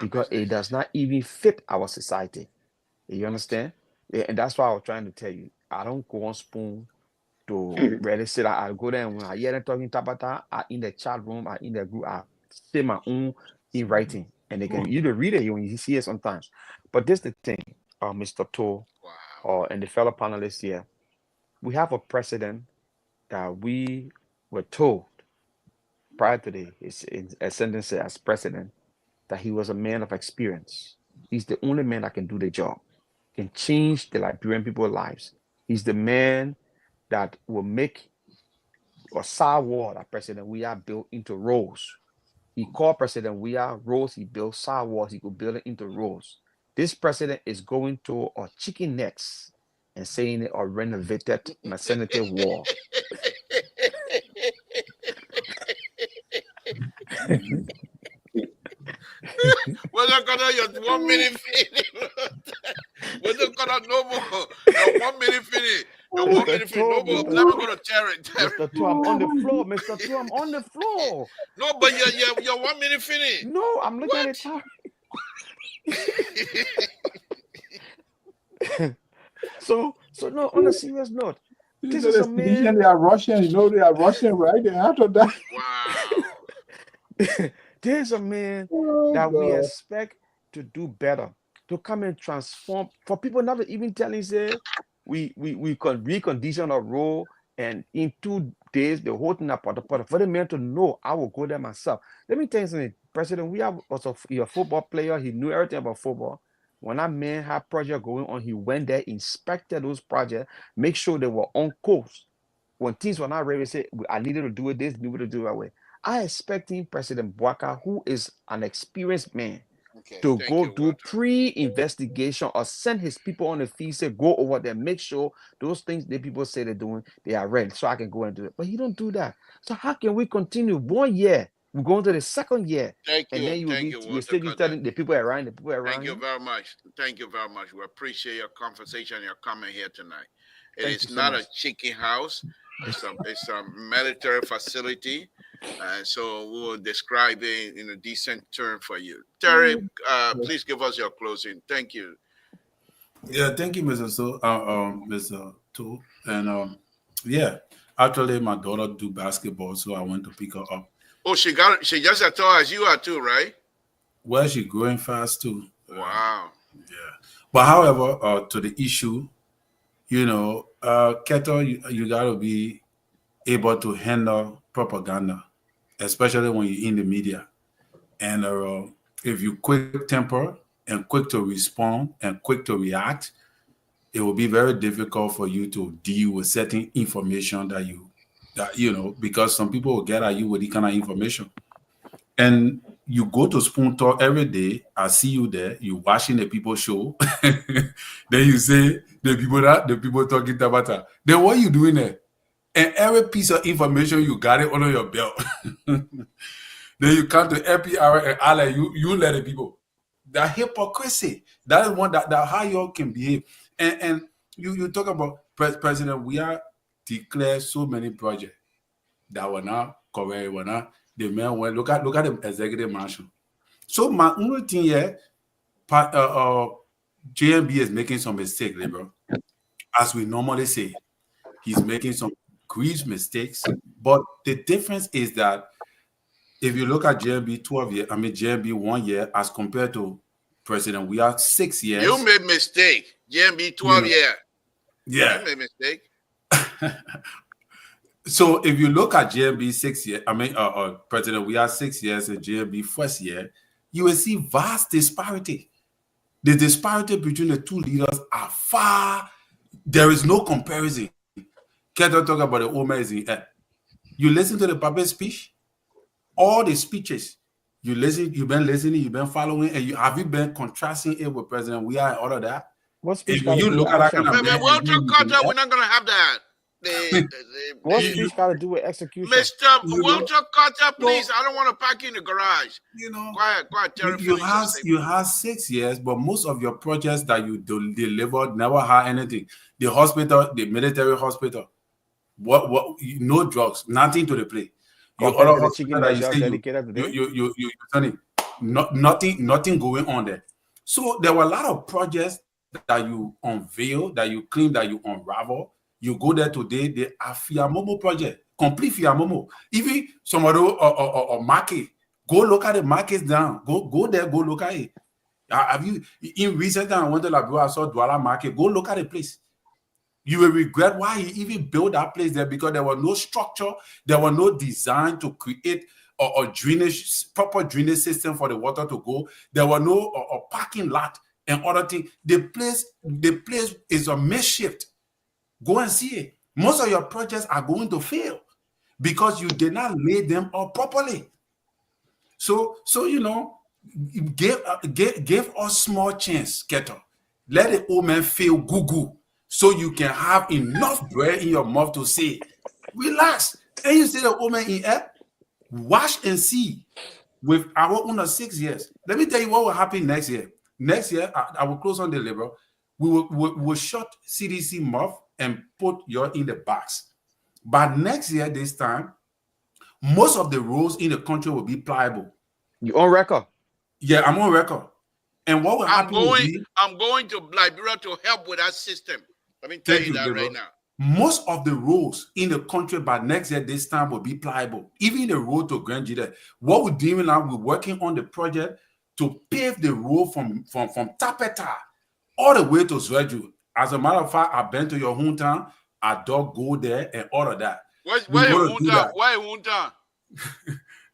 because it does not even fit our society. You understand? Yeah, and that's why I was trying to tell you. I don't go on Spoon to really say that I go there and when I hear them talking Tabata, I in the chat room, I in the group, I say my own in writing. And they can either read it when you see it sometimes. But this is the thing, Mr. To, and the fellow panelists here. We have a president that we were told prior to his ascendancy as president that he was a man of experience. He's the only man that can do the job, can change the Liberian people's lives. He's the man that will make a side wall that President Weah built into rows. He called President Weah rows, he built side walls, he could build it into rows. This president is going to a chicken necks and saying it or renovated maternity wall. Whether gonna your 1 minute finish. Whether gonna no more. 1 minute finish. You're walking Mr. if you Toe, no, but Mr. let me go to Terry. Mr. Toe, I'm on the floor. Mr. Toe, I'm on the floor. No, but you're 1 minute finish. No, I'm looking at the time. So no, on a serious note, this is a man. They are Russian, they are Russian, right? And after that, wow. There's a man that we expect to do better, to come and transform. For people not to even telling, say, we could recondition a role, and in 2 days, the whole thing apart. For the man to know, I will go there myself. Let me tell you something, President. We have also a football player. He knew everything about football. When that man had project going on, he went there, inspected those projects, make sure they were on course. When things were not ready, say, I needed to do it this, needed to do it that way. I expect him, President Bouaka, who is an experienced man, to go do pre-investigation or send his people on the field, say, go over there, make sure those things that people say they're doing, they are ready, so I can go and do it. But he don't do that. So how can we continue 1 year? We're going to the second year. Thank you. And then you still be telling the people around, Thank you very much. Thank you very much. We appreciate your conversation, your comment here tonight. It is not a chicken house. It's a military facility. So we will describe it in a decent term for you. Terry, please give us your closing. Thank you. Yeah, thank you, Mr. Mr. Toe. And yeah, actually my daughter do basketball, so I went to pick her up. Oh, she just as tall as you are too, right? Well, she's growing fast too. Wow. Yeah. But however, to the issue, Keto, you gotta be able to handle propaganda, especially when you're in the media. And if you quick temper and quick to respond and quick to react, it will be very difficult for you to deal with certain information that because some people will get at you with this kind of information. And you go to Spoon Talk every day. I see you there. You watching the people show. Then you say the people talking Tabata. Then what are you doing there? And every piece of information you got it under your belt. Then you come to LPR and ally. You let the people. That hypocrisy. That is one that how you can behave. And you talk about President. We are declared so many projects that were not correct. Were not. The man went look at the executive mansion. So my only thing here, JMB is making some mistake, bro. As we normally say, he's making some grievous mistakes. But the difference is that if you look at JMB 12 years, JMB 1 year as compared to President, we are 6 years. You made mistake. JMB 12 years. Yeah. You made mistake. So if you look at JMB 6 years, President, we are 6 years and JMB first year, you will see vast disparity. The disparity between the two leaders are far. There is no comparison. Can't talk about the old man is in air. You listen to the public speech, all the speeches. You've been listening, you've been following, and have you been contrasting it with President? We are all of that. What speech? If you look at that kind of we're not gonna have that. What speech got to do with execution? Mr. Walter Carter, please. I don't want to park you in the garage. Quiet, Terry. You have 6 years, but most of your projects that you delivered never had anything. The hospital, the military hospital, no drugs, nothing to the play. Your other hospital that nothing going on there. So there were a lot of projects that you unveil, that you claim, that you unravel. You go there today, they are Fiamomo project, complete Fiamomo. Even somebody or market, go look at the markets down. Go there, go look at it. Have you in recent time I went to Labua, I saw Douala market. Go look at the place. You will regret why he even built that place there because there was no structure, there was no design to create a proper drainage system for the water to go. There was no parking lot and other things. The place is a makeshift. Go and see it. Most of your projects are going to fail because you did not lay them up properly. So give us small chance, Keto. Let the old man feel goo so you can have enough bread in your mouth to say, relax. And you say the old man in air, watch and see. With our own 6 years. Let me tell you what will happen next year. Next year, I will close on the labor. We will shut CDC mouth and put you in the box. But next year, this time, most of the roads in the country will be pliable. You on record? Yeah, I'm on record. And what will happen will be, I'm going to Liberia to help with that system. Let me tell you that right now. Most of the roads in the country by next year, this time will be pliable. Even the road to Grand Jide. What we're doing now, we're working on the project to pave the road from Tapeta all the way to Zwedru. As a matter of fact, I've been to your hometown. I don't go there and all of that. Why hometown?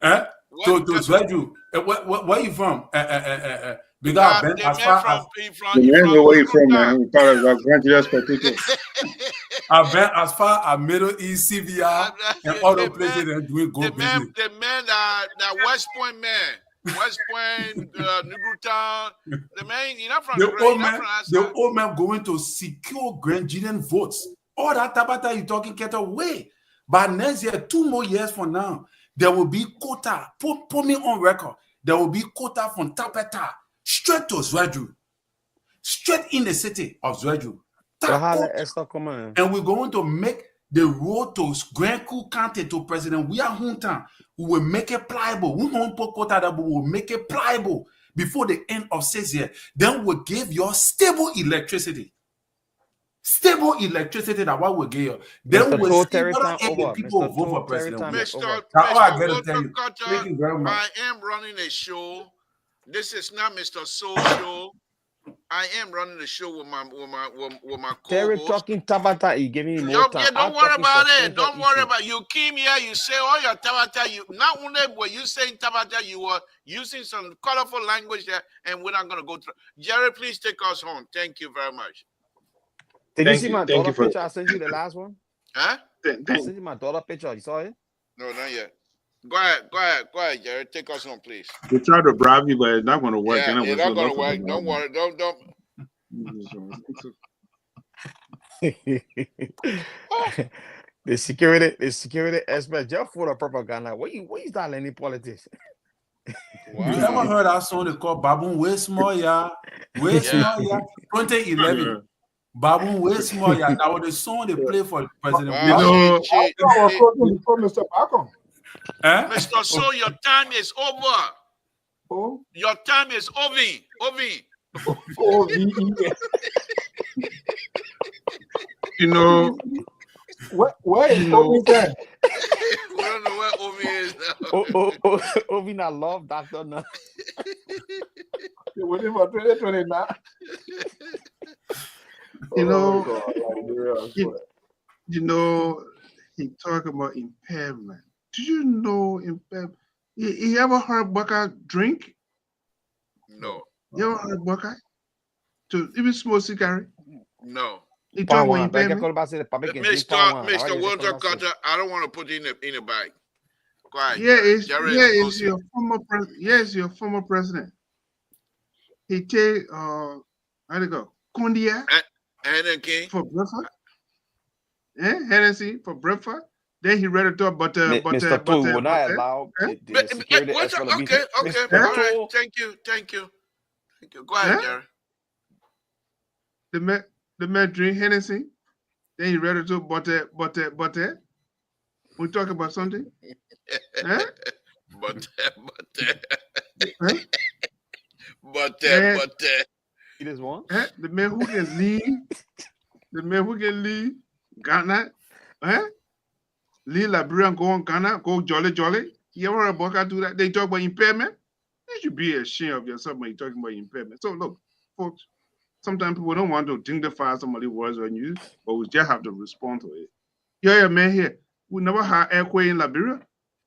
To Zwedru. Where you from? Because I've been as far as where you from, man. We talk about Grand Jide. I've been as far as Middle East, CVR, and other places and doing good business. The man that West Point man, West Point, Newtown, the man, you're not from the old man going to secure Grand Jide votes. All that Tabata you talking get away. By next year, 2 more years from now, there will be quota. Put me on record. There will be quota from Tapeta straight to Zwedru, straight in the city of Zwedru. And we're going to make the road to Grand Coup County to President Hunter. We will make it pliable. We won't put quota that, but we will make it pliable before the end of 6 years. Then we'll give you stable electricity. Stable electricity that what we give you. Then we'll see whether any people will vote for President. Mr. Thank you very much. I am running a show. This is not Mr. Soul Show. I am running the show with my co-host. Terry talking Tabata, you giving me more time. Don't worry about it. Don't worry about it. You came here, you say all your Tabata. You not only were you saying Tabata, you were using some colorful language there, and we're not going to go through. Jerry, please take us home. Thank you very much. Did you see my daughter picture? I sent you the last one. Huh? I sent you my daughter picture. You saw it? No, not yet. Go ahead, Jerry. Take us home, please. We try to bribe you, but it's not going to work. Yeah, it's not going to work. Don't worry. Don't. The security expert just for the propaganda. What you start any politics? Wow. You never heard that song they call Baboon Way Small Ya? Way Small Ya? 2011. Baboon Way Small Ya. That was the song they play for President. Wow. Mr. Malcolm. Mr. So, your time is over. Oh? Your time is over. You know, where is Ovi then? We don't know where Ovi is now. Ovi not love doctor now. You're waiting for 2020 now. You know, he talk about impairment. Do you know impairment? You ever heard Buckeye drink? No. You ever heard Buckeye? To even smoke cigarette? No. He talk about impairment. Mr. Walter Carter, I don't want to put in a bag. Go ahead. It's your former president. He take how to go? Kondia for breakfast. Hennessy for breakfast. Then he read it up, but Mr. Tool will not allow the security. Okay. All right. Thank you. Go ahead, Jerry. The man drink Hennessy. Then he read it up, but we talk about something. But he just one. The man who can leave Ghana, leave Liberia and go on Ghana, go jolly. You ever heard about do that? They talk about impairment. You should be ashamed of yourself when you're talking about impairment. So look, folks, sometimes people don't want to dignify somebody's words on you, but we just have to respond to it. Yeah, man here. We never had earthquake in Liberia.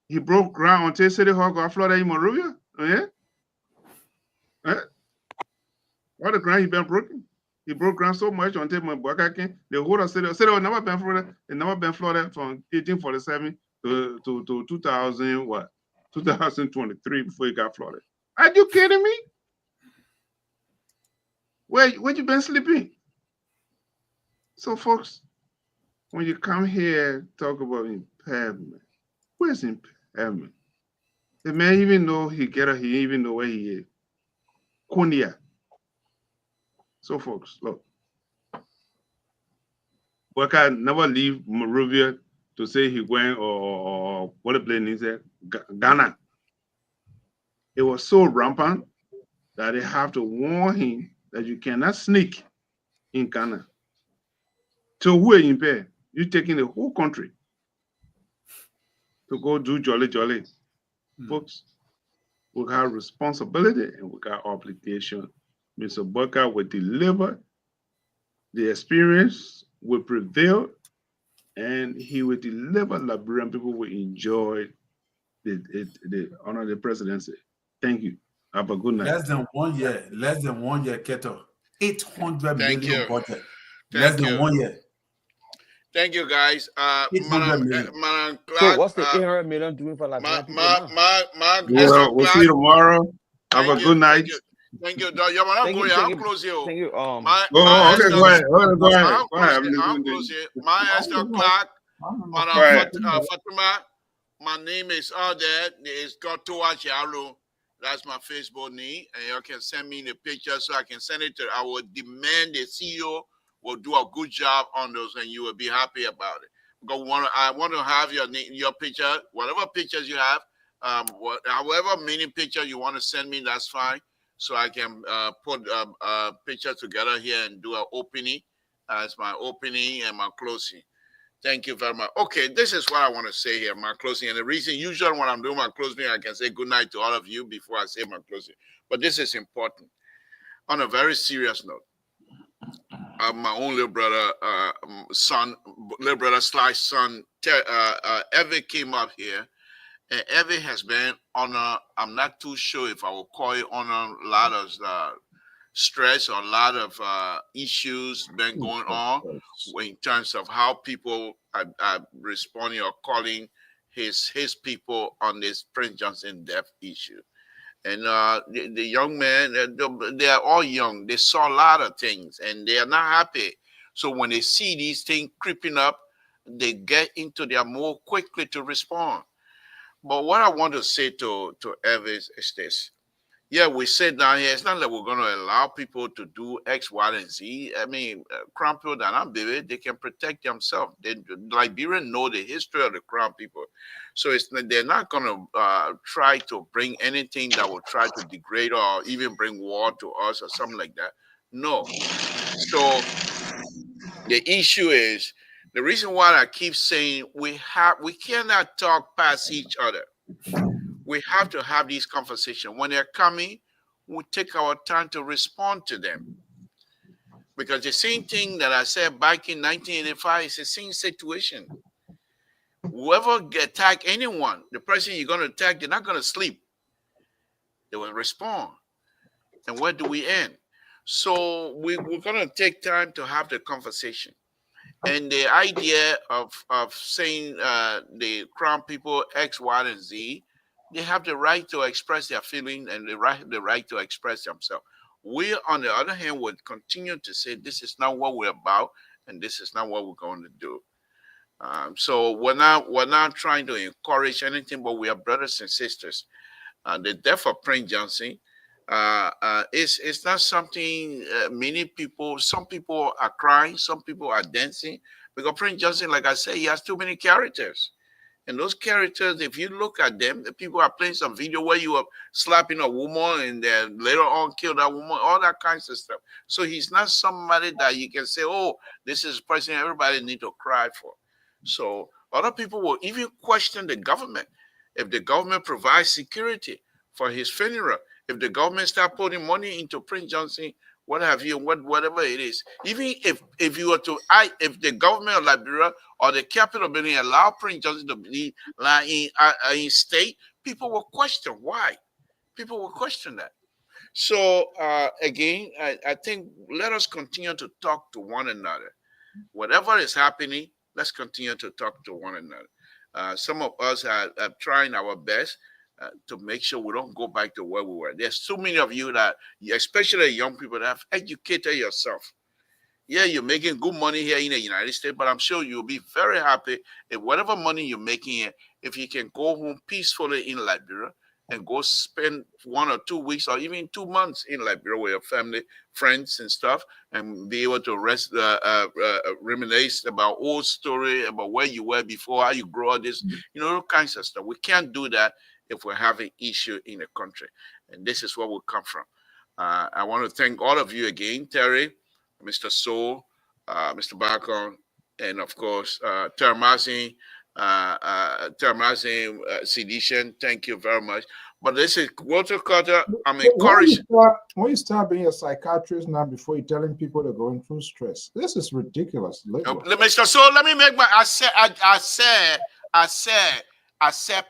He broke ground on City Hall, got Florida in Monrovia. What the ground he been broken? He broke ground so much until my boy came. The whole city never been Florida. It never been Florida from 1847 to 2023 before he got flooded. Are you kidding me? Where you been sleeping? So, folks, when you come here talk about impairment, where's impairment? The man even know he even know where he is. Konya. So, folks, look. Burka never leave Monrovia to say he went or what the plane is there, Ghana. It was so rampant that they have to warn him that you cannot sneak in Ghana. So who are you pay? You taking the whole country to go do jolly jolly. Folks, we have responsibility and we got obligation. Mr. Burka will deliver, the experience will prevail, and he will deliver. Liberian people will enjoy the honor of the presidency. Thank you. Have a good night. Less than 1 year, Keto. 800 Thank million you. budget. Thank Less than you. 1 year. Thank you, guys. 800 million. Madam So Clark, what's the 800 million doing for Liberian people now? Esther We'll see Clark, you tomorrow. Have a good night. Thank you. You're not going. I'm close here. Thank you. Okay, go ahead. Go ahead. I'm close here. My Esther Clark, Madam Fatima. My name is out there. It's got Towa Chialo. That's my Facebook name. And you can send me the picture so I can send it to. I will demand the CEO will do a good job on those, and you will be happy about it. Because I want to have your picture, whatever pictures you have, however many pictures you want to send me, that's fine. So I can put a picture together here and do an opening as my opening and my closing. Thank you very much. Okay, this is what I want to say here, my closing. And the reason, usually when I'm doing my closing, I can say good night to all of you before I say my closing. But this is important. On a very serious note, my own little brother, son, Evie came up here. And Evie has been on I'm not too sure if I will call it on a lot of stress or a lot of issues been going on in terms of how people are responding or calling his people on this Prince Johnson death issue. And the young man, they are all young. They saw a lot of things and they are not happy. So when they see these things creeping up, they get into their mode quickly to respond. But what I want to say to Evans is this. Yeah, we sit down here. It's not that we're going to allow people to do X, Y, and Z. I mean, crown people that are baby, they can protect themselves. Liberians know the history of the crown people. So they're not going to try to bring anything that will try to degrade or even bring war to us or something like that. No. So the issue is, the reason why I keep saying we cannot talk past each other. We have to have these conversations. When they're coming, we take our time to respond to them. Because the same thing that I said back in 1985 is the same situation. Whoever attack anyone, the person you're going to attack, they're not going to sleep. They will respond. And where do we end? So we're going to take time to have the conversation. And the idea of saying the crown people X, Y, and Z, they have the right to express their feelings and the right to express themselves. We, on the other hand, would continue to say this is not what we're about and this is not what we're going to do. So we're not trying to encourage anything, but we are brothers and sisters. The death of Prince Johnson it's not something some people are crying, some people are dancing, because Prince Johnson, like I said, he has too many characters. And those characters, if you look at them, the people are playing some video where you are slapping a woman and then later on kill that woman, all that kinds of stuff. So he's not somebody that you can say, oh, this is a person everybody need to cry for. So other people will even question the government. If the government provides security for his funeral, if the government start putting money into Prince Johnson, what have you, whatever it is, even if you were to, if the government of Liberia or the capital building allow Prince Johnson to be in state, people will question why. People will question that. So again, I think let us continue to talk to one another. Whatever is happening, let's continue to talk to one another. Some of us are trying our best to make sure we don't go back to where we were. There's so many of you that, especially young people, that have educated yourself. Yeah, you're making good money here in the United States, but I'm sure you'll be very happy if whatever money you're making here, if you can go home peacefully in Liberia and go spend 1 or 2 weeks or even 2 months in Liberia with your family, friends, and stuff, and be able to reminisce about old story, about where you were before, how you grew up, this, all kinds of stuff. We can't do that if we're having issue in the country, and this is where we come from. I want to thank all of you again, Terry, Mr. Soul, Mr. Barcon, and of course, Termazin, Sedition. Thank you very much. But this is Walter Carter. I'm encouraged. When you start being a psychiatrist now before you're telling people they're going through stress, this is ridiculous. Mr. So let me make my. I said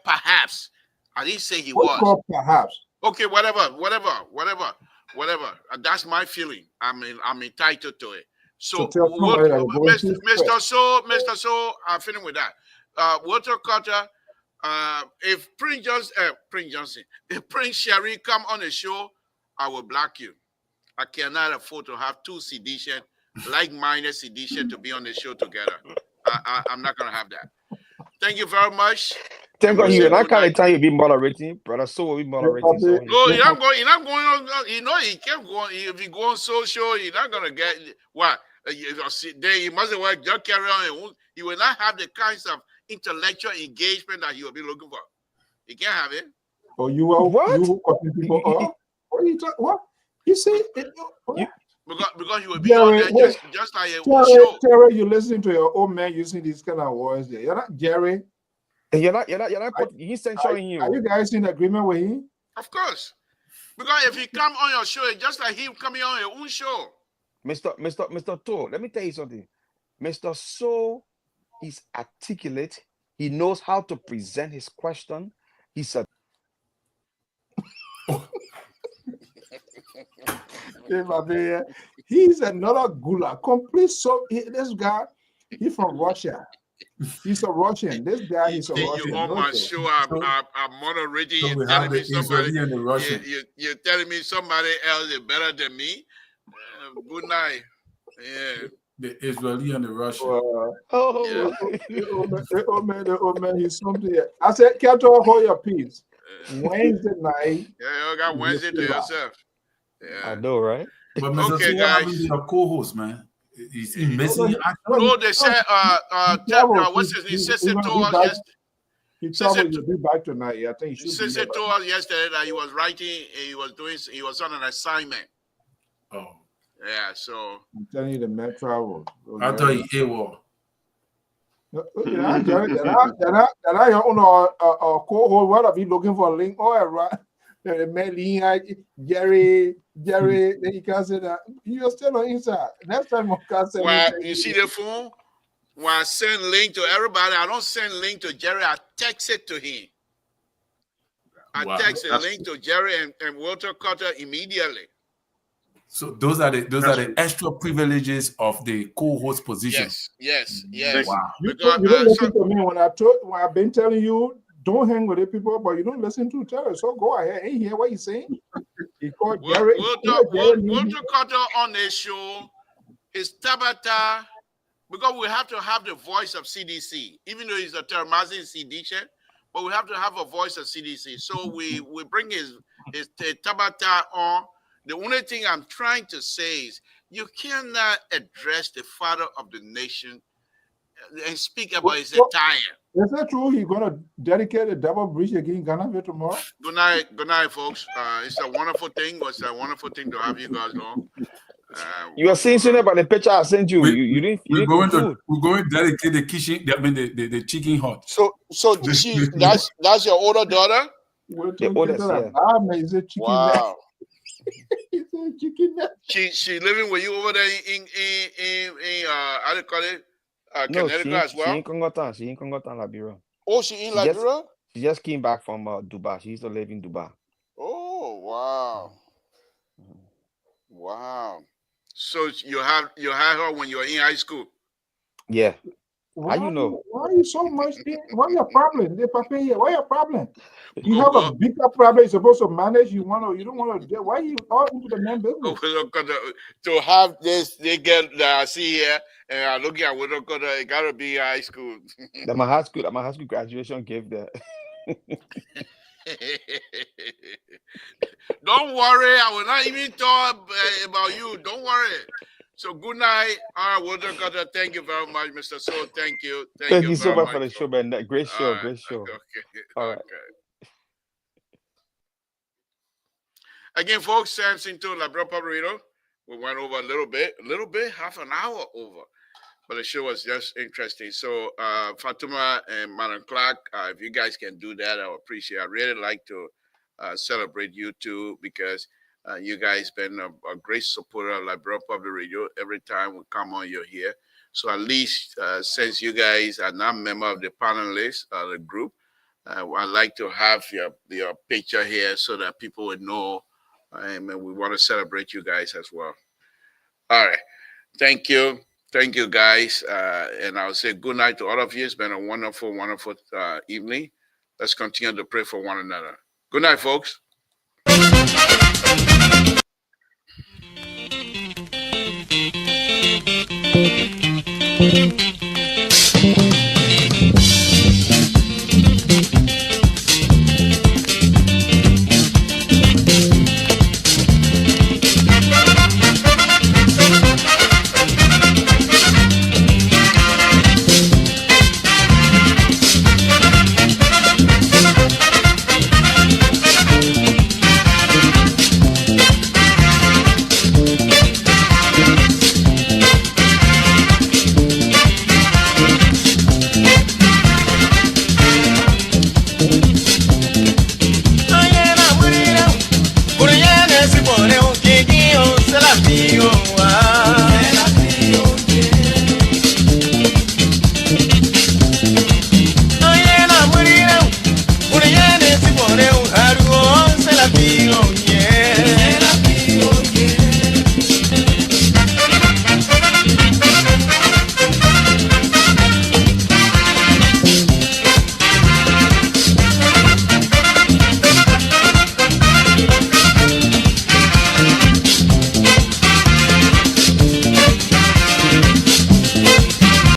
perhaps. I didn't say he was. Perhaps. Okay, whatever. That's my feeling. I'm entitled to it. So, Mr. So, I'm finished with that. Walter Carter, if Prince Johnson, if Prince Sherry come on the show, I will block you. I cannot afford to have two sedition, like-minded sedition to be on the show together. I'm not gonna have that. Thank you very much. Thank God you. And I kind of tell you be moderating, brother. So will be moderating. So no, you're not going on. He can't go on. If you go on social, you're not gonna get what. You must work. Just carry on. You will not have the kinds of intellectual engagement that you will be looking for. You can't have it. Oh, you will what? You cutting people off? What are you talking? What you say? Because you will be on there just like a show. Terry, you listening to your old man using these kind of words there. You're not Jerry. You're not. He's censoring you. Are you guys in agreement with him? Of course. Because if he come on your show, it's just like him coming on your own show. Mr. To, let me tell you something. Mr. So is articulate. He knows how to present his question. He's a he's another gula. Complete. So this guy, he's from Russia. He's a Russian. This guy is a Russian. You on my show, I'm moderating. You're telling me somebody. You're telling me somebody else is better than me. Good night. Yeah. The Israeli and the Russian. The old man, he's something. I said, can't hold your peace. Wednesday night. Yeah, you got Wednesday to yourself. Yeah. I know, right? But Mr. Okay, guys. Your co-host, man. He's missing. No, they said, what's his name? Sister told us yesterday. He traveled to be back tonight. I think he should. Sister told us yesterday that he was writing, he was on an assignment. Oh. Yeah, so I'm telling you, the man travel. I thought he AWOL. That I own a co-host. What are you looking for a link? The man, Jerry, then you can say that you're still on inside. Next time, you see the phone? When I send link to everybody, I don't send link to Jerry. I text it to him. I text a link to Jerry and Walter Carter immediately. So those are the extra privileges of the co-host position. Yes. Wow. You don't listen to me when I've been telling you don't hang with the people, but you don't listen to Terry. So go ahead. Ain't hear what he's saying? He called Jerry. Walter Carter on the show is Tabata, because we have to have the voice of CDC, even though he's a Termazin CDC, but we have to have a voice of CDC. So we bring his Tabata on. The only thing I'm trying to say is you cannot address the father of the nation and speak about his attire. Is that true? He's going to dedicate a double bridge again Ghana tomorrow? Good night, folks. It's a wonderful thing. It's a wonderful thing to have you guys on. You are saying something about the picture I sent you. We're going to dedicate the kitchen. The chicken hut. So that's your older daughter. The oldest, yeah. Wow. She living with you over there in how do you call it? Connecticut as well. She in Congotan, Liberia. Oh, she in Liberia? She just came back from Dubai. She used to live in Dubai. Oh wow. So you had her when you were in high school? Yeah. Why you know? Why are you so much? What's your problem? What's your problem? You have a bigger problem you're supposed to manage. You don't want to. Why are you all into the man business? To have this, they get see here, and I look at what it gotta be high school. My high school graduation gave that. Don't worry, I will not even talk about you. Don't worry. So good night. All right, Walter Carter, thank you very much, Mr. Soul. Thank you. Thank you so very much for the show, man. Great show, great show. Okay. All right. Okay. Again, folks, Samson to Labrador Paborito. We went over a little bit, half an hour over. But the show was just interesting. So, Fatuma and Madam Clark, if you guys can do that, I would appreciate it. I really like to celebrate you too, because you guys been a great supporter of Labrador Public Radio. Every time we come on, you're here. So at least since you guys are not member of the panelists, the group, I'd like to have your picture here so that people would know. And we want to celebrate you guys as well. All right. Thank you. Thank you, guys. And I'll say good night to all of you. It's been a wonderful, wonderful evening. Let's continue to pray for one another. Good night, folks. Thank you.